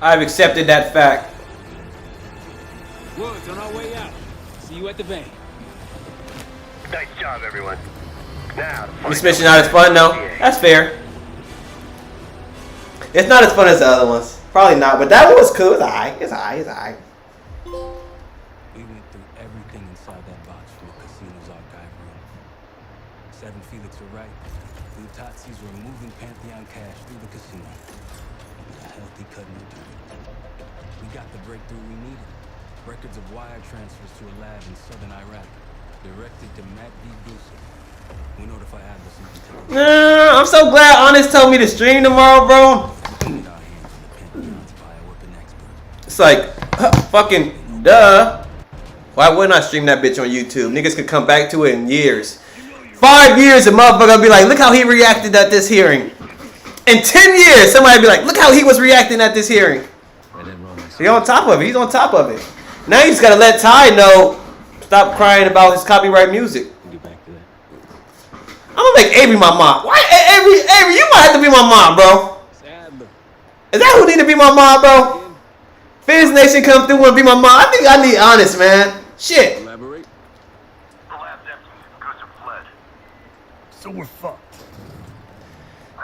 I've accepted that fact. Woods on our way out. See you at the bank. Nice job, everyone. Now, This mission's not as fun, no. That's fair. It's not as fun as the other ones. Probably not, but that one was cool. It's alright. It's alright. It's alright. We went through everything inside that box from the casino's archive room. 7 Felix were right. Lutazis were moving Pantheon cash through the casino. A healthy cut in return. We got the breakthrough we needed. Records of wire transfers to a lab in southern Iraq. Directed to Matt V. Gooser. We notify Atlas and we take a I'm so glad Honest told me to stream tomorrow, bro. It's like, fucking duh. Why wouldn't I stream that bitch on YouTube? Niggas could come back to it in years. 5 years, a motherfucker be like, look how he reacted at this hearing. In 10 years, somebody be like, look how he was reacting at this hearing. He's on top of it. He's on top of it. Now you just gotta let Ty know. Stop crying about his copyright music. I'm gonna make Avery my mom. Why, Avery? You might have to be my mom, bro. Is that who need to be my mom, bro? Fizz Nation come through and be my mom. I think I need Honest, man. Shit. Elaborate. So we're fucked.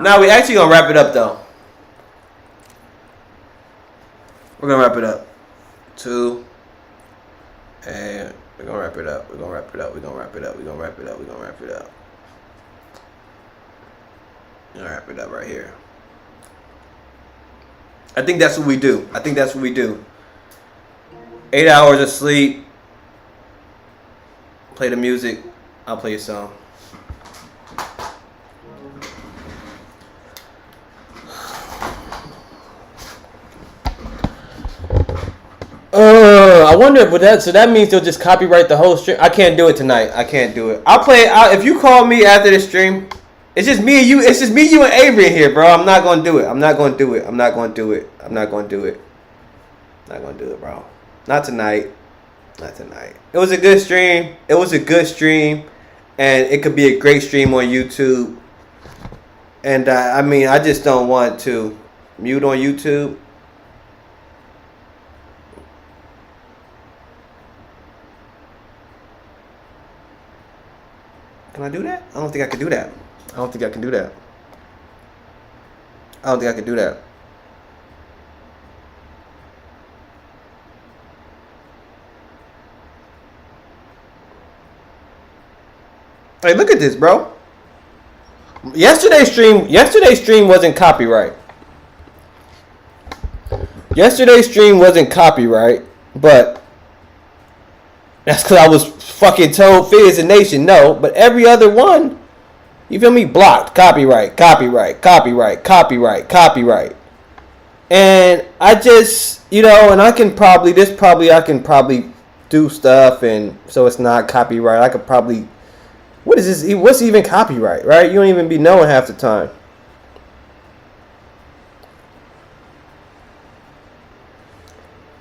Now we actually gonna wrap it up though. We're gonna wrap it up. 2. And we're gonna wrap it up. We're gonna wrap it up. We're gonna wrap it up. We're gonna wrap it up. We're gonna wrap it up. We're gonna wrap it up right here. I think that's what we do. I think that's what we do. 8 hours of sleep. Play the music. I'll play a song. I wonder if that. So that means they'll just copyright the whole stream. I can't do it tonight. I can't do it. I'll play. If you call me after the stream, it's just me and you. It's just me, you, and Avery in here, bro. I'm not gonna do it. I'm not gonna do it. I'm not gonna do it. I'm not gonna do it. Not gonna do it, bro. Not tonight. Not tonight. It was a good stream. It was a good stream, and it could be a great stream on YouTube. And I mean, I just don't want to mute on YouTube. Can I do that? I don't think I can do that. I don't think I can do that. I don't think I can do that. Hey, look at this, bro. Yesterday's stream wasn't copyright. Yesterday's stream wasn't copyright, but that's because I was fucking told Fizz and Nation no. But every other one, you feel me? Blocked. Copyright. Copyright. Copyright. Copyright. Copyright. And I just, and I can probably do stuff, and so it's not copyright. I could probably, what is this? What's even copyright, right? You don't even be knowing half the time.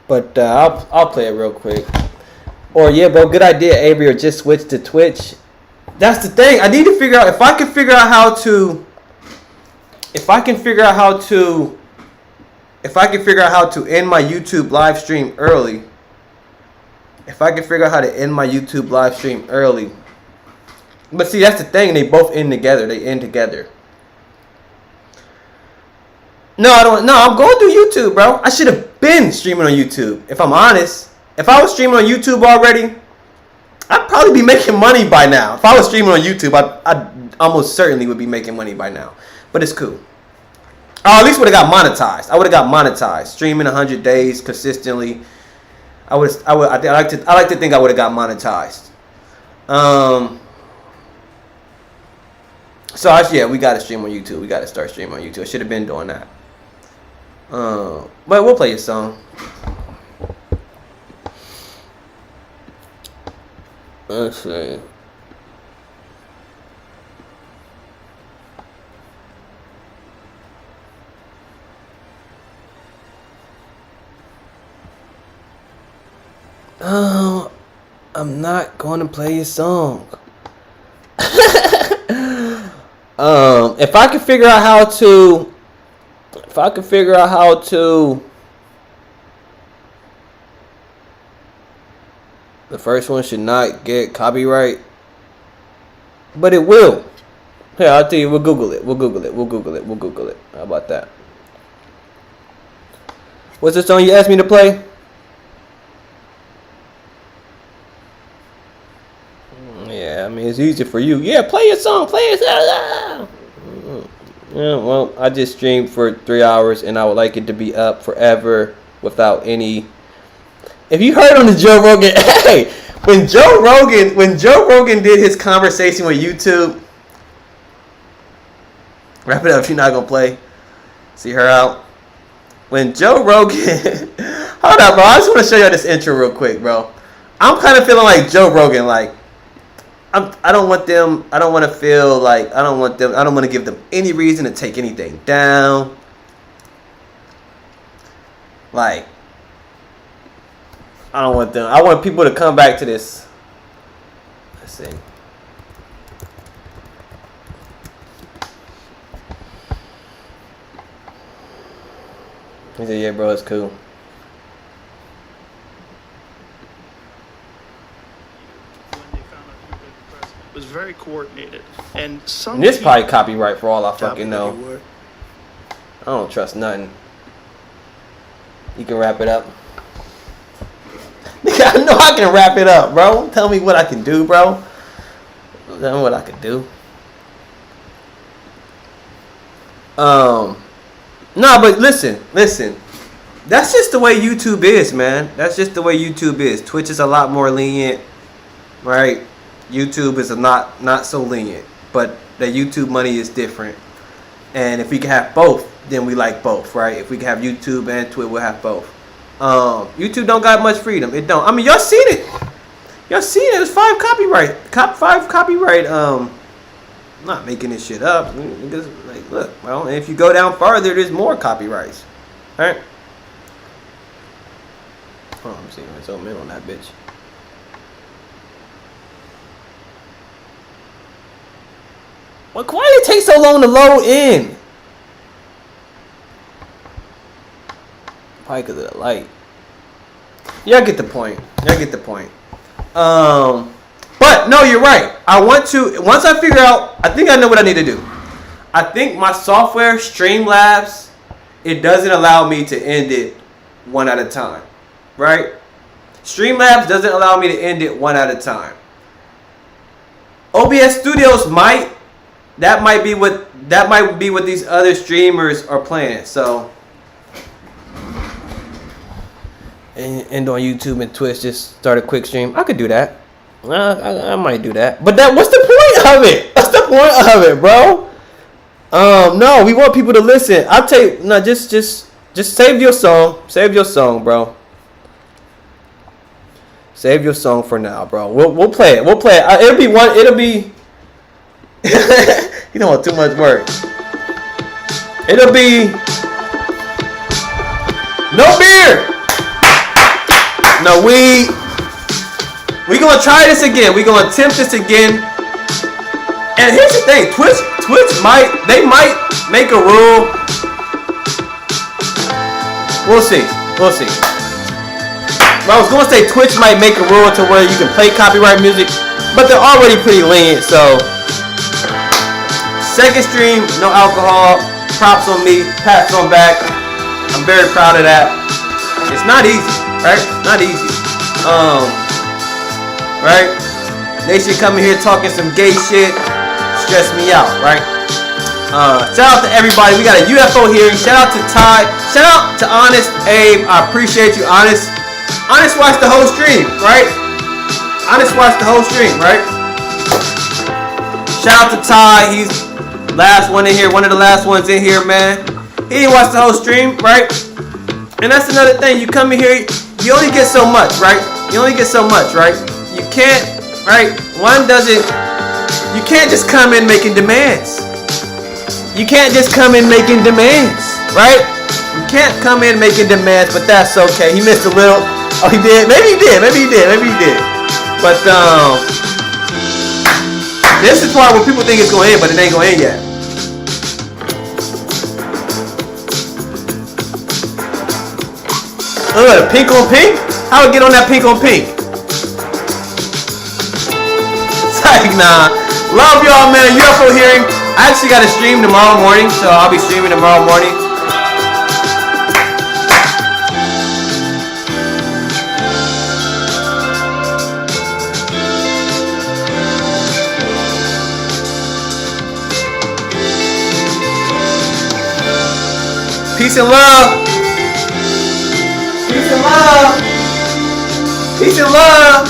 But I'll play it real quick. Or yeah, bro, good idea, Avery. Or just switch to Twitch. That's the thing. I need to figure out if I can figure out how to end my YouTube live stream early. If I can figure out how to end my YouTube live stream early. But see, that's the thing. They both end together. They end together. No, I don't. No, I'm going through YouTube, bro. I should have been streaming on YouTube. If I'm honest. If I was streaming on YouTube already, I'd probably be making money by now. If I was streaming on YouTube, I almost certainly would be making money by now. But it's cool. Or at least would have got monetized. I would have got monetized. Streaming 100 days consistently. I like to think I would have got monetized. So yeah, we got to stream on YouTube. We got to start streaming on YouTube. I should have been doing that. But we'll play a song. Let's see. Oh, I'm not going to play a song. If I can figure out how to, the first one should not get copyright, but it will. Here, I'll tell you. We'll Google it. How about that? What's the song you asked me to play? Yeah, I mean, it's easy for you. Yeah, play your song. Play your song. Yeah, well, I just streamed for 3 hours, and I would like it to be up forever without any. If you heard on the Joe Rogan, hey, when Joe Rogan did his conversation with YouTube, wrap it up. If you're not gonna play, see her out. When Joe Rogan, hold up, bro. I just want to show you this intro real quick, bro. I'm kind of feeling like Joe Rogan, like. I don't want them. I don't want to feel like I don't want them. I don't want to give them any reason to take anything down. Like, I don't want them. I want people to come back to this. Let's see. He said, "Yeah, bro, it's cool." Was very coordinated, and some. And this probably copyright for all I fucking know. I don't trust nothing. You can wrap it up. I know I can wrap it up, bro. Tell me what I can do, bro. Tell me what I can do. No, but listen. That's just the way YouTube is, man. That's just the way YouTube is. Twitch is a lot more lenient, right? YouTube is not so lenient, but the YouTube money is different. And if we can have both, then we like both, right? If we can have YouTube and Twitch, we'll have both. YouTube don't got much freedom. It don't. I mean, y'all seen it. Y'all seen it. There's 5 copyright. 5 copyright. I'm not making this shit up. Because, like, look, well, and if you go down farther, there's more copyrights. All right. Oh, I'm seeing it's open on that bitch. Why did it take so long to load in? Probably because of the light. Y'all get the point. But no, you're right. I want to, once I figure out, I think I know what I need to do. I think my software, Streamlabs, it doesn't allow me to end it one at a time. Right? Streamlabs doesn't allow me to end it one at a time. OBS Studios might. That might be what these other streamers are playing. So, and on YouTube and Twitch, just start a quick stream. I could do that. I might do that. But what's the point of it? What's the point of it, bro? No, we want people to listen. I'll tell you. No, just save your song. Save your song, bro. Save your song for now, bro. We'll play it. It'll be one. It'll be. You don't want too much work. It'll be no beer, no weed. We gonna try this again. We gonna attempt this again. And here's the thing: Twitch might make a rule. We'll see. I was gonna say Twitch might make a rule to where you can play copyright music, but they're already pretty lenient, so. Second stream, no alcohol. Props on me. Pats on back. I'm very proud of that. It's not easy, right? Not easy. Right? Nation coming here talking some gay shit. Stress me out, right? Shout out to everybody. We got a UFO hearing. Shout out to Ty. Shout out to Honest Abe. I appreciate you, Honest. Honest watched the whole stream, right? Honest watched the whole stream, right? Shout out to Ty. He's last one in here, one of the last ones in here, man. He didn't watch the whole stream, right? And that's another thing. You come in here, you only get so much, right? You can't, right? You can't just come in making demands. You can't just come in making demands, right? You can't come in making demands, but that's okay. He missed a little. Oh, he did? Maybe he did. But, this is part where people think it's going to end, but it ain't going to end yet. Look, pink on pink? How would get on that pink on pink? It's like, nah. Love y'all, man. UFO hearing. I actually got to stream tomorrow morning, so I'll be streaming tomorrow morning. Peace and love. Peace and love. Peace and love.